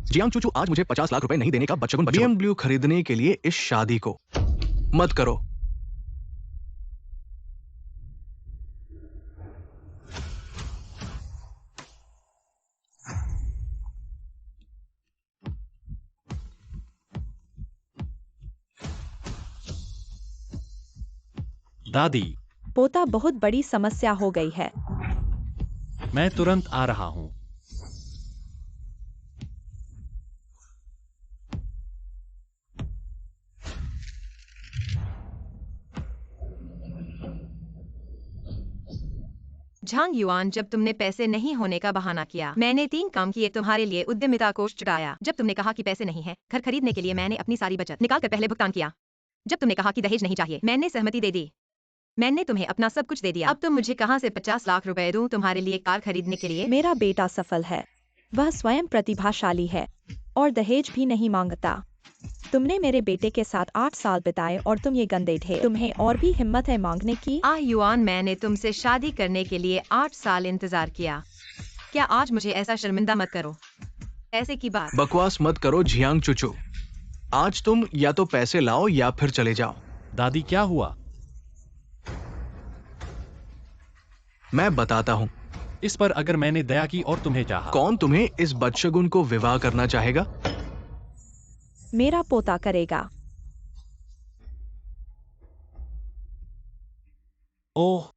Jiang चूचू आज मुझे 50 लाख रुपए नहीं देने का बदशगुन BMW खरीदने के लिए इस शादी को मत करो। दादी, पोता बहुत बड़ी समस्या हो गई है। मैं तुरंत आ रहा हूँ। झांग युआन, जब तुमने पैसे नहीं होने का बहाना किया, मैंने 3 काम किए तुम्हारे लिए उद्यमिता कोष चुराया। जब तुमने कहा कि पैसे नहीं है घर खरीदने के लिए, मैंने अपनी सारी बचत निकाल कर पहले भुगतान किया। जब तुमने कहा कि दहेज नहीं चाहिए, मैंने सहमति दे दी। मैंने तुम्हें अपना सब कुछ दे दिया। अब तुम मुझे कहां से 50 लाख रुपए दूं तुम्हारे लिए कार खरीदने के लिए? मेरा बेटा सफल है, वह स्वयं प्रतिभाशाली है और दहेज भी नहीं मांगता। तुमने मेरे बेटे के साथ 8 साल बिताए और तुम ये गंदे थे। तुम्हें और भी हिम्मत है मांगने की? युआन, मैंने तुमसे शादी करने के लिए 8 साल इंतजार किया। क्या आज मुझे ऐसा शर्मिंदा मत करो। ऐसे की बात। बकवास मत करो जियांग चूचू। आज तुम या तो पैसे लाओ या फिर चले जाओ। दादी, क्या हुआ? मैं बताता हूँ। इस पर अगर मैंने दया की और तुम्हें चाहा। कौन तुम्हें इस बदशगुन को विवाह करना चाहेगा? मेरा पोता करेगा। ओह,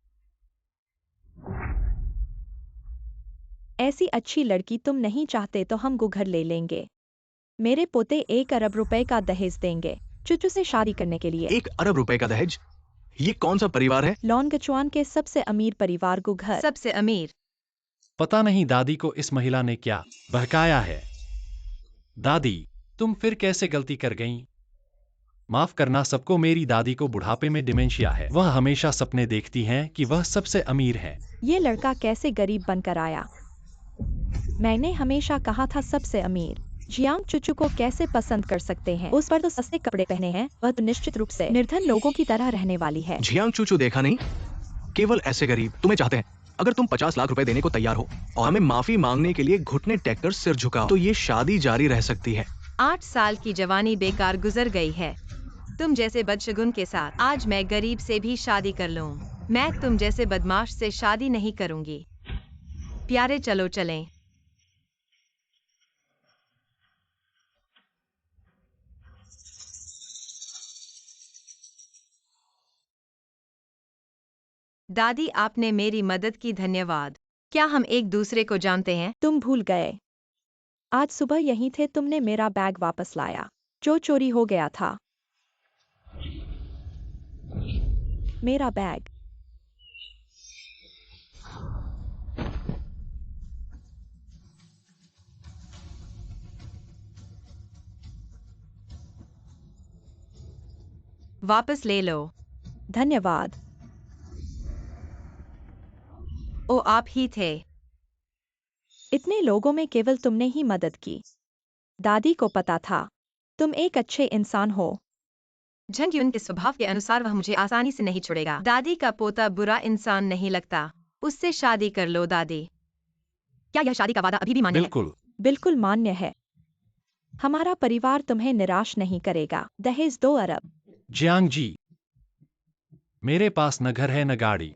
ऐसी अच्छी लड़की तुम नहीं चाहते तो हम गुघर ले लेंगे। मेरे पोते 1 अरब रुपए का दहेज देंगे चूचू से शादी करने के लिए। 1 अरब रुपए का दहेज? ये कौन सा परिवार है? लॉन्गचुआन के सबसे अमीर परिवार गुघर। सबसे अमीर? पता नहीं दादी को इस महिला ने क्या बहकाया है। दादी, तुम फिर कैसे गलती कर गईं? माफ करना सबको, मेरी दादी को बुढ़ापे में डिमेंशिया है। वह हमेशा सपने देखती हैं कि वह सबसे अमीर है। ये लड़का कैसे गरीब बनकर आया? मैंने हमेशा कहा था सबसे अमीर। जियांग चूचू को कैसे पसंद कर सकते हैं? उस पर तो सस्ते कपड़े पहने हैं, वह तो निश्चित रूप से निर्धन लोगों की तरह रहने वाली है। जियांग चूचू देखा नहीं? केवल ऐसे गरीब तुम्हें चाहते हैं। अगर तुम 50 लाख रुपए देने को तैयार हो और हमें माफी मांगने के लिए घुटने टेक कर सिर झुकाओ तो ये शादी जारी रह सकती है। 8 साल की जवानी बेकार गुजर गई है तुम जैसे बदशगुन के साथ। आज मैं गरीब से भी शादी कर लूं, मैं तुम जैसे बदमाश से शादी नहीं करूंगी। प्यारे, चलो चलें। दादी, आपने मेरी मदद की, धन्यवाद। क्या हम एक दूसरे को जानते हैं? तुम भूल गए। आज सुबह यहीं थे, तुमने मेरा बैग वापस लाया जो चोरी हो गया था। मेरा बैग। वापस ले लो। धन्यवाद। ओ, आप ही थे। इतने लोगों में केवल तुमने ही मदद की। दादी को पता था तुम एक अच्छे इंसान हो। झंग युन के स्वभाव के अनुसार वह मुझे आसानी से नहीं छोड़ेगा। दादी का पोता बुरा इंसान नहीं लगता, उससे शादी कर लो दादी। क्या यह शादी का वादा अभी भी मान्य है? बिल्कुल। बिल्कुल मान्य है। हमारा परिवार तुम्हें निराश नहीं करेगा। दहेज 2 अरब। जियांग जी, मेरे पास न घर है न गाड़ी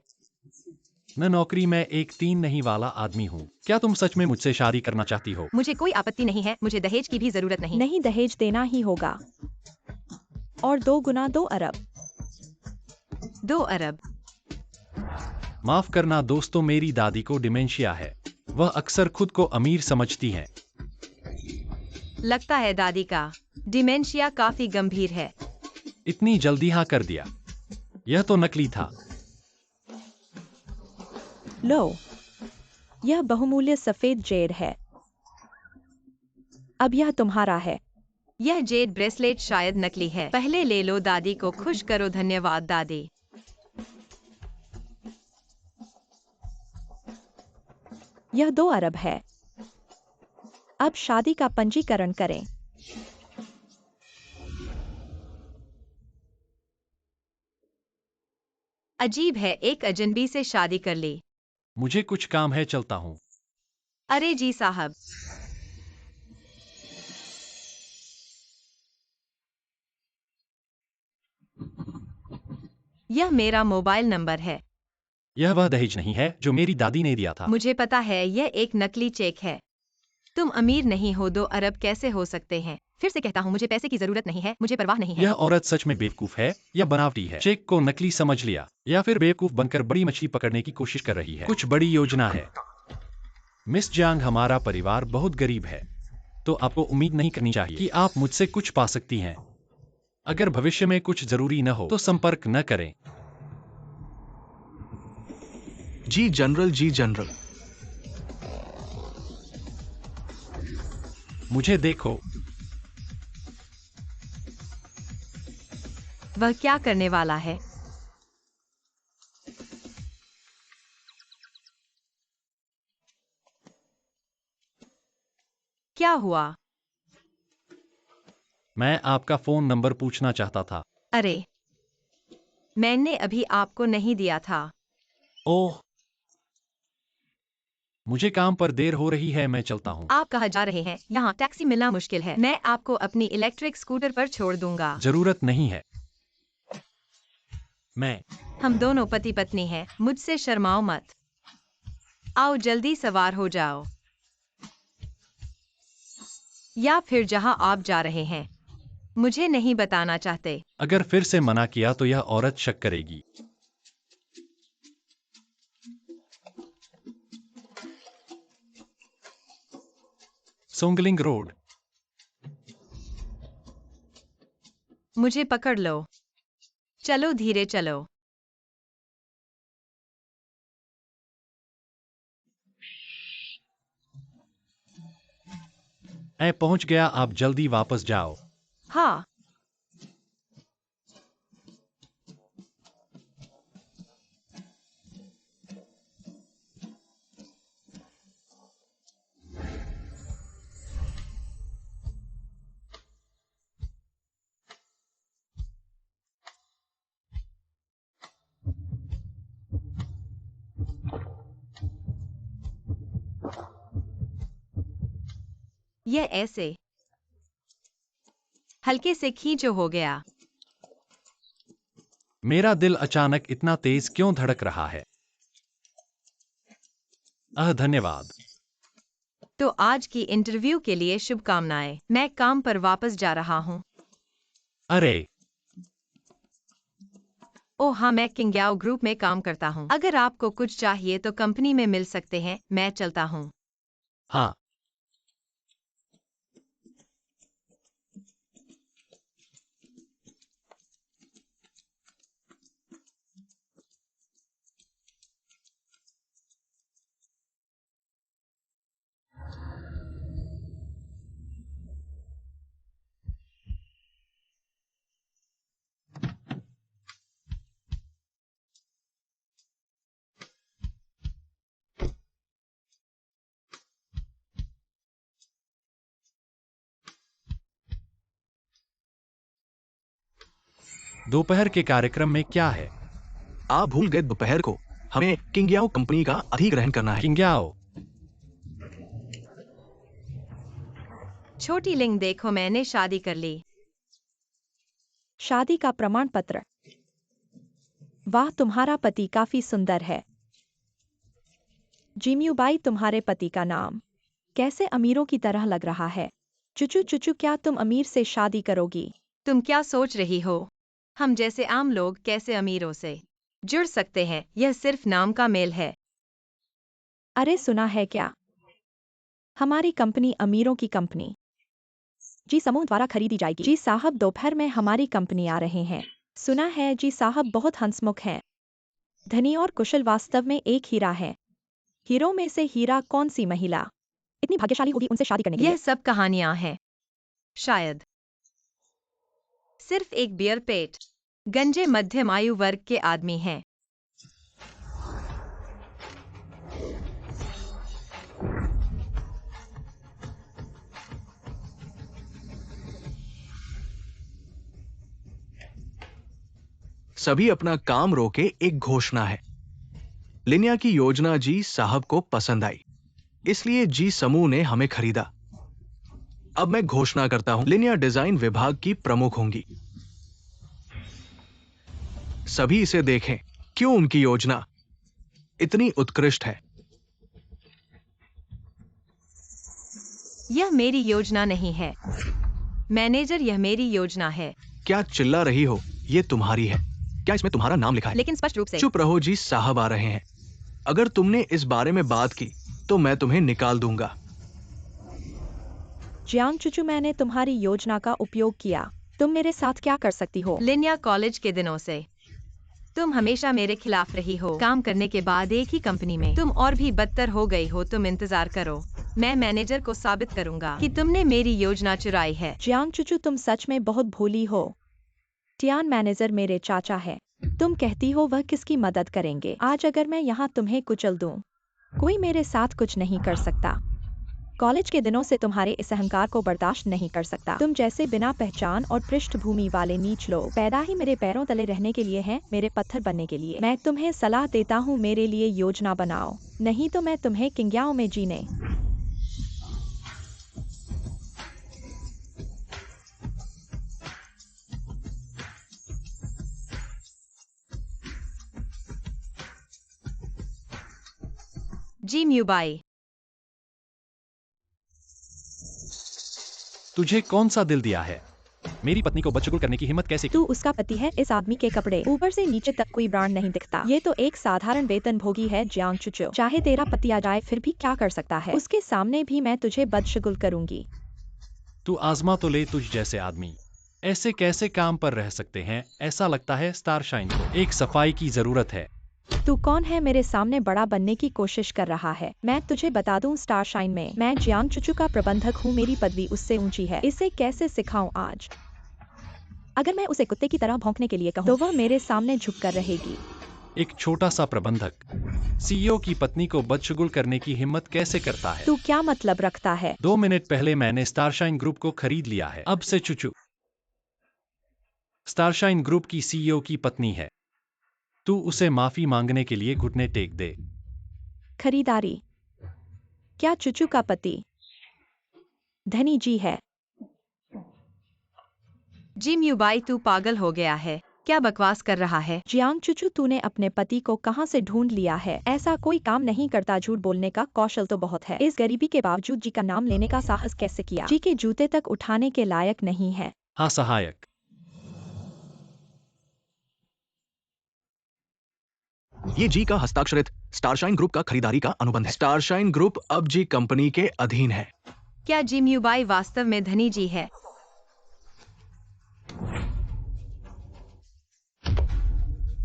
न नौकरी। मैं एक 3 नहीं वाला आदमी हूँ। क्या तुम सच में मुझसे शादी करना चाहती हो? मुझे कोई आपत्ति नहीं है, मुझे दहेज की भी जरूरत नहीं। नहीं, दहेज देना ही होगा। और 2 गुना 2 अरब। 2 अरब। माफ करना दोस्तों, मेरी दादी को डिमेंशिया है। वह अक्सर खुद को अमीर समझती हैं। लगता है दादी का डिमेंशिया काफी गंभीर है। इतनी जल्दी हाँ कर दिया? यह तो नकली था। लो, यह बहुमूल्य सफेद जेड है। अब यह तुम्हारा है। यह जेड ब्रेसलेट शायद नकली है। पहले ले लो, दादी को खुश करो। धन्यवाद दादी। यह 2 अरब है। अब शादी का पंजीकरण करें। अजीब है, एक अजनबी से शादी कर ली। मुझे कुछ काम है, चलता हूँ। अरे जी साहब। यह मेरा मोबाइल नंबर है। यह वह दहेज नहीं है जो मेरी दादी ने दिया था। मुझे पता है यह एक नकली चेक है। तुम अमीर नहीं हो, 2 अरब कैसे हो सकते हैं? फिर से कहता हूँ, मुझे पैसे की जरूरत नहीं है, मुझे परवाह नहीं है। यह औरत सच में बेवकूफ है या बनावटी है? चेक को नकली समझ लिया या फिर बेवकूफ बनकर बड़ी मछली पकड़ने की कोशिश कर रही है। कुछ बड़ी योजना है। मिस जांग, हमारा परिवार बहुत गरीब है, तो आपको उम्मीद नहीं करनी चाहिए कि आप मुझसे कुछ पा सकती हैं। अगर भविष्य में कुछ जरूरी न हो तो संपर्क न करें। जी जनरल, जी जनरल। मुझे देखो। वह क्या करने वाला है? क्या हुआ? मैं आपका फोन नंबर पूछना चाहता था। अरे, मैंने अभी आपको नहीं दिया था। ओह, मुझे काम पर देर हो रही है, मैं चलता हूँ। आप कहाँ जा रहे हैं? यहाँ टैक्सी मिलना मुश्किल है। मैं आपको अपनी इलेक्ट्रिक स्कूटर पर छोड़ दूंगा। जरूरत नहीं है। हम दोनों पति पत्नी हैं, मुझसे शर्माओ मत। आओ जल्दी सवार हो जाओ। या फिर जहां आप जा रहे हैं। मुझे नहीं बताना चाहते। अगर फिर से मना किया तो यह औरत शक करेगी। सोंगलिंग रोड। मुझे पकड़ लो। चलो धीरे चलो। मैं पहुंच गया, आप जल्दी वापस जाओ। हाँ। यह ऐसे हल्के से खींचो हो गया। मेरा दिल अचानक इतना तेज क्यों धड़क रहा है? धन्यवाद। तो आज की इंटरव्यू के लिए शुभकामनाएं। मैं काम पर वापस जा रहा हूँ। अरे, ओह हाँ, मैं किंग्याओ ग्रुप में काम करता हूँ। अगर आपको कुछ चाहिए तो कंपनी में मिल सकते हैं। मैं चलता हूँ। हाँ। दोपहर के कार्यक्रम में क्या है? आप भूल गए दोपहर को हमें किंग्याओ कंपनी का अधिग्रहण करना है। किंग्याओ। छोटी लिंग देखो, मैंने शादी कर ली। शादी का प्रमाण पत्र। वाह, तुम्हारा पति काफी सुंदर है। जिम्यूबाई, तुम्हारे पति का नाम कैसे अमीरों की तरह लग रहा है। चुचू चुचू, क्या तुम अमीर से शादी करोगी? तुम क्या सोच रही हो? हम जैसे आम लोग कैसे अमीरों से जुड़ सकते हैं? यह सिर्फ नाम का मेल है। अरे सुना है क्या? हमारी कंपनी अमीरों की कंपनी जी समूह द्वारा खरीदी जाएगी। जी साहब, दोपहर में हमारी कंपनी आ रहे हैं। सुना है जी साहब बहुत हंसमुख हैं, धनी और कुशल, वास्तव में एक हीरा है। हीरो में से हीरा कौन सी महिला इतनी भाग्यशाली होगी उनसे शादी करने के यह लिए? सब कहानियां हैं। शायद सिर्फ एक बियर पेट गंजे मध्यम आयु वर्ग के आदमी हैं। सभी अपना काम रोके, एक घोषणा है। लिनिया की योजना जी साहब को पसंद आई, इसलिए जी समूह ने हमें खरीदा। अब मैं घोषणा करता हूं, लिनिया डिजाइन विभाग की प्रमुख होंगी। सभी इसे देखें। क्यों उनकी योजना इतनी उत्कृष्ट है? यह मेरी योजना नहीं है मैनेजर, यह मेरी योजना है। क्या चिल्ला रही हो? ये तुम्हारी है। क्या इसमें तुम्हारा नाम लिखा है? लेकिन स्पष्ट रूप से। चुप रहो जी, साहब आ रहे हैं। अगर तुमने इस बारे में बात की तो मैं तुम्हें निकाल दूंगा। जियांग चुचू, मैंने तुम्हारी योजना का उपयोग किया। तुम मेरे साथ क्या कर सकती हो? लिनिया, कॉलेज के दिनों से तुम हमेशा मेरे खिलाफ रही हो। काम करने के बाद एक ही कंपनी में तुम और भी बदतर हो गई हो। तुम इंतजार करो, मैं मैनेजर को साबित करूंगा कि तुमने मेरी योजना चुराई है। जियांग चुचू, तुम सच में बहुत भोली हो। टियान मैनेजर मेरे चाचा है। तुम कहती हो वह किसकी मदद करेंगे? आज अगर मैं यहाँ तुम्हें कुचल दूं, कोई मेरे साथ कुछ नहीं कर सकता। कॉलेज के दिनों से तुम्हारे इस अहंकार को बर्दाश्त नहीं कर सकता। तुम जैसे बिना पहचान और पृष्ठभूमि वाले नीच लोग पैदा ही मेरे पैरों तले रहने के लिए हैं, मेरे पत्थर बनने के लिए। मैं तुम्हें सलाह देता हूँ, मेरे लिए योजना बनाओ, नहीं तो मैं तुम्हें किंग्याओं में जीने। जी म्यूबाई, तुझे कौन सा दिल दिया है? मेरी पत्नी को बदशगुल करने की हिम्मत कैसे की? तू उसका पति है। इस आदमी के कपड़े ऊपर से नीचे तक कोई ब्रांड नहीं दिखता। ये तो एक साधारण वेतनभोगी है। जियांग चुचो, चाहे तेरा पति आ जाए फिर भी क्या कर सकता है? उसके सामने भी मैं तुझे बदशगुल करूंगी। तू आजमा तो ले, तुझ जैसे आदमी ऐसे कैसे काम पर रह सकते हैं? ऐसा लगता है स्टारशाइन को एक सफाई की जरूरत है। तू कौन है? मेरे सामने बड़ा बनने की कोशिश कर रहा है। मैं तुझे बता दूं, स्टारशाइन में मैं जियांग चुचू का प्रबंधक हूँ। मेरी पदवी उससे ऊंची है। इसे कैसे सिखाऊं आज? अगर मैं उसे कुत्ते की तरह भौंकने के लिए कहूँ तो वह मेरे सामने झुककर रहेगी। एक छोटा सा प्रबंधक सीईओ की पत्नी को बदशगुल करने की हिम्मत कैसे करता है? तू क्या मतलब रखता है? 2 मिनट पहले मैंने स्टारशाइन ग्रुप को खरीद लिया है। अब से चुचू स्टारशाइन ग्रुप की सीईओ की पत्नी है। तू उसे माफी मांगने के लिए घुटने टेक दे। खरीदारी? क्या चुचू का पति धनी जी है? जी म्यूबाई, तू पागल हो गया है। क्या बकवास कर रहा है? जियांग चुचू, तूने अपने पति को कहां से ढूंढ लिया है? ऐसा कोई काम नहीं करता। झूठ बोलने का कौशल तो बहुत है। इस गरीबी के बावजूद जी का नाम लेने का साहस कैसे किया? जी के जूते तक उठाने के लायक नहीं है। हाँ सहायक, ये जी का हस्ताक्षरित स्टारशाइन ग्रुप का खरीदारी का अनुबंध है। स्टारशाइन ग्रुप अब जी कंपनी के अधीन है। क्या जी म्यूबाई वास्तव में धनी जी है?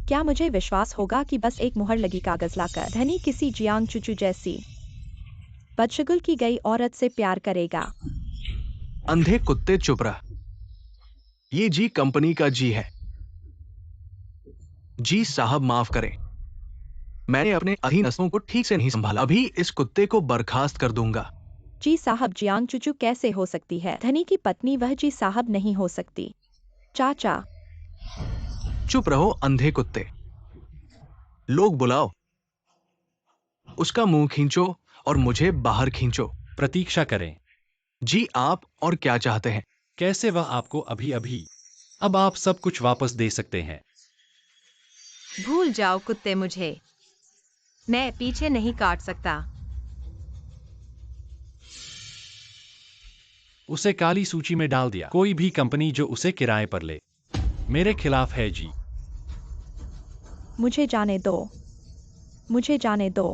क्या मुझे विश्वास होगा कि बस एक मुहर लगी कागज लाकर धनी किसी जियांग चुचू जैसी बदशगुल की गई औरत से प्यार करेगा? अंधे कुत्ते, चुप रह। ये जी कंपनी का जी है। जी साहब, माफ करें, मैंने अपने अधीनस्थों को ठीक से नहीं संभाला। अभी इस कुत्ते को बर्खास्त कर दूंगा। जी साहब, जियांग चुचू कैसे हो सकती है धनी की पत्नी? वह जी साहब नहीं हो सकती। चाचा, चुप रहो अंधे कुत्ते। लोग बुलाओ। उसका मुंह खींचो और मुझे बाहर खींचो। प्रतीक्षा करें। जी आप और क्या चाहते हैं? कैसे वह आपको अभी अभी अब आप सब कुछ वापस दे सकते हैं। भूल जाओ कुत्ते, मुझे मैं पीछे नहीं काट सकता। उसे काली सूची में डाल दिया। कोई भी कंपनी जो उसे किराए पर ले मेरे खिलाफ है। जी मुझे जाने दो, मुझे जाने दो।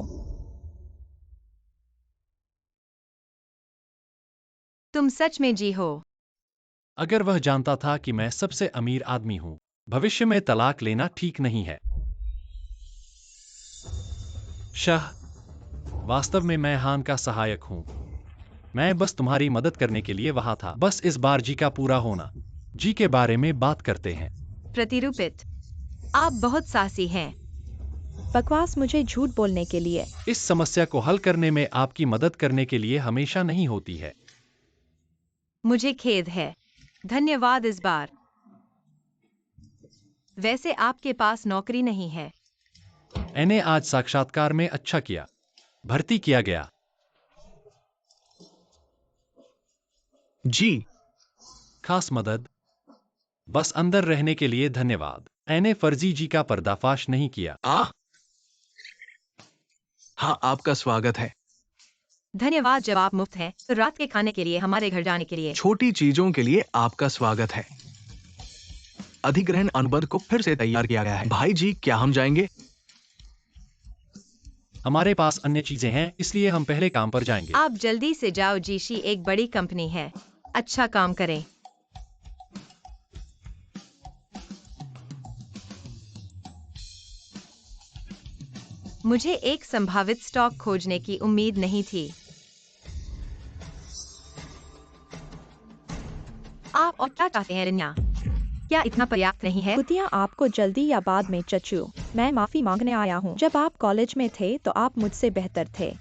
तुम सच में जी हो? अगर वह जानता था कि मैं सबसे अमीर आदमी हूं, भविष्य में तलाक लेना ठीक नहीं है। शाह, वास्तव में मैं हान का सहायक हूं। मैं बस तुम्हारी मदद करने के लिए वहां था। बस इस बार जी का पूरा होना। जी के बारे में बात करते हैं। प्रतिरूपित, आप बहुत साहसी हैं। बकवास मुझे झूठ बोलने के लिए। इस समस्या को हल करने में आपकी मदद करने के लिए हमेशा नहीं होती है। मुझे खेद है। धन्यवाद इस बार। वैसे आपके पास नौकरी नहीं है? मैंने आज साक्षात्कार में अच्छा किया, भर्ती किया गया। जी खास मदद, बस अंदर रहने के लिए धन्यवाद। मैंने फर्जी जी का पर्दाफाश नहीं किया। हाँ, आपका स्वागत है। धन्यवाद। जब आप मुफ्त हैं तो रात के खाने के लिए हमारे घर जाने के लिए छोटी चीजों के लिए आपका स्वागत है। अधिग्रहण अनुबंध को फिर से तैयार किया गया है। भाई जी, क्या हम जाएंगे? हमारे पास अन्य चीजें हैं, इसलिए हम पहले काम पर जाएंगे। आप जल्दी से जाओ। जीशी एक बड़ी कंपनी है। अच्छा काम करें। मुझे एक संभावित स्टॉक खोजने की उम्मीद नहीं थी। आप और क्या चाहते हैं रिन्या? क्या इतना पर्याप्त नहीं है? कुतिया आपको जल्दी या बाद में चचू, मैं माफी मांगने आया हूँ। जब आप कॉलेज में थे तो आप मुझसे बेहतर थे,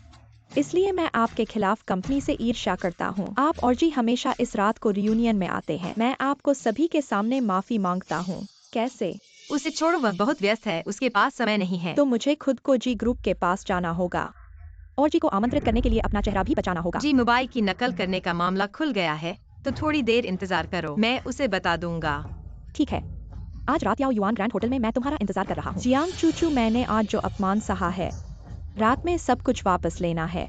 इसलिए मैं आपके खिलाफ कंपनी से ईर्ष्या करता हूँ। आप और जी हमेशा इस रात को रियूनियन में आते हैं। मैं आपको सभी के सामने माफी मांगता हूँ। कैसे? उसे छोड़ो, वह बहुत व्यस्त है, उसके पास समय नहीं है। तो मुझे खुद को जी ग्रुप के पास जाना होगा और जी को आमंत्रित करने के लिए अपना चेहरा भी बचाना होगा। जी मोबाइल की नकल करने का मामला खुल गया है, तो थोड़ी देर इंतजार करो, मैं उसे बता दूंगा। ठीक है, आज रात याओ युआन ग्रैंड होटल में मैं तुम्हारा इंतजार कर रहा हूँ। जियांग चूचू, मैंने आज जो अपमान सहा है, रात में सब कुछ वापस लेना है।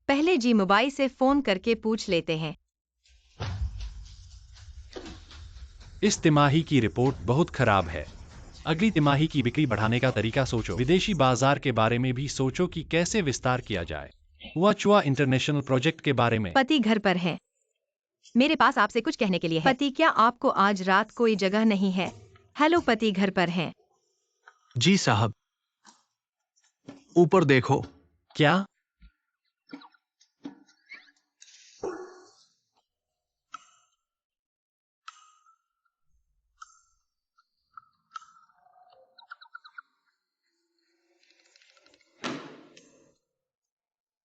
पहले जी मोबाइल से फोन करके पूछ लेते हैं। इस तिमाही की रिपोर्ट बहुत खराब है। अगली तिमाही की बिक्री बढ़ाने का तरीका सोचो। विदेशी बाजार के बारे में भी सोचो कि कैसे विस्तार किया जाए। हुआ चुआ इंटरनेशनल प्रोजेक्ट के बारे में। पति घर पर है। मेरे पास आपसे कुछ कहने के लिए है। पति, क्या आपको आज रात कोई जगह नहीं है? हेलो, पति घर पर हैं। जी साहब, ऊपर देखो। क्या?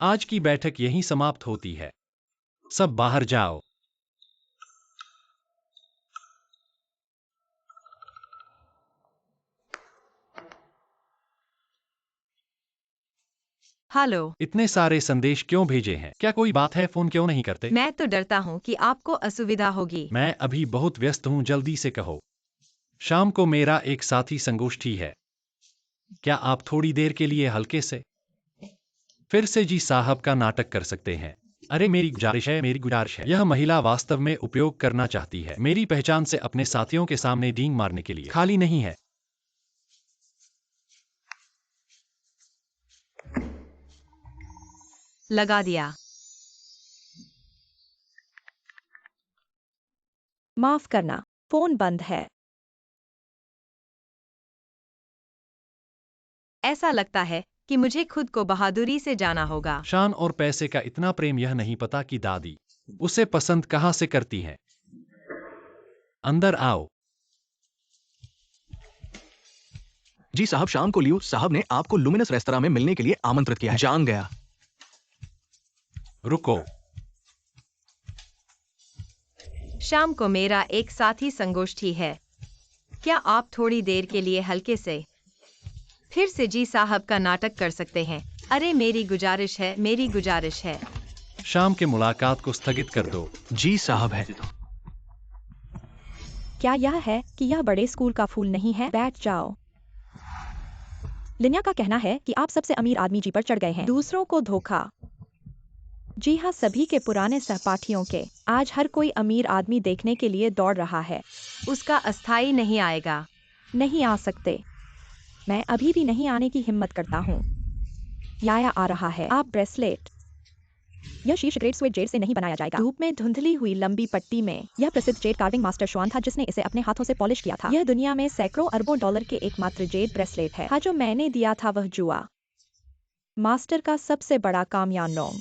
आज की बैठक यहीं समाप्त होती है। सब बाहर जाओ। हेलो। इतने सारे संदेश क्यों भेजे हैं? क्या कोई बात है? फोन क्यों नहीं करते? मैं तो डरता हूँ कि आपको असुविधा होगी। मैं अभी बहुत व्यस्त हूँ, जल्दी से कहो। शाम को मेरा एक साथी संगोष्ठी है। क्या आप थोड़ी देर के लिए हल्के से फिर से जी साहब का नाटक कर सकते हैं? अरे मेरी गुजारिश है, मेरी गुजारिश है। यह महिला वास्तव में उपयोग करना चाहती है मेरी पहचान से अपने साथियों के सामने डींग मारने के लिए। खाली नहीं है। लगा दिया। माफ करना, फोन बंद है। ऐसा लगता है कि मुझे खुद को बहादुरी से जाना होगा। शान और पैसे का इतना प्रेम, यह नहीं पता कि दादी उसे पसंद कहां से करती है। अंदर आओ। जी साहब, शाम को लियो साहब ने आपको लुमिनस रेस्तरां में मिलने के लिए आमंत्रित किया है। जान गया। रुको। शाम को मेरा एक साथी संगोष्ठी है। क्या आप थोड़ी देर के लिए हल्के से फिर से जी साहब का नाटक कर सकते हैं? अरे मेरी गुजारिश है, मेरी गुजारिश है। शाम के मुलाकात को स्थगित कर दो। जी साहब है। क्या यह है कि यह बड़े स्कूल का फूल नहीं है? बैठ जाओ। लिन्या का कहना है कि आप सबसे अमीर आदमी जी पर चढ़ गए हैं। दूसरों को धोखा। जी हाँ, सभी के पुराने सहपाठियों के। आज हर कोई अमीर आदमी देखने के लिए दौड़ रहा है। उसका अस्थाई नहीं आएगा। नहीं आ सकते। मैं अभी भी नहीं आने की हिम्मत करता हूँ। याया आ रहा है। आप ब्रेसलेट। यह शीर्ष ग्रेड स्वेट जेड से नहीं बनाया जाएगा। धूप में धुंधली हुई लंबी पट्टी में। यह प्रसिद्ध जेड कार्विंग मास्टर श्वान था जिसने इसे अपने हाथों से पॉलिश किया था। यह दुनिया में सैकड़ों अरबों डॉलर के एकमात्र जेड ब्रेसलेट है। हाँ, जो मैंने दिया था वह जुआ मास्टर का सबसे बड़ा काम यानलोंग।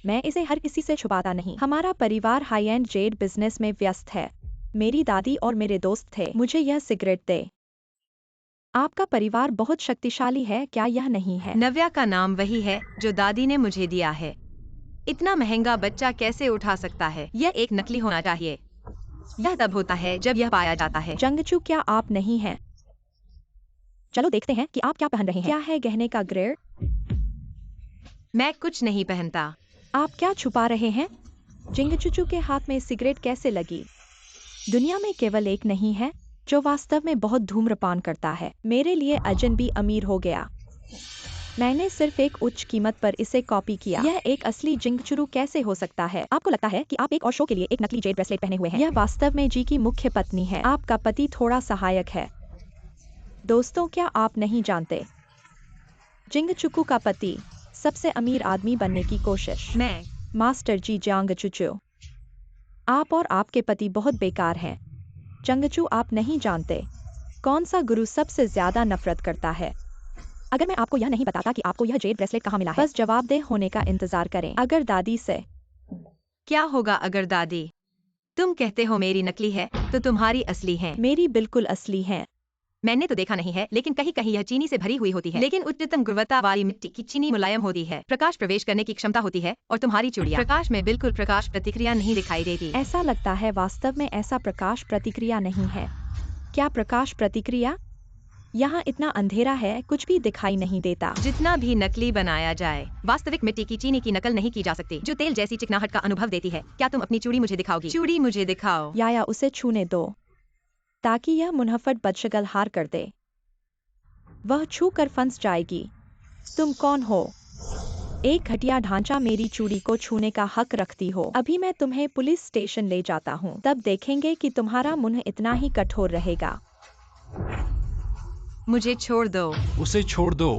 मैं इसे हर किसी से छुपाता नहीं। हमारा परिवार हाई एंड जेड बिजनेस में व्यस्त है। मेरी दादी और मेरे दोस्त थे। मुझे यह सिगरेट दे। आपका परिवार बहुत शक्तिशाली है, क्या यह नहीं है? नव्या का नाम वही है जो दादी ने मुझे दिया है। इतना महंगा बच्चा कैसे उठा सकता है? यह एक नकली होना चाहिए। यह तब होता है जब यह पाया जाता है। जंगचू, क्या आप नहीं हैं? चलो देखते हैं कि आप क्या पहन रहे हैं। क्या है गहने का ग्रेड? मैं कुछ नहीं पहनता। आप क्या छुपा रहे हैं? जिंगचुचू के हाथ में सिगरेट कैसे लगी? दुनिया में केवल एक नहीं है जो वास्तव में बहुत धूम्रपान करता है। मेरे लिए अजन भी अमीर हो गया। मैंने सिर्फ एक उच्च कीमत पर इसे कॉपी किया। यह एक असली जिंगचुरू कैसे हो सकता है? आपको लगता है कि आप एक और शो के लिए एक नकली जेड ब्रेसलेट पहने हुए हैं? यह वास्तव में जी की मुख्य पत्नी है। आपका पति थोड़ा सहायक है। दोस्तों, क्या आप नहीं जानते? जिंगचुकू का पति सबसे अमीर आदमी बनने की कोशिश। मैं मास्टर जी जियांगचुचू, आप और आपके पति बहुत बेकार हैं। जंगचू, आप नहीं जानते कौन सा गुरु सबसे ज्यादा नफरत करता है। अगर मैं आपको यह नहीं बताता कि आपको यह जेड ब्रेसलेट कहाँ मिला है, बस जवाबदेह होने का इंतजार करें। अगर दादी से क्या होगा अगर दादी तुम कहते हो मेरी नकली है तो तुम्हारी असली है? मेरी बिल्कुल असली है। मैंने तो देखा नहीं है, लेकिन कहीं कहीं यह चीनी से भरी हुई होती है। लेकिन उच्चतम गुणवत्ता वाली मिट्टी की चीनी मुलायम होती है, प्रकाश प्रवेश करने की क्षमता होती है, और तुम्हारी चूड़ियां प्रकाश में बिल्कुल प्रकाश प्रतिक्रिया नहीं दिखाई देती। ऐसा लगता है वास्तव में ऐसा प्रकाश प्रतिक्रिया नहीं है। क्या प्रकाश प्रतिक्रिया? यहाँ इतना अंधेरा है, कुछ भी दिखाई नहीं देता। जितना भी नकली बनाया जाए, वास्तविक मिट्टी की चीनी की नकल नहीं की जा सकती, जो तेल जैसी चिकनाहट का अनुभव देती है। क्या तुम अपनी चूड़ी मुझे दिखाओगी? चूड़ी मुझे दिखाओ। या उसे छूने दो ताकि यह मुनहफट बदशगल हार कर दे। वह छू कर फंस जाएगी। तुम कौन हो? एक घटिया ढांचा मेरी चूड़ी को छूने का हक रखती हो। अभी मैं तुम्हें पुलिस स्टेशन ले जाता हूँ, तब देखेंगे कि तुम्हारा मुंह इतना ही कठोर रहेगा। मुझे छोड़ दो। उसे छोड़ दो।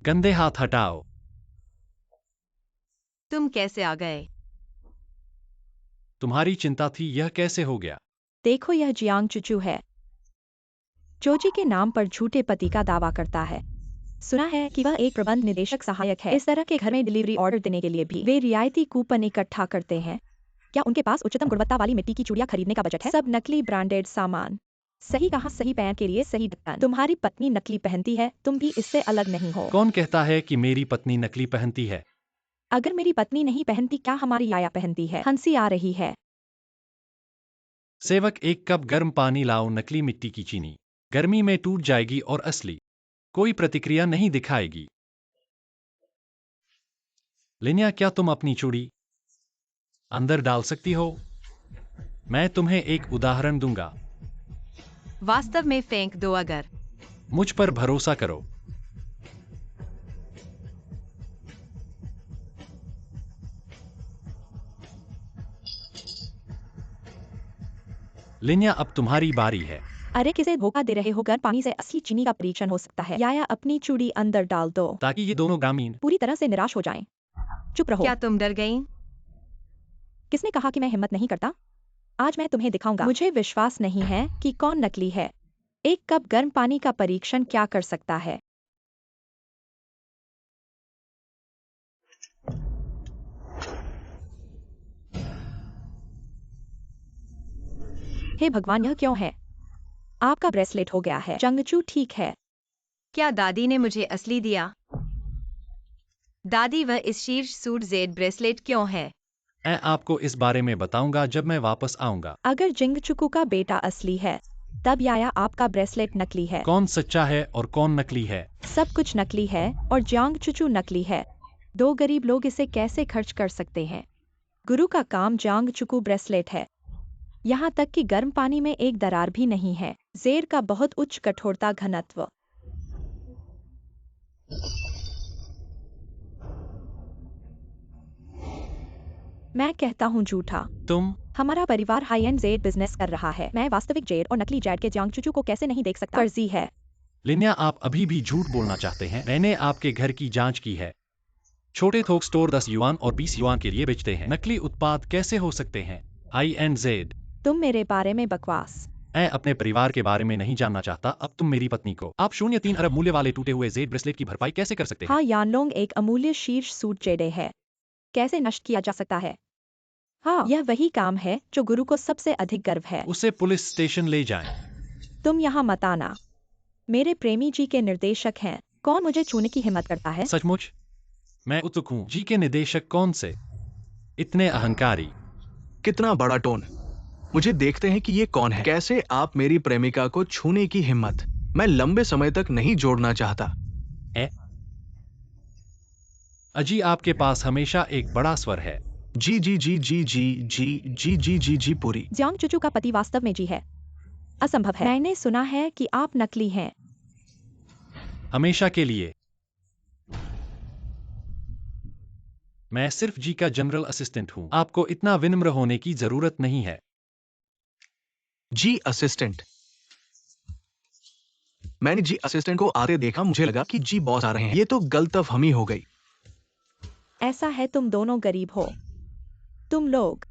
गंदे हाथ हटाओ। तुम कैसे आ गए? तुम्हारी चिंता थी, यह कैसे हो गया? देखो, यह जियांगचुचू है। जोजी के नाम पर झूठे पति का दावा करता है। सुना है कि वह एक प्रबंध निदेशक सहायक है। इस तरह के घर में डिलीवरी ऑर्डर देने के लिए भी वे रियायती कूपन इकट्ठा करते हैं। क्या उनके पास उच्चतम गुणवत्ता वाली मिट्टी की चूड़ियां खरीदने का बजट है? सब नकली ब्रांडेड सामान। सही कहा, सही पैर के लिए सही ढक्कन। तुम्हारी पत्नी नकली पहनती है, तुम भी इससे अलग नहीं हो। कौन कहता है कि मेरी पत्नी नकली पहनती है? अगर मेरी पत्नी नहीं पहनती, क्या हमारी आया पहनती है? हंसी आ रही है। सेवक, एक कप गर्म पानी लाओ। नकली मिट्टी की चीनी गर्मी में टूट जाएगी और असली कोई प्रतिक्रिया नहीं दिखाएगी। लिनिया, क्या तुम अपनी चूड़ी अंदर डाल सकती हो? मैं तुम्हें एक उदाहरण दूंगा। वास्तव में फेंक दो। अगर मुझ पर भरोसा करो। लिनिया, अब तुम्हारी बारी है। अरे, किसे धोखा दे रहे हो? गर्म पानी से असली चीनी का परीक्षण हो सकता है। या अपनी चूड़ी अंदर डाल दो ताकि ये दोनों ग्रामीण पूरी तरह से निराश हो जाएं। चुप रहो। क्या तुम डर गई? किसने कहा कि मैं हिम्मत नहीं करता? आज मैं तुम्हें दिखाऊंगा। मुझे विश्वास नहीं है कि कौन नकली है। एक कप गर्म पानी का परीक्षण क्या कर सकता है? हे भगवान, यह क्यों है? आपका ब्रेसलेट हो गया है। जंगचू, ठीक है। क्या दादी ने मुझे असली दिया? दादी, वह इस शीर्ष सूट जेड ब्रेसलेट क्यों है? मैं आपको इस बारे में बताऊंगा जब मैं वापस आऊंगा। अगर जिंगचुकू का बेटा असली है, तब या आपका ब्रेसलेट नकली है। कौन सच्चा है और कौन नकली है? सब कुछ नकली है और जियांगचुचू नकली है। दो गरीब लोग इसे कैसे खर्च कर सकते हैं? गुरु का काम जियांगचुकू ब्रेसलेट है। यहाँ तक कि गर्म पानी में एक दरार भी नहीं है। जेर का बहुत उच्च कठोरता घनत्व। मैं कहता हूँ झूठा। तुम हमारा परिवार हाई एंड जेड बिजनेस कर रहा है। मैं वास्तविक जेड और नकली जेड के जियांगचुचू को कैसे नहीं देख सकता? फर्जी है। लिनिया, आप अभी भी झूठ बोलना चाहते हैं। मैंने आपके घर की जांच की है। छोटे थोक स्टोर 10 युआन और 20 युआन के लिए बेचते हैं। नकली उत्पाद कैसे हो सकते हैं? आई एंड जेड। तुम मेरे बारे में बकवास। मैं अपने परिवार के बारे में नहीं जानना चाहता। अब तुम मेरी पत्नी को आप 0.3 अरब मूल्य वाले टूटे हुए जेड ब्रेसलेट की भरपाई कैसे कर सकते हैं? हाँ, यानलोंग एक अमूल्य शीर्ष सूट जेडे है। कैसे नष्ट किया जा सकता है? हाँ, यह वही काम है जो गुरु को सबसे अधिक गर्व है। उसे पुलिस स्टेशन ले जाएं। तुम यहाँ मत आना। मेरे प्रेमी जी के निर्देशक हैं। कौन मुझे छूने की हिम्मत करता है? सचमुच? मैं उत्सुक हूँ। जी के निदेशक कौन से? इतने अहंकारी। कितना बड़ा टोन। मुझे देखते हैं कि ये कौन है। कैसे आप मेरी प्रेमिका को छूने की हिम्मत? मैं लंबे समय तक नहीं जोड़ना चाहता। अजी, आपके पास हमेशा एक बड़ा स्वर है। जी जी जी जी जी जी जी जी जी जी पूरी। जियांग चुचू का पति वास्तव में जी है। असंभव है। मैंने सुना है कि आप नकली हैं। हमेशा के लिए। मैं सिर्फ जी का जनरल असिस्टेंट हूँ। आपको इतना विनम्र होने की जरूरत नहीं है। जी असिस्टेंट। मैंने जी असिस्टेंट को आते देखा, मुझे लगा कि जी बॉस आ रहे हैं। ये तो गलतफहमी हो गई। ऐसा है, तुम दोनों गरीब हो। तुम लोग।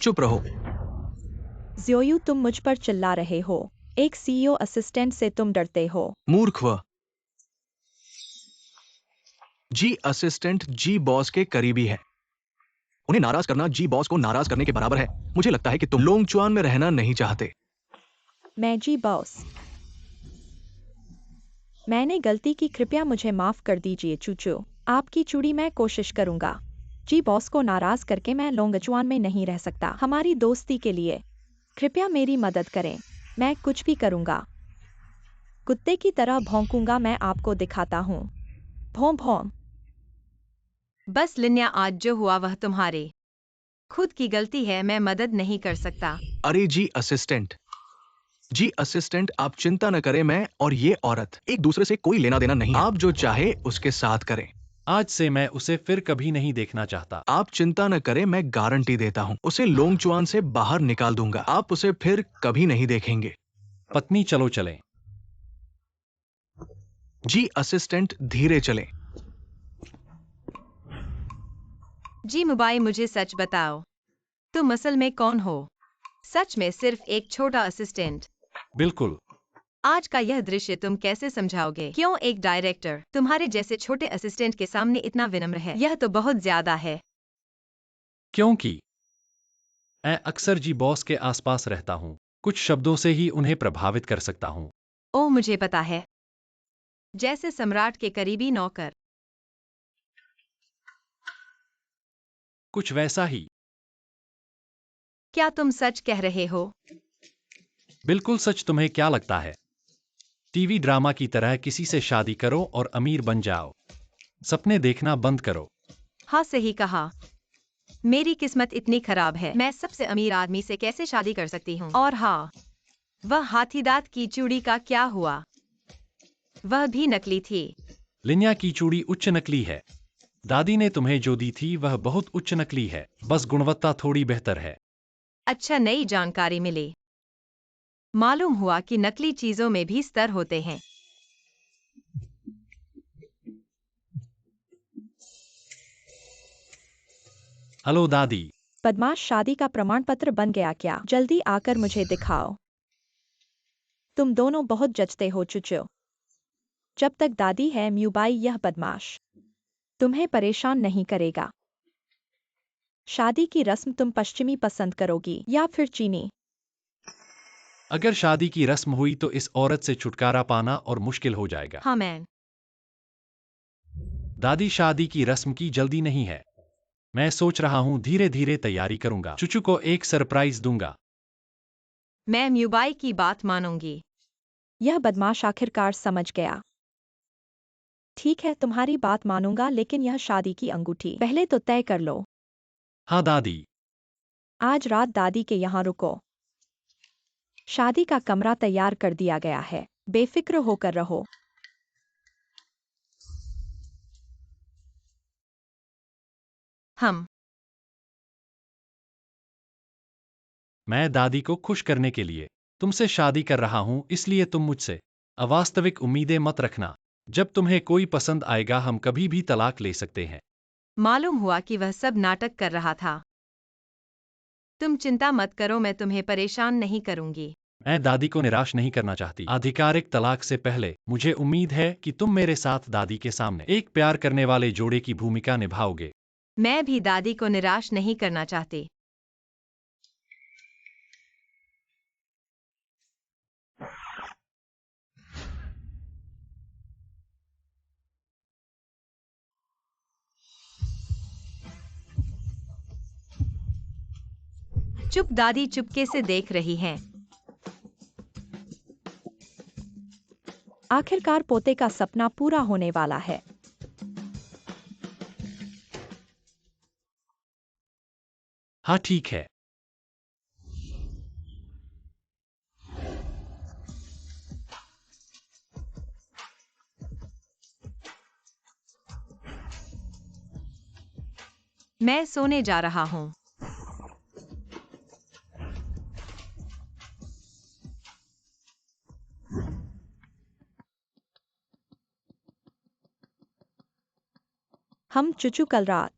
चुप रहो। ज़ियोयू, तुम मुझ पर चिल्ला रहे हो। एक सीईओ असिस्टेंट से तुम डरते हो। मूर्ख वह। जी असिस्टेंट जी बॉस के करीबी है। उन्हें नाराज करना जी बॉस को नाराज करने के बराबर है। मुझे लगता है कि तुम लोंगचुआन में रहना नहीं चाहते। मैं जी बॉस। मैंने गलती की, कृपया मुझे माफ कर दीजिए चूचू। आपकी चूड़ी, मैं कोशिश करूंगा। जी बॉस को नाराज करके मैं लोंगचुआन में नहीं रह सकता। हमारी दोस्ती के लिए कृपया मेरी मदद करें। मैं कुछ भी करूंगा। कुत्ते की तरह भौंकूंगा। मैं आपको दिखाता हूँ। भौं भौं। बस लिन्या, आज जो हुआ वह तुम्हारे खुद की गलती है। मैं मदद नहीं कर सकता। अरे जी असिस्टेंट, जी असिस्टेंट, आप चिंता न करें। मैं और ये औरत एक दूसरे से कोई लेना देना नहीं है। आप जो चाहे उसके साथ करें। आज से मैं उसे फिर कभी नहीं देखना चाहता। आप चिंता न करें, मैं गारंटी देता हूं, उसे लोंगचुआन से बाहर निकाल दूंगा। आप उसे फिर कभी नहीं देखेंगे। पत्नी, चलो चलें। जी असिस्टेंट, धीरे चलें। जी मुबाई, मुझे सच बताओ, तुम असल में कौन हो? सच में सिर्फ एक छोटा असिस्टेंट? बिल्कुल। आज का यह दृश्य तुम कैसे समझाओगे? क्यों एक डायरेक्टर तुम्हारे जैसे छोटे असिस्टेंट के सामने इतना विनम्र है? यह तो बहुत ज्यादा है। क्योंकि मैं अक्सर जी बॉस के आसपास रहता हूँ। कुछ शब्दों से ही उन्हें प्रभावित कर सकता हूँ। ओह, मुझे पता है। जैसे सम्राट के करीबी नौकर। कुछ वैसा ही। क्या तुम सच कह रहे हो? बिल्कुल सच। तुम्हें क्या लगता है? टीवी ड्रामा की तरह किसी से शादी करो और अमीर बन जाओ। सपने देखना बंद करो। हाँ, सही कहा। मेरी किस्मत इतनी खराब है। मैं सबसे अमीर आदमी से कैसे शादी कर सकती हूँ? और हाँ, वह हाथीदांत की चूड़ी का क्या हुआ? वह भी नकली थी। लिन्या की चूड़ी उच्च नकली है। दादी ने तुम्हें जो दी थी वह बहुत उच्च नकली है। बस गुणवत्ता थोड़ी बेहतर है। अच्छा, नई जानकारी मिली। मालूम हुआ कि नकली चीजों में भी स्तर होते हैं। हेलो दादी। बदमाश, शादी का प्रमाण पत्र बन गया क्या? जल्दी आकर मुझे दिखाओ। तुम दोनों बहुत जचते हो चुचो। जब तक दादी है म्यूबाई, यह बदमाश तुम्हें परेशान नहीं करेगा। शादी की रस्म तुम पश्चिमी पसंद करोगी या फिर चीनी? अगर शादी की रस्म हुई तो इस औरत से छुटकारा पाना और मुश्किल हो जाएगा। हाँ मैन। दादी, शादी की रस्म की जल्दी नहीं है। मैं सोच रहा हूँ धीरे धीरे तैयारी करूंगा। चुचू को एक सरप्राइज दूंगा। मैं म्यूबाई की बात मानूंगी। यह बदमाश आखिरकार समझ गया। ठीक है, तुम्हारी बात मानूंगा, लेकिन यह शादी की अंगूठी पहले तो तय कर लो। हाँ दादी। आज रात दादी के यहाँ रुको। शादी का कमरा तैयार कर दिया गया है, बेफिक्र होकर रहो। हम मैं दादी को खुश करने के लिए तुमसे शादी कर रहा हूँ, इसलिए तुम मुझसे अवास्तविक उम्मीदें मत रखना। जब तुम्हें कोई पसंद आएगा हम कभी भी तलाक ले सकते हैं। मालूम हुआ कि वह सब नाटक कर रहा था। तुम चिंता मत करो, मैं तुम्हें परेशान नहीं करूंगी। मैं दादी को निराश नहीं करना चाहती। आधिकारिक तलाक से पहले मुझे उम्मीद है कि तुम मेरे साथ दादी के सामने एक प्यार करने वाले जोड़े की भूमिका निभाओगे। मैं भी दादी को निराश नहीं करना चाहती। चुप, दादी चुपके से देख रही हैं। आखिरकार पोते का सपना पूरा होने वाला है। हाँ ठीक है। मैं सोने जा रहा हूँ। हम चुचू कल रात।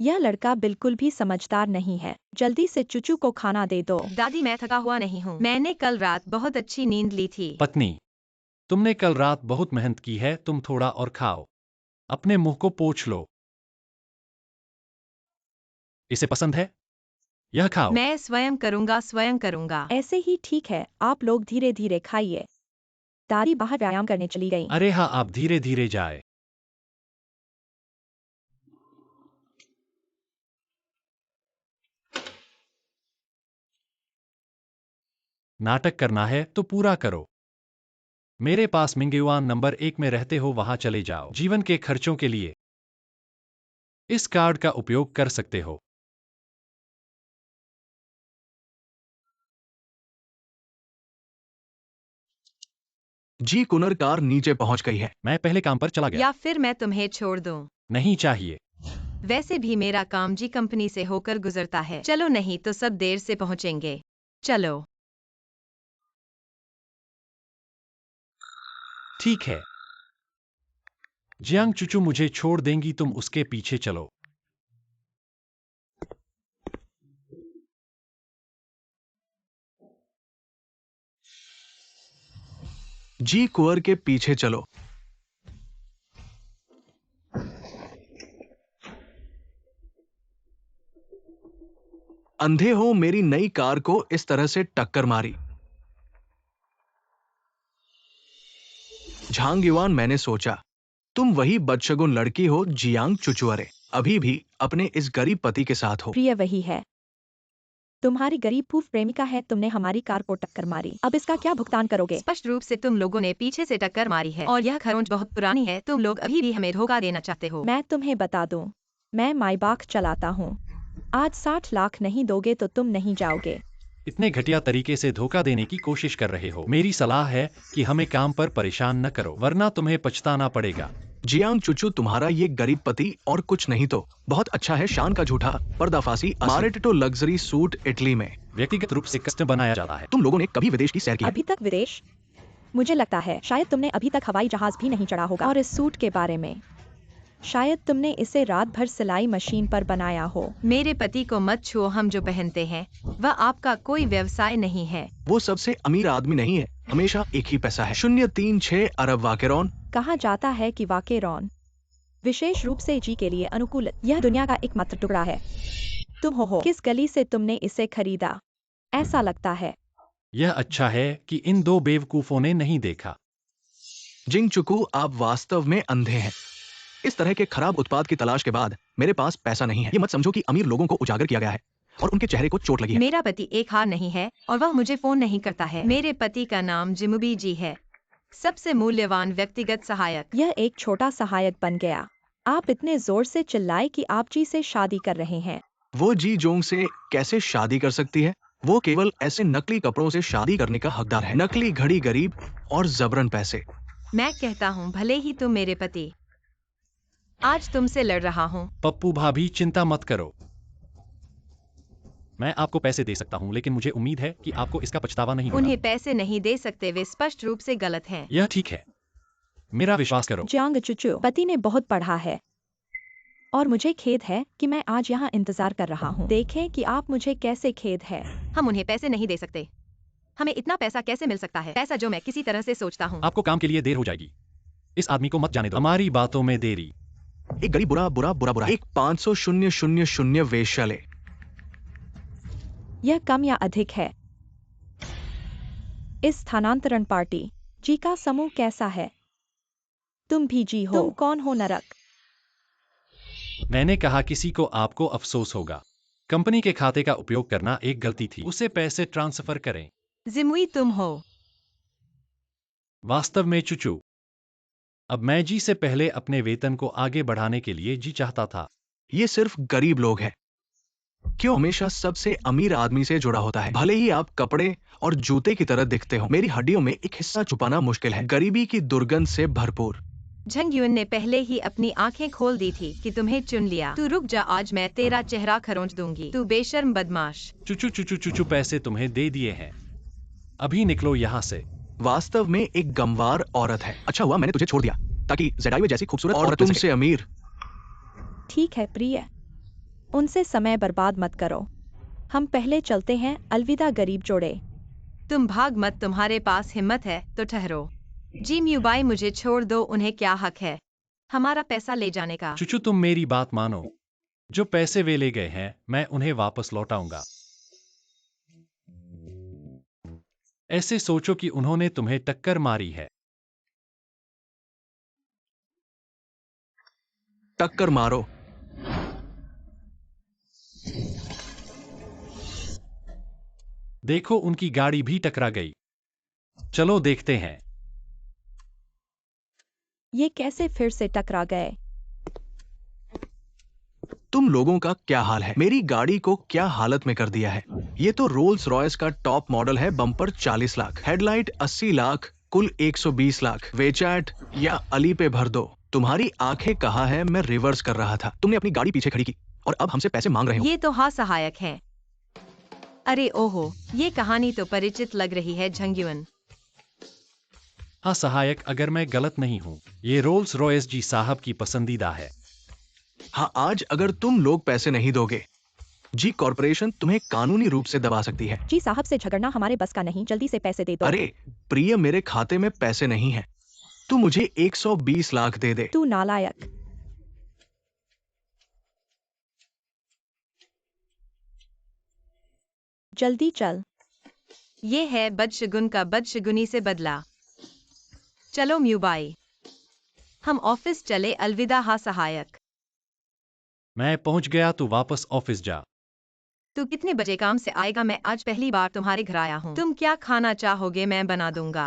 यह लड़का बिल्कुल भी समझदार नहीं है। जल्दी से चुचू को खाना दे दो। दादी मैं थका हुआ नहीं हूँ। मैंने कल रात बहुत अच्छी नींद ली थी। पत्नी, तुमने कल रात बहुत मेहनत की है, तुम थोड़ा और खाओ। अपने मुंह को पोंछ लो। इसे पसंद है? यह खाओ। मैं स्वयं करूँगा। ऐसे ही ठीक है, आप लोग धीरे धीरे खाइए। दादी बाहर व्यायाम करने चली गई। अरे हाँ, आप धीरे धीरे जाए। नाटक करना है तो पूरा करो। मेरे पास मिंगयुआन नंबर 1 में रहते हो, वहां चले जाओ। जीवन के खर्चों के लिए इस कार्ड का उपयोग कर सकते हो। जी कुनर कार नीचे पहुंच गई है। मैं पहले काम पर चला गया। या फिर मैं तुम्हें छोड़ दूँ। नहीं चाहिए। वैसे भी मेरा काम जी कंपनी से होकर गुजरता है। चलो नहीं तो सब देर से पहुँचेंगे। चलो। ठीक है। जियांग चुचू मुझे छोड़ देंगी, तुम उसके पीछे चलो। जी कुंवर के पीछे चलो। अंधे हो मेरी नई कार को इस तरह से टक्कर मारी। झांग युआन, मैंने सोचा तुम वही बदशगुन लड़की हो जियांग चुचुअरे। अभी भी अपने इस गरीब पति के साथ हो। प्रिय वही है। तुम्हारी गरीब पूर्व प्रेमिका है, तुमने हमारी कार को टक्कर मारी। अब इसका क्या भुगतान करोगे? स्पष्ट रूप से तुम लोगों ने पीछे से टक्कर मारी है और यह खरोंच बहुत पुरानी है। तुम लोग अभी भी हमें धोखा देना चाहते हो। मैं तुम्हें बता दूं, मैं माइबाख चलाता हूँ। आज 60 लाख नहीं दोगे तो तुम नहीं जाओगे। इतने घटिया तरीके से धोखा देने की कोशिश कर रहे हो। मेरी सलाह है कि हमें काम पर परेशान न करो, वरना तुम्हें पछताना पड़ेगा। जियांग चुचू, तुम्हारा ये गरीब पति और कुछ नहीं तो बहुत अच्छा है। शान का झूठा पर्दाफासी मारेटिटो लग्जरी सूट इटली में व्यक्तिगत रूप से कस्टम बनाया जाता है। तुम लोगों ने कभी विदेश की सैर की है? अभी तक विदेश? मुझे लगता है शायद तुमने अभी तक हवाई जहाज भी नहीं चढ़ा होगा। और इस सूट के बारे में, शायद तुमने इसे रात भर सिलाई मशीन पर बनाया हो। मेरे पति को मत छुओ। हम जो पहनते हैं वह आपका कोई व्यवसाय नहीं है। वो सबसे अमीर आदमी नहीं है, हमेशा एक ही पैसा है। 0.36 अरब वाकेरॉन। कहा जाता है कि वाकेरॉन विशेष रूप से जी के लिए अनुकूलित यह दुनिया का एकमात्र टुकड़ा है। तुम हो किस गली से तुमने इसे खरीदा? ऐसा लगता है यह अच्छा है कि इन दो बेवकूफों ने नहीं देखा। जिंग चुकू, आप वास्तव में अंधे हैं। इस तरह के खराब उत्पाद की तलाश के बाद मेरे पास पैसा नहीं है। ये मत समझो कि अमीर लोगों को उजागर किया गया है और उनके चेहरे को चोट लगी है। मेरा पति एक हार नहीं है और वह मुझे फोन नहीं करता है। मेरे पति का नाम जिमुबी जी है, सबसे मूल्यवान व्यक्तिगत सहायक। यह एक छोटा सहायक बन गया। आप इतने जोर से चिल्लाए कि आप जी से शादी कर रहे हैं। वो जी जोंग से कैसे शादी कर सकती है? वो केवल ऐसे नकली कपड़ों से शादी करने का हकदार है। नकली घड़ी, गरीब और जबरन पैसे। मैं कहता हूँ भले ही तुम मेरे पति, आज तुमसे लड़ रहा हूँ। पप्पू भाभी, चिंता मत करो। मैं आपको पैसे दे सकता हूँ, लेकिन मुझे उम्मीद है कि आपको इसका पछतावा नहीं होगा। उन्हें पैसे नहीं दे सकते, वे स्पष्ट रूप से गलत हैं। यह ठीक है, मेरा विश्वास करो। जियांग चुचू, पति ने बहुत पढ़ा है और मुझे खेद है कि मैं आज यहाँ इंतजार कर रहा हूँ। देखें कि आप मुझे कैसे खेद है। हम उन्हें पैसे नहीं दे सकते। हमें इतना पैसा कैसे मिल सकता है? पैसा जो मैं किसी तरह से सोचता हूँ। आपको काम के लिए देर हो जाएगी। इस आदमी को मत जाने दो। हमारी बातों में देरी। एक गरीब बुरा बुरा बुरा बुरा। एक 500,000 वेश्यालय। यह कम या अधिक है। इस स्थानांतरण पार्टी जी का समूह कैसा है? तुम भी जी हो। तुम कौन हो नरक? मैंने कहा किसी को आपको अफसोस होगा। कंपनी के खाते का उपयोग करना एक गलती थी। उसे पैसे ट्रांसफर करें। जिमुई तुम हो। वास्तव में चुचू, अब मैं जी से पहले अपने वेतन को आगे बढ़ाने के लिए जी चाहता था। ये सिर्फ गरीब लोग हैं। क्यों हमेशा सबसे अमीर आदमी से जुड़ा होता है? भले ही आप कपड़े और जूते की तरह दिखते हो, मेरी हड्डियों में एक हिस्सा छुपाना मुश्किल है, गरीबी की दुर्गंध से भरपूर। झंग युन ने पहले ही अपनी आंखें खोल दी थी कि तुम्हें चुन लिया। तू रुक जा, आज मैं तेरा चेहरा खरोंच दूंगी। तू बेशर्म बदमाश। चुचू चुचू चुचू, पैसे तुम्हें दे दिए हैं, अभी निकलो यहाँ से। वास्तव में एक गमवार औरत है। अच्छा हुआ मैंने तुझे छोड़ दिया, ताकि ज़ेडाइवे जैसी खूबसूरत और औरत तुमसे अमीर। ठीक है प्रिय, उनसे समय बर्बाद मत करो। हम पहले चलते हैं। अलविदा गरीब जोड़े। तुम भाग मत, तुम्हारे पास हिम्मत है तो ठहरो। जी म्यूबाई, मुझे छोड़ दो, उन्हें क्या हक है हमारा पैसा ले जाने का? चुचू तुम मेरी बात मानो, जो पैसे वे ले गए हैं मैं उन्हें वापस लौटाऊंगा। ऐसे सोचो कि उन्होंने तुम्हें टक्कर मारी है। टक्कर मारो। देखो उनकी गाड़ी भी टकरा गई। चलो देखते हैं। ये कैसे फिर से टकरा गए? तुम लोगों का क्या हाल है? मेरी गाड़ी को क्या हालत में कर दिया है? ये तो रोल्स रॉयस का टॉप मॉडल है। बम्पर 40 लाख, हेडलाइट 80 लाख, कुल 120 लाख। वेचैट या अली पे भर दो। तुम्हारी आंखें कहाँ है? मैं रिवर्स कर रहा था, तुमने अपनी गाड़ी पीछे खड़ी की और अब हमसे पैसे मांग रहे हो। ये तो हाँ सहायक है। अरे ओहो, ये कहानी तो परिचित लग रही है झंगयुन। हाँ सहायक, अगर मैं गलत नहीं हूँ ये रोल्स रॉयस जी साहब की पसंदीदा है। हाँ, आज अगर तुम लोग पैसे नहीं दोगे, जी कॉर्पोरेशन तुम्हें कानूनी रूप से दबा सकती है। जी साहब से झगड़ना हमारे बस का नहीं, जल्दी से पैसे दे दो। अरे प्रिय, मेरे खाते में पैसे नहीं है, तू मुझे 120 लाख दे दे। तू नालायक। जल्दी चल। ये है बदशगुन का बदशगुनी से बदला। चलो म्यूबाई, हम ऑफिस चले। अलविदा हाँ सहायक। मैं पहुंच गया, तू वापस ऑफिस जा। तू कितने बजे काम से आएगा? मैं आज पहली बार तुम्हारे घर आया हूँ। तुम क्या खाना चाहोगे? मैं बना दूंगा।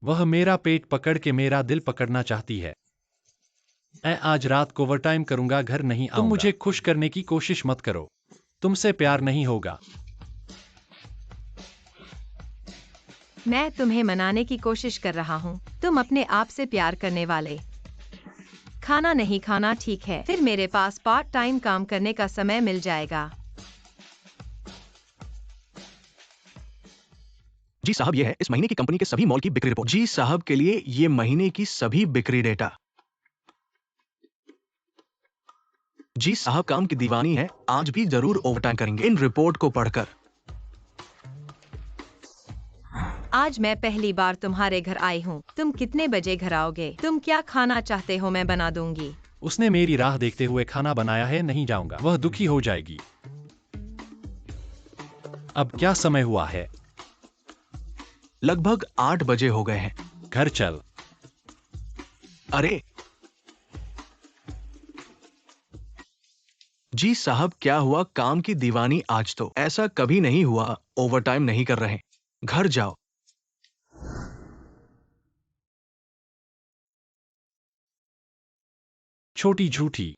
वह मेरा पेट पकड़ के मेरा दिल पकड़ना चाहती है। मैं आज रात को ओवरटाइम करूंगा, घर नहीं आऊंगा। तुम मुझे खुश करने की कोशिश मत करो, तुमसे प्यार नहीं होगा। मैं तुम्हें मनाने की कोशिश कर रहा हूँ। तुम अपने आप से प्यार करने वाले। खाना नहीं खाना, ठीक है, फिर मेरे पास पार्ट टाइम काम करने का समय मिल जाएगा। जी साहब, ये है इस महीने की कंपनी के सभी मॉल की बिक्री रिपोर्ट। जी साहब के लिए ये महीने की सभी बिक्री डेटा। जी साहब काम की दीवानी है, आज भी जरूर ओवरटाइम करेंगे इन रिपोर्ट को पढ़कर। आज मैं पहली बार तुम्हारे घर आई हूँ। तुम कितने बजे घर आओगे? तुम क्या खाना चाहते हो? मैं बना दूंगी। उसने मेरी राह देखते हुए खाना बनाया है, नहीं जाऊंगा, वह दुखी हो जाएगी। अब क्या समय हुआ है? लगभग 8 बजे हो गए हैं। घर चल। अरे जी साहब, क्या हुआ? काम की दीवानी आज तो ऐसा कभी नहीं हुआ। ओवरटाइम नहीं कर रहे, घर जाओ। छोटी झूठी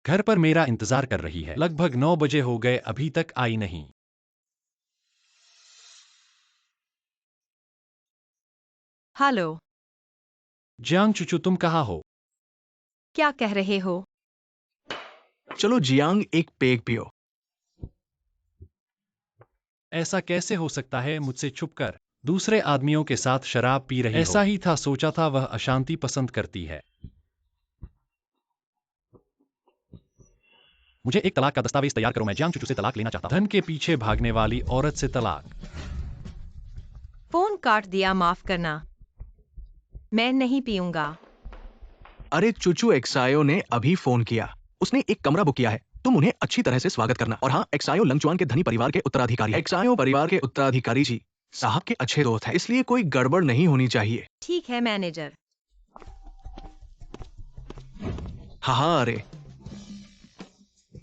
घर पर मेरा इंतजार कर रही है। लगभग 9 बजे हो गए, अभी तक आई नहीं। हेलो जियांग चुचू, तुम कहाँ हो? क्या कह रहे हो? चलो जियांग, एक पेग पियो। ऐसा कैसे हो सकता है? मुझसे छुपकर दूसरे आदमियों के साथ शराब पी रही हो। ऐसा ही था, सोचा था, वह अशांति पसंद करती है। मुझे एक तलाक का दस्तावेज तैयार करो, मैं जियांग चुचू से तलाक लेना चाहता हूं। धन के पीछे भागने वाली औरत से तलाक। फोन काट दिया, माफ करना। मैं नहीं पीऊंगा। अरे चुचू, एक्सायो ने अभी फोन किया, उसने एक कमरा बुक किया है, तुम उन्हें अच्छी तरह से स्वागत करना। और हाँ, एक्सायो लंगचुआन के धनी परिवार के उत्तराधिकारी। एक्सायो परिवार के उत्तराधिकारी जी साहब के अच्छे दोस्त हैं, इसलिए कोई गड़बड़ नहीं होनी चाहिए। ठीक है मैनेजर। हाँ, अरे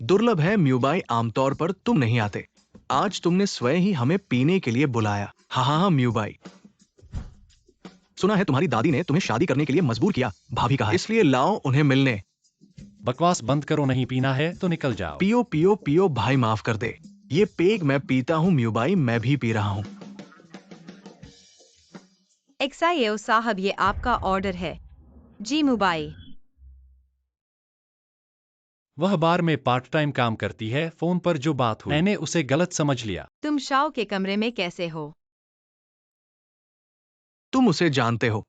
दुर्लभ है म्यूबाई, आमतौर पर तुम नहीं आते। आज तुमने स्वयं ही हमें पीने के लिए बुलाया। हाँ म्यूबाई, सुना है तुम्हारी दादी ने तुम्हें शादी करने के लिए मजबूर किया, भाभी कहा, इसलिए लाओ उन्हें मिलने। बकवास बंद करो, नहीं पीना है तो निकल जाओ। पियो पियो पियो भाई, माफ कर दे। ये पेग मैं पीता हूँ म्यूबाई, मैं भी पी रहा हूँ। एक्साइयो साहब, ये आपका ऑर्डर है। जी मुबाई। वह बार में पार्ट टाइम काम करती है। फोन पर जो बात हुई मैंने उसे गलत समझ लिया। तुम शाओ के कमरे में कैसे हो? तुम उसे जानते हो।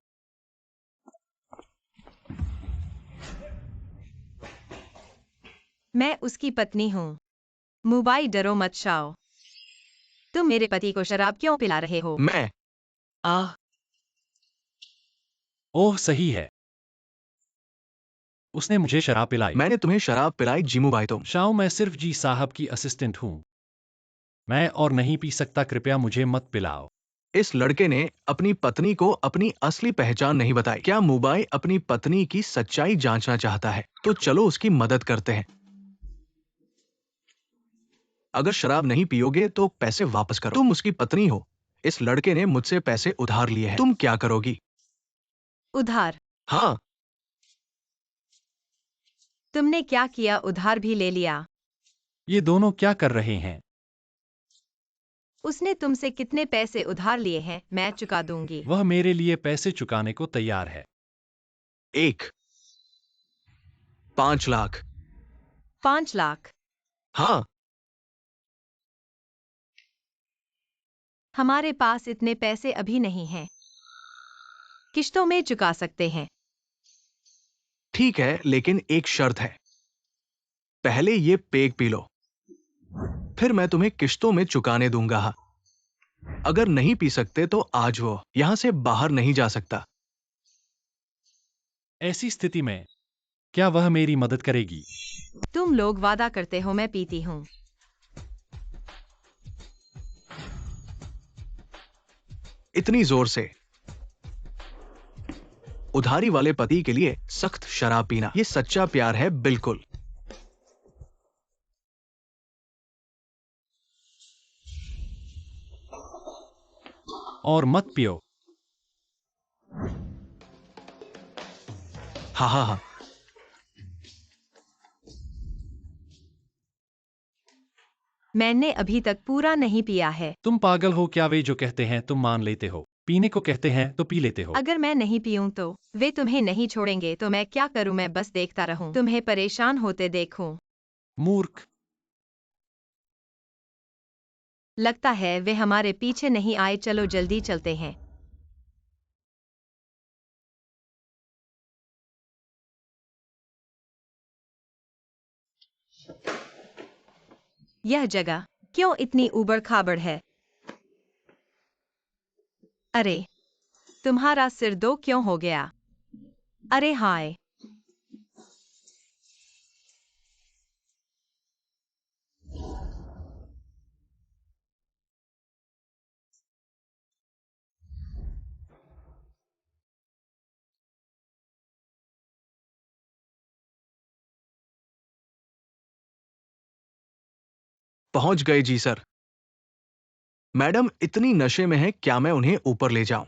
मैं उसकी पत्नी हूँ। मुबाई, डरो मत शाओ। तुम मेरे पति को शराब क्यों पिला रहे हो? मैं ओह सही है, उसने मुझे शराब पिलाई। मैंने तुम्हें शराब पिलाई जिमू भाई। तुम शाओ, मैं सिर्फ जी साहब की असिस्टेंट हूँ। मैं और नहीं पी सकता, कृपया मुझे मत पिलाओ। इस लड़के ने अपनी पत्नी को अपनी असली पहचान नहीं बताई। क्या मुबाई अपनी पत्नी की सच्चाई जांचना चाहता है? तो चलो उसकी मदद करते हैं। अगर शराब नहीं पियोगे तो पैसे वापस करो। तुम उसकी पत्नी हो। इस लड़के ने मुझसे पैसे उधार लिए हैं। तुम क्या करोगी? उधार? हाँ, तुमने क्या किया? उधार भी ले लिया? ये दोनों क्या कर रहे हैं? उसने तुमसे कितने पैसे उधार लिए हैं? मैं चुका दूंगी। वह मेरे लिए पैसे चुकाने को तैयार है। 5 लाख। 5 लाख? हाँ, हमारे पास इतने पैसे अभी नहीं हैं। किश्तों में चुका सकते हैं। ठीक है, लेकिन एक शर्त है। पहले ये पेग पी लो, फिर मैं तुम्हें किश्तों में चुकाने दूंगा। अगर नहीं पी सकते तो आज वो यहां से बाहर नहीं जा सकता। ऐसी स्थिति में क्या वह मेरी मदद करेगी? तुम लोग वादा करते हो, मैं पीती हूँ। इतनी जोर से? उधारी वाले पति के लिए सख्त शराब पीना, ये सच्चा प्यार है। बिल्कुल। और मत पियो। हाँ हाँ हाँ। मैंने अभी तक पूरा नहीं पिया है। तुम पागल हो क्या? वे जो कहते हैं तुम मान लेते हो। पीने को कहते हैं तो पी लेते हो। अगर मैं नहीं पीऊं तो वे तुम्हें नहीं छोड़ेंगे, तो मैं क्या करूं? मैं बस देखता रहूं, तुम्हें परेशान होते देखूं। मूर्ख। लगता है वे हमारे पीछे नहीं आए। चलो जल्दी चलते हैं। यह जगह क्यों इतनी ऊबड़ खाबड़ है? अरे, तुम्हारा सिर दो क्यों हो गया? अरे हाय। पहुंच गए जी सर। मैडम इतनी नशे में है, क्या मैं उन्हें ऊपर ले जाऊं?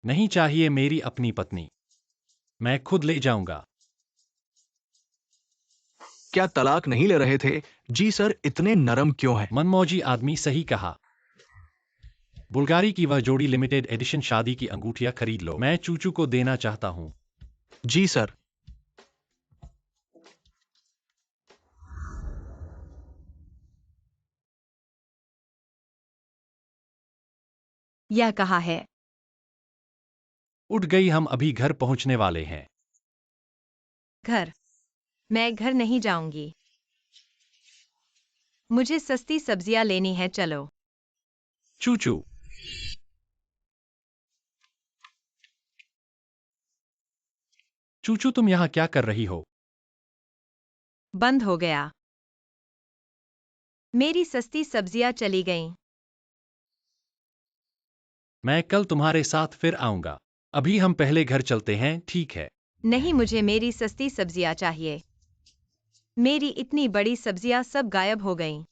नहीं चाहिए, मेरी अपनी पत्नी। मैं खुद ले जाऊंगा। क्या तलाक नहीं ले रहे थे? जी सर, इतने नरम क्यों हैं? मनमौजी आदमी, सही कहा। बुल्गारी की वह जोड़ी लिमिटेड एडिशन शादी की अंगूठियां खरीद लो। मैं चूचू को देना चाहता हूँ। जी सर। यह कहाँ है? उठ गई, हम अभी घर पहुंचने वाले हैं। घर? मैं घर नहीं जाऊंगी। मुझे सस्ती सब्जियां लेनी है, चलो। चूचू। चूचू, तुम यहाँ क्या कर रही हो? बंद हो गया। मेरी सस्ती सब्जियां चली गईं। मैं कल तुम्हारे साथ फिर आऊंगा। अभी हम पहले घर चलते हैं, ठीक है? नहीं, मुझे मेरी सस्ती सब्जियां चाहिए। मेरी इतनी बड़ी सब्जियां सब गायब हो गईं।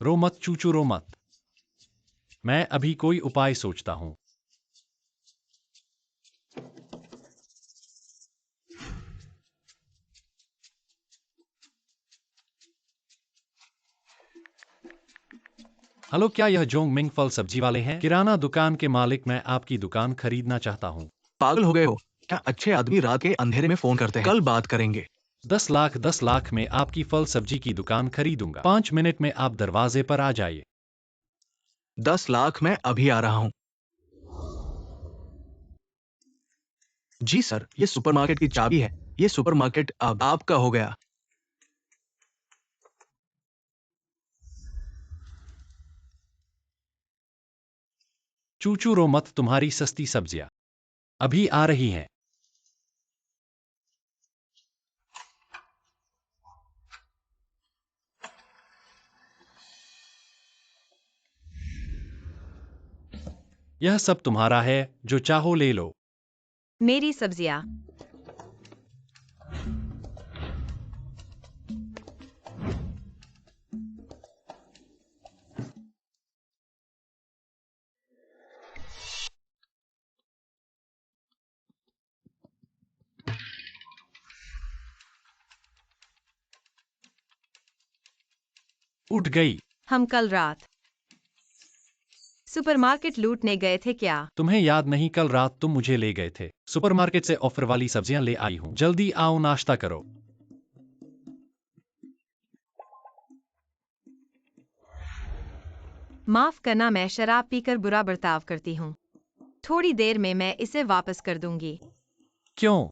रो मत चूचू, रो मत। मैं अभी कोई उपाय सोचता हूँ। हेलो, क्या यह जोंग मिंग फल सब्जी वाले हैं? किराना दुकान के मालिक, मैं आपकी दुकान खरीदना चाहता हूँ। पागल हो गए हो क्या? अच्छे आदमी रात के अंधेरे में फोन करते हैं। कल बात करेंगे। 10 लाख में आपकी फल सब्जी की दुकान खरीदूंगा। 5 मिनट में आप दरवाजे पर आ जाइए। 10 लाख मैं अभी आ रहा हूं। जी सर, ये सुपरमार्केट की चाबी है। ये सुपरमार्केट अब आपका हो गया। चूचू रो मत, तुम्हारी सस्ती सब्जियां अभी आ रही हैं। यह सब तुम्हारा है, जो चाहो ले लो। मेरी सब्जियां। उठ गई। हम कल रात सुपरमार्केट लूटने गए थे क्या? तुम्हें याद नहीं, कल रात तुम मुझे ले गए थे। सुपरमार्केट से ऑफर वाली सब्जियां ले आई हूँ, जल्दी आओ, नाश्ता करो। माफ करना, मैं शराब पीकर बुरा बर्ताव करती हूँ। थोड़ी देर में मैं इसे वापस कर दूंगी। क्यों?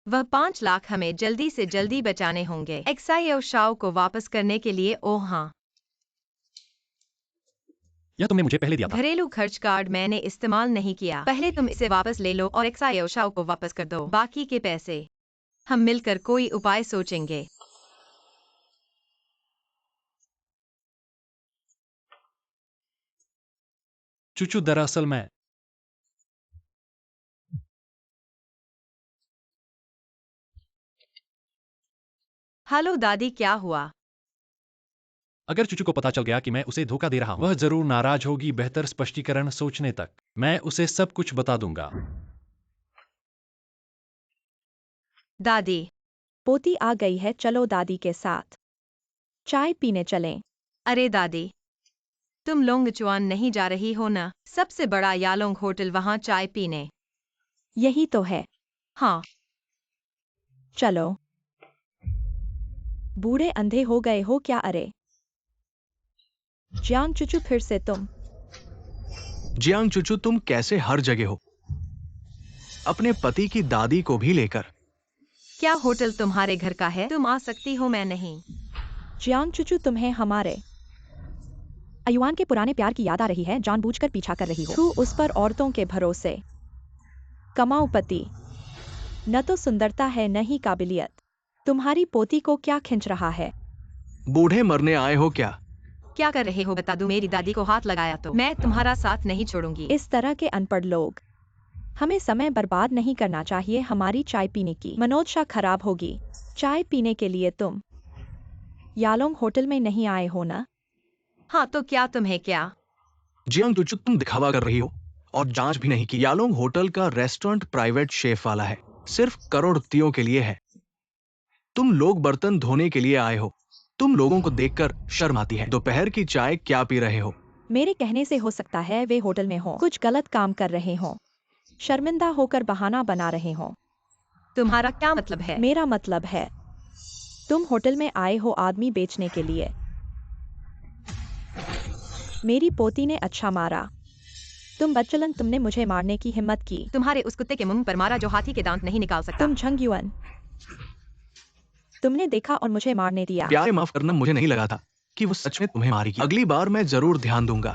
वह 5 लाख हमें जल्दी से जल्दी बचाने होंगे। एक्साई शाओ को वापस करने के लिए। ओह हाँ, यह तुमने मुझे पहले दिया था। घरेलू खर्च कार्ड मैंने इस्तेमाल नहीं किया। पहले तुम इसे वापस ले लो और एक्साई शाओ को वापस कर दो। बाकी के पैसे हम मिलकर कोई उपाय सोचेंगे। चूचू, दरअसल मैं हेलो दादी, क्या हुआ? अगर चूचू को पता चल गया कि मैं उसे धोखा दे रहा हूं, वह जरूर नाराज होगी। बेहतर स्पष्टीकरण सोचने तक मैं उसे सब कुछ बता दूंगा। दादी, पोती आ गई है, चलो दादी के साथ चाय पीने चलें। अरे दादी, तुम लोंगचुआन नहीं जा रही हो ना? सबसे बड़ा यालोंग होटल, वहाँ चाय पीने। यही तो है। हाँ, चलो। बूढ़े अंधे हो गए हो क्या? अरे जियांग चुचू, फिर से तुम। जियांग चुचू, तुम कैसे हर जगह हो? अपने पति की दादी को भी लेकर। क्या होटल तुम्हारे घर का है? तुम आ सकती हो, मैं नहीं। जियांग चुचू, तुम्हें हमारे अयुआन के पुराने प्यार की याद आ रही है? जानबूझकर पीछा कर रही हो। तू उस पर औरतों के भरोसे। कमाऊ पति। न तो सुंदरता है न ही काबिलियत। तुम्हारी पोती को क्या खिंच रहा है? बूढ़े मरने आए हो क्या? क्या कर रहे हो? बता दूं, मेरी दादी को हाथ लगाया तो मैं तुम्हारा साथ नहीं छोड़ूंगी। इस तरह के अनपढ़ लोग। हमें समय बर्बाद नहीं करना चाहिए हमारी चाय पीने की मनोदशा खराब होगी। चाय पीने के लिए तुम यालोंग होटल में नहीं आए हो ना? हाँ, तो क्या तुम्हें क्या? जियांग चुचू, तुम दिखावा कर रही हो और जांच भी नहीं की। यालोंग होटल का रेस्टोरेंट प्राइवेट शेफ वाला है, सिर्फ करोड़पतियों के लिए है। तुम लोग बर्तन धोने के लिए आए हो। तुम लोगों को देखकर शर्म आती है। दोपहर की चाय क्या पी रहे हो? मेरे कहने से हो सकता है वे होटल में हो, कुछ गलत काम कर रहे हो, शर्मिंदा होकर बहाना बना रहे हो। तुम्हारा क्या मतलब है? मेरा मतलब है तुम होटल में आए हो आदमी बेचने के लिए। मेरी पोती ने अच्छा मारा। तुम बच्चलन, तुमने मुझे मारने की हिम्मत की। तुम्हारे उस कुत्ते के मुंह पर मारा जो हाथी के दांत नहीं निकाल सकता। तुम झंगयुअन, तुमने देखा और मुझे मारने दिया। प्यारे, माफ करना, मुझे नहीं लगा था कि वो सच में तुम्हें मारेगी। अगली बार मैं जरूर ध्यान दूंगा।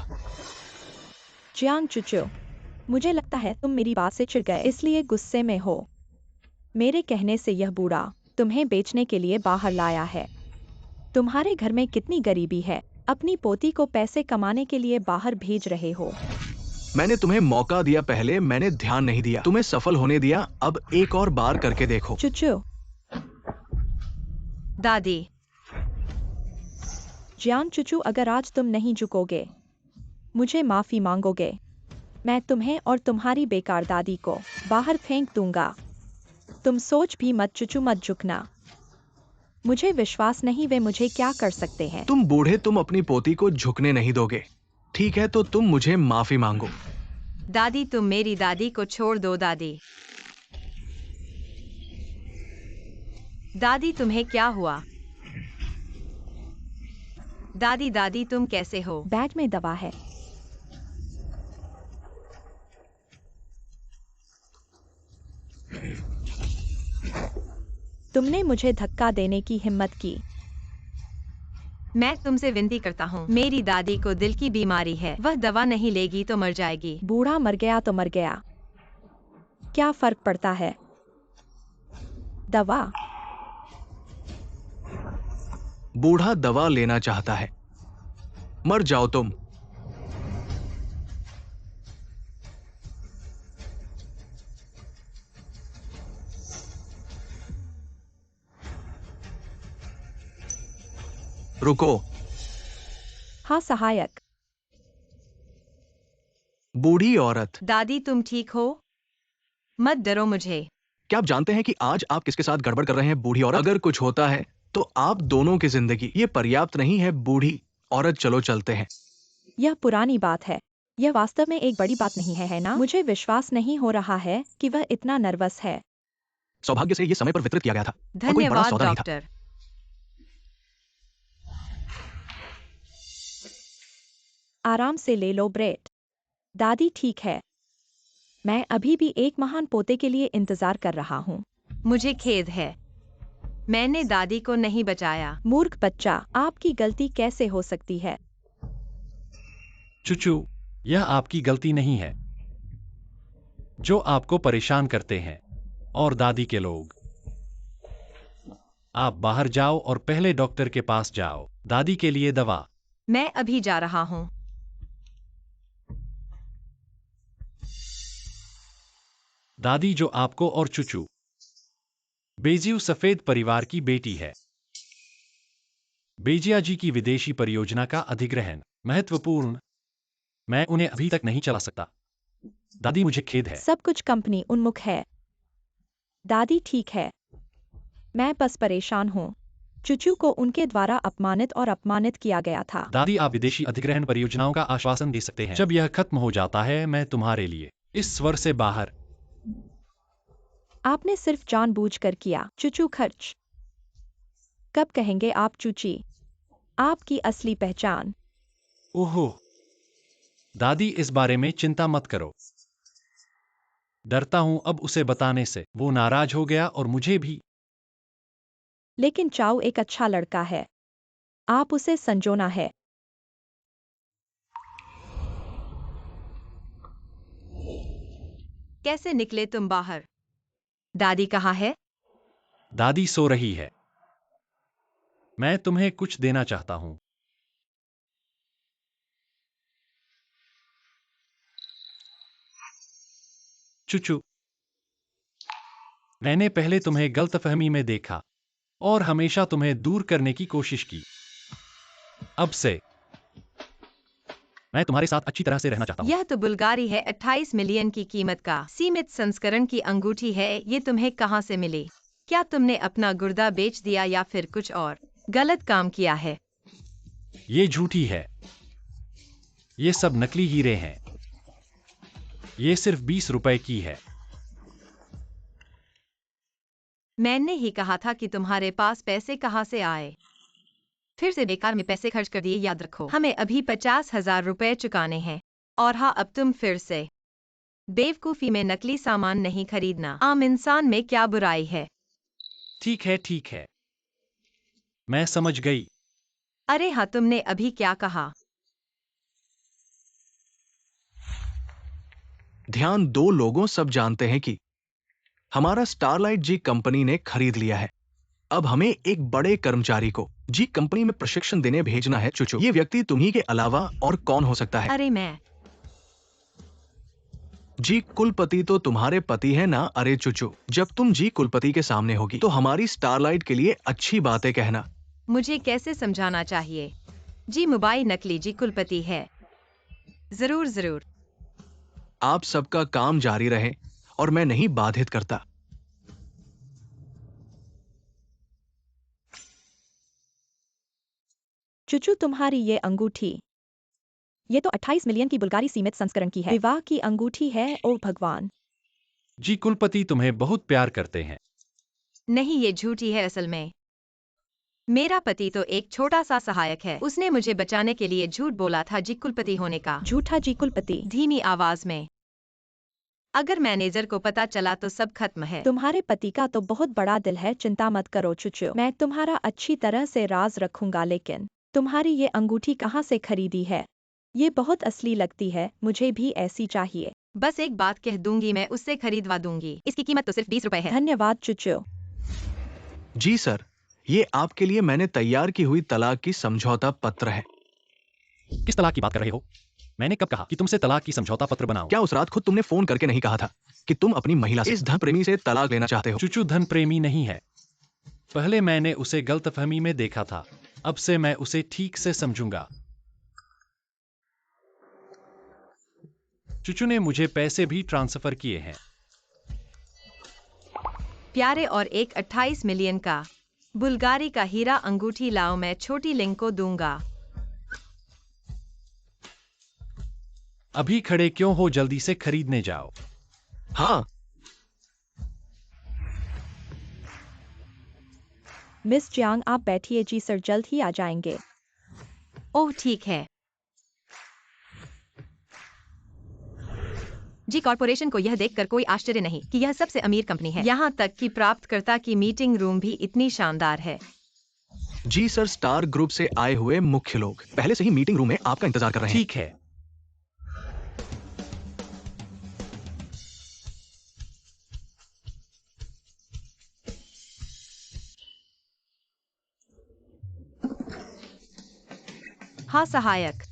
जियांग चुचू, मुझे लगता है तुम मेरी बात से चिढ़ गए, इसलिए गुस्से में हो। मेरे कहने से यह बूढ़ा तुम्हें बेचने के लिए बाहर लाया है। तुम्हारे घर में कितनी गरीबी है, अपनी पोती को पैसे कमाने के लिए बाहर भेज रहे हो। मैंने तुम्हें मौका दिया, पहले मैंने ध्यान नहीं दिया, तुम्हें सफल होने दिया। अब एक और बार करके देखो। चुचू। दादी, जियांग चुचू, अगर आज तुम नहीं झुकोगे, मुझे माफी मांगोगे, मैं तुम्हें और तुम्हारी बेकार दादी को बाहर फेंक दूंगा। तुम सोच भी मत चुचू, मत झुकना। मुझे विश्वास नहीं वे मुझे क्या कर सकते हैं। तुम बूढ़े, तुम अपनी पोती को झुकने नहीं दोगे। ठीक है, तो तुम मुझे माफी मांगो। दादी, तुम मेरी दादी को छोड़ दो। दादी, दादी तुम्हें क्या हुआ? दादी, दादी तुम कैसे हो? बैग में दवा है। तुमने मुझे धक्का देने की हिम्मत की। मैं तुमसे विनती करता हूँ, मेरी दादी को दिल की बीमारी है, वह दवा नहीं लेगी तो मर जाएगी। बूढ़ा मर गया तो मर गया, क्या फर्क पड़ता है? दवा। बूढ़ा दवा लेना चाहता है, मर जाओ तुम। रुको। हाँ सहायक। बूढ़ी औरत, दादी तुम ठीक हो? मत डरो मुझे। क्या आप जानते हैं कि आज आप किसके साथ गड़बड़ कर रहे हैं? बूढ़ी औरत। अगर कुछ होता है तो आप दोनों की जिंदगी ये पर्याप्त नहीं है। बूढ़ी औरत, चलो चलते हैं। यह पुरानी बात है, यह वास्तव में एक बड़ी बात नहीं है ना? मुझे विश्वास नहीं हो रहा है कि वह इतना नर्वस है। सौभाग्य से ये समय पर वितरित किया गया था और कोई बड़ा धन्यवाद सौदा नहीं था। डॉक्टर। आराम से ले लो ब्रेट। दादी ठीक है। मैं अभी भी एक महान पोते के लिए इंतजार कर रहा हूँ। मुझे खेद है, मैंने दादी को नहीं बचाया। मूर्ख बच्चा, आपकी गलती कैसे हो सकती है? चुचू, यह आपकी गलती नहीं है। जो आपको परेशान करते हैं और दादी के लोग। आप बाहर जाओ और पहले डॉक्टर के पास जाओ, दादी के लिए दवा। मैं अभी जा रहा हूँ। दादी जो आपको और चुचू बेजियो सफेद परिवार की बेटी है। बेजिया जी की विदेशी परियोजना का अधिग्रहण महत्वपूर्ण। मैं उन्हें अभी तक नहीं चला सकता। दादी मुझे खेद है। सब कुछ कंपनी उन्मुख है। दादी ठीक है, मैं बस परेशान हूँ। चुचू को उनके द्वारा अपमानित किया गया था। दादी आप विदेशी अधिग्रहण परियोजनाओं का आश्वासन दे सकते हैं। जब यह खत्म हो जाता है मैं तुम्हारे लिए इस स्वर से बाहर। आपने सिर्फ जानबूझकर किया। चुचू खर्च। कब कहेंगे आप चूची आपकी असली पहचान? ओहो, दादी इस बारे में चिंता मत करो। डरता हूं अब उसे बताने से वो नाराज हो गया और मुझे भी। लेकिन चाऊ एक अच्छा लड़का है, आप उसे संजोना है। कैसे निकले तुम बाहर? दादी कहाँ है? दादी सो रही है। मैं तुम्हें कुछ देना चाहता हूं। चुचू, मैंने पहले तुम्हें गलतफहमी में देखा और हमेशा तुम्हें दूर करने की कोशिश की। अब से मैं तुम्हारे साथ अच्छी तरह से रहना चाहता हूं। यह तो बुल्गारी है, 28 मिलियन की कीमत का सीमित संस्करण की अंगूठी है। ये तुम्हें कहाँ से मिली? क्या तुमने अपना गुर्दा बेच दिया या फिर कुछ और गलत काम किया है? ये झूठी है। ये सब नकली हीरे हैं। ये सिर्फ 20 रुपए की है। मैंने ही कहा था कि तुम्हारे पास पैसे कहाँ से आए? फिर से बेकार में पैसे खर्च कर दिए। याद रखो, हमें अभी 50,000 रुपए चुकाने हैं। और हाँ, अब तुम फिर से बेवकूफी में नकली सामान नहीं खरीदना। आम इंसान में क्या बुराई है? ठीक है, ठीक है, मैं समझ गई। अरे हाँ, तुमने अभी क्या कहा? ध्यान दो लोगों, सब जानते हैं कि हमारा स्टारलाइट जी कंपनी ने खरीद लिया है। अब हमें एक बड़े कर्मचारी को जी कंपनी में प्रशिक्षण देने भेजना है। चुचू, ये व्यक्ति तुम्ही के अलावा और कौन हो सकता है? अरे मैं जी कुलपति तो तुम्हारे पति है ना? अरे चुचू, जब तुम जी कुलपति के सामने होगी तो हमारी स्टारलाइट के लिए अच्छी बातें कहना। मुझे कैसे समझाना चाहिए? जी मोबाइल नकली जी कुलपति है। जरूर जरूर। आप सबका काम जारी रहे और मैं नहीं बाधित करता। चुचू तुम्हारी ये अंगूठी ये तो 28 मिलियन की बुल्गारी सीमित संस्करण की है। विवाह की अंगूठी है। ओ भगवान। जी कुलपति तुम्हें बहुत प्यार करते हैं। नहीं, ये झूठी है असल में। मेरा पति तो एक छोटा सा सहायक है। उसने मुझे बचाने के लिए झूठ बोला था जी कुलपति होने का। झूठा जी कुलपति। धीमी आवाज में। अगर मैनेजर को पता चला तो सब खत्म है। तुम्हारे पति का तो बहुत बड़ा दिल है। चिंता मत करो चुचू, मैं तुम्हारा अच्छी तरह से राज रखूंगा। लेकिन तुम्हारी ये अंगूठी कहाँ से खरीदी है? ये बहुत असली लगती है, मुझे भी ऐसी चाहिए। बस एक बात कह दूंगी, मैं उससे खरीदवा दूंगी। इसकी कीमत तो सिर्फ 20 रुपए है। धन्यवाद चुचू। जी सर, ये आपके लिए मैंने तैयार की हुई तलाक की समझौता पत्र है। किस तलाक की बात कर रहे हो? मैंने कब कहा कि तुमसे तलाक की समझौता पत्र बनाओ? क्या उस रात खुद तुमने फोन करके नहीं कहा था कि तुम अपनी महिला से, इस धन प्रेमी से तलाक लेना चाहते हो? चुचू धन प्रेमी नहीं है। पहले मैंने उसे गलतफहमी में देखा था, अब से मैं उसे ठीक से समझूंगा। चुचू ने मुझे पैसे भी ट्रांसफर किए हैं। प्यारे, और एक 28 मिलियन का बुल्गारी का हीरा अंगूठी लाओ, मैं छोटी लिंक को दूंगा। अभी खड़े क्यों हो, जल्दी से खरीदने जाओ। हाँ। मिस जियांग आप बैठिए। जी सर, जल्द ही आ जाएंगे। ओह ठीक है जी। कॉर्पोरेशन को यह देखकर कोई आश्चर्य नहीं कि यह सबसे अमीर कंपनी है। यहाँ तक कि प्राप्तकर्ता की मीटिंग रूम भी इतनी शानदार है। जी सर, स्टार ग्रुप से आए हुए मुख्य लोग पहले से ही मीटिंग रूम में आपका इंतजार कर रहे हैं। ठीक है। हाँ सहायक।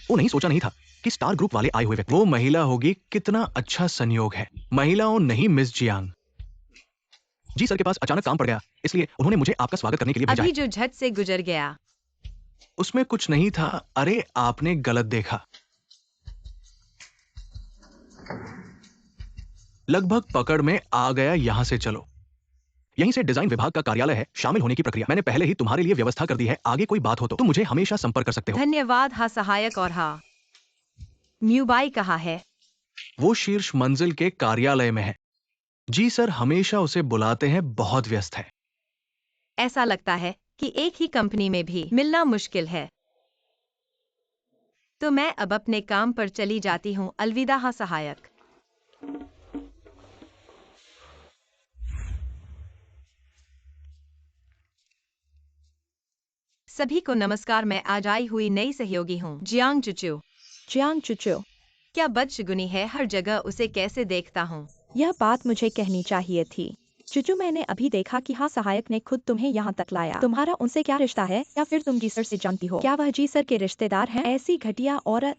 वो नहीं, सोचा नहीं था कि स्टार ग्रुप वाले आए हुए व्यक्ति वो महिला होगी। कितना अच्छा संयोग है। महिलाओं नहीं मिस जियांग। जी सर के पास अचानक काम पड़ गया, इसलिए उन्होंने मुझे आपका स्वागत करने के लिए भेजा अभी है। जो झट से गुजर गया। उसमें कुछ नहीं था। अरे आपने गलत देखा। लगभग पकड़ में आ गया। यहां से चलो। यहीं से डिजाइन विभाग का कार्यालय है। शामिल होने की प्रक्रिया मैंने पहले ही तुम्हारे लिए व्यवस्था कर दी है। आगे कोई बात हो तो तुम मुझे हमेशा संपर्क कर सकते हो। धन्यवाद हाँ सहायक। और हाँ, म्यूबाई कहाँ है? वो शीर्ष मंजिल के कार्यालय में है। जी सर हमेशा उसे बुलाते हैं, बहुत व्यस्त है। ऐसा लगता है कि एक ही कंपनी में भी मिलना मुश्किल है। तो मैं अब अपने काम पर चली जाती हूँ। अलविदा हाँ सहायक। सभी को नमस्कार, मैं आज आई हुई नई सहयोगी हूँ जियांग चुचू। जियांग चुचू, क्या बदशगुनी है, हर जगह उसे कैसे देखता हूँ। यह बात मुझे कहनी चाहिए थी। चुचू, मैंने अभी देखा कि हाँ सहायक ने खुद तुम्हें यहाँ तक लाया। तुम्हारा उनसे क्या रिश्ता है, या फिर तुम जी सर से जानती हो? क्या वह जी सर के रिश्तेदार हैं? ऐसी घटिया औरत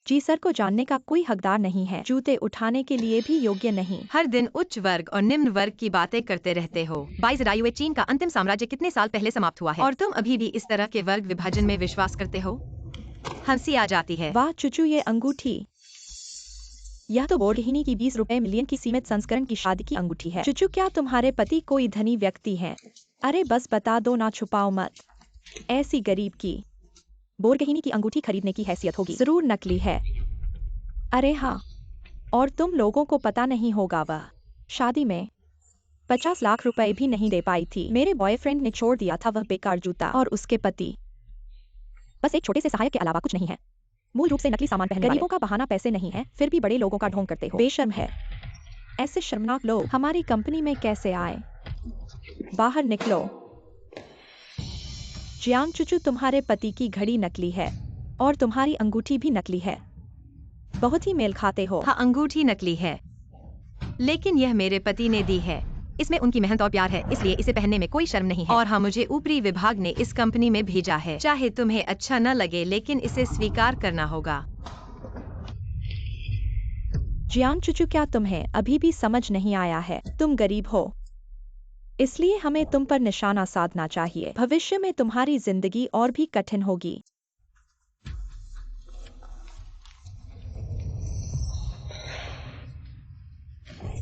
जी सर को जानने का कोई हकदार नहीं है। जूते उठाने के लिए भी योग्य नहीं। हर दिन उच्च वर्ग और निम्न वर्ग की बातें करते रहते हो। बाइजरायुए, चीन का अंतिम साम्राज्य कितने साल पहले समाप्त हुआ है, और तुम अभी भी इस तरह के वर्ग विभाजन में विश्वास करते हो? हंसी आ जाती है। वाह चुचू, ये अंगूठी, यह तो बोरगिनी की 20 रुपए मिलियन की सीमित संस्करण की शादी की अंगूठी है। चुचू, क्या तुम्हारे पति कोई धनी व्यक्ति हैं? अरे बस बता दो ना, छुपाओ मत। ऐसी गरीब की बोरगिनी की अंगूठी खरीदने की हैसियत होगी? जरूर नकली है। अरे हाँ, और तुम लोगों को पता नहीं होगा, वह शादी में 50 लाख रुपए भी नहीं दे पाई थी। मेरे बॉयफ्रेंड ने छोड़ दिया था वह बेकार जूता, और उसके पति बस एक छोटे से सहायक के अलावा कुछ नहीं है। मूल रूप से नकली सामान पहनने वाले। गरीबों का बहाना पैसे नहीं है, फिर भी बड़े लोगों का ढोंग करते हो। बेशर्म है। ऐसे शर्मनाक लोग हमारी कंपनी में कैसे आए? बाहर निकलो। जियांग चुचू, तुम्हारे पति की घड़ी नकली है, और तुम्हारी अंगूठी भी नकली है। बहुत ही मेल खाते हो। हाँ, अंगूठी नकली है, लेकिन यह मेरे पति ने दी है। इसमें उनकी मेहनत और प्यार है, इसलिए इसे पहनने में कोई शर्म नहीं है। और हाँ, मुझे ऊपरी विभाग ने इस कंपनी में भेजा है। चाहे तुम्हें अच्छा न लगे, लेकिन इसे स्वीकार करना होगा। जियांग चुचू, क्या तुम्हें अभी भी समझ नहीं आया है? तुम गरीब हो, इसलिए हमें तुम पर निशाना साधना चाहिए। भविष्य में तुम्हारी जिंदगी और भी कठिन होगी।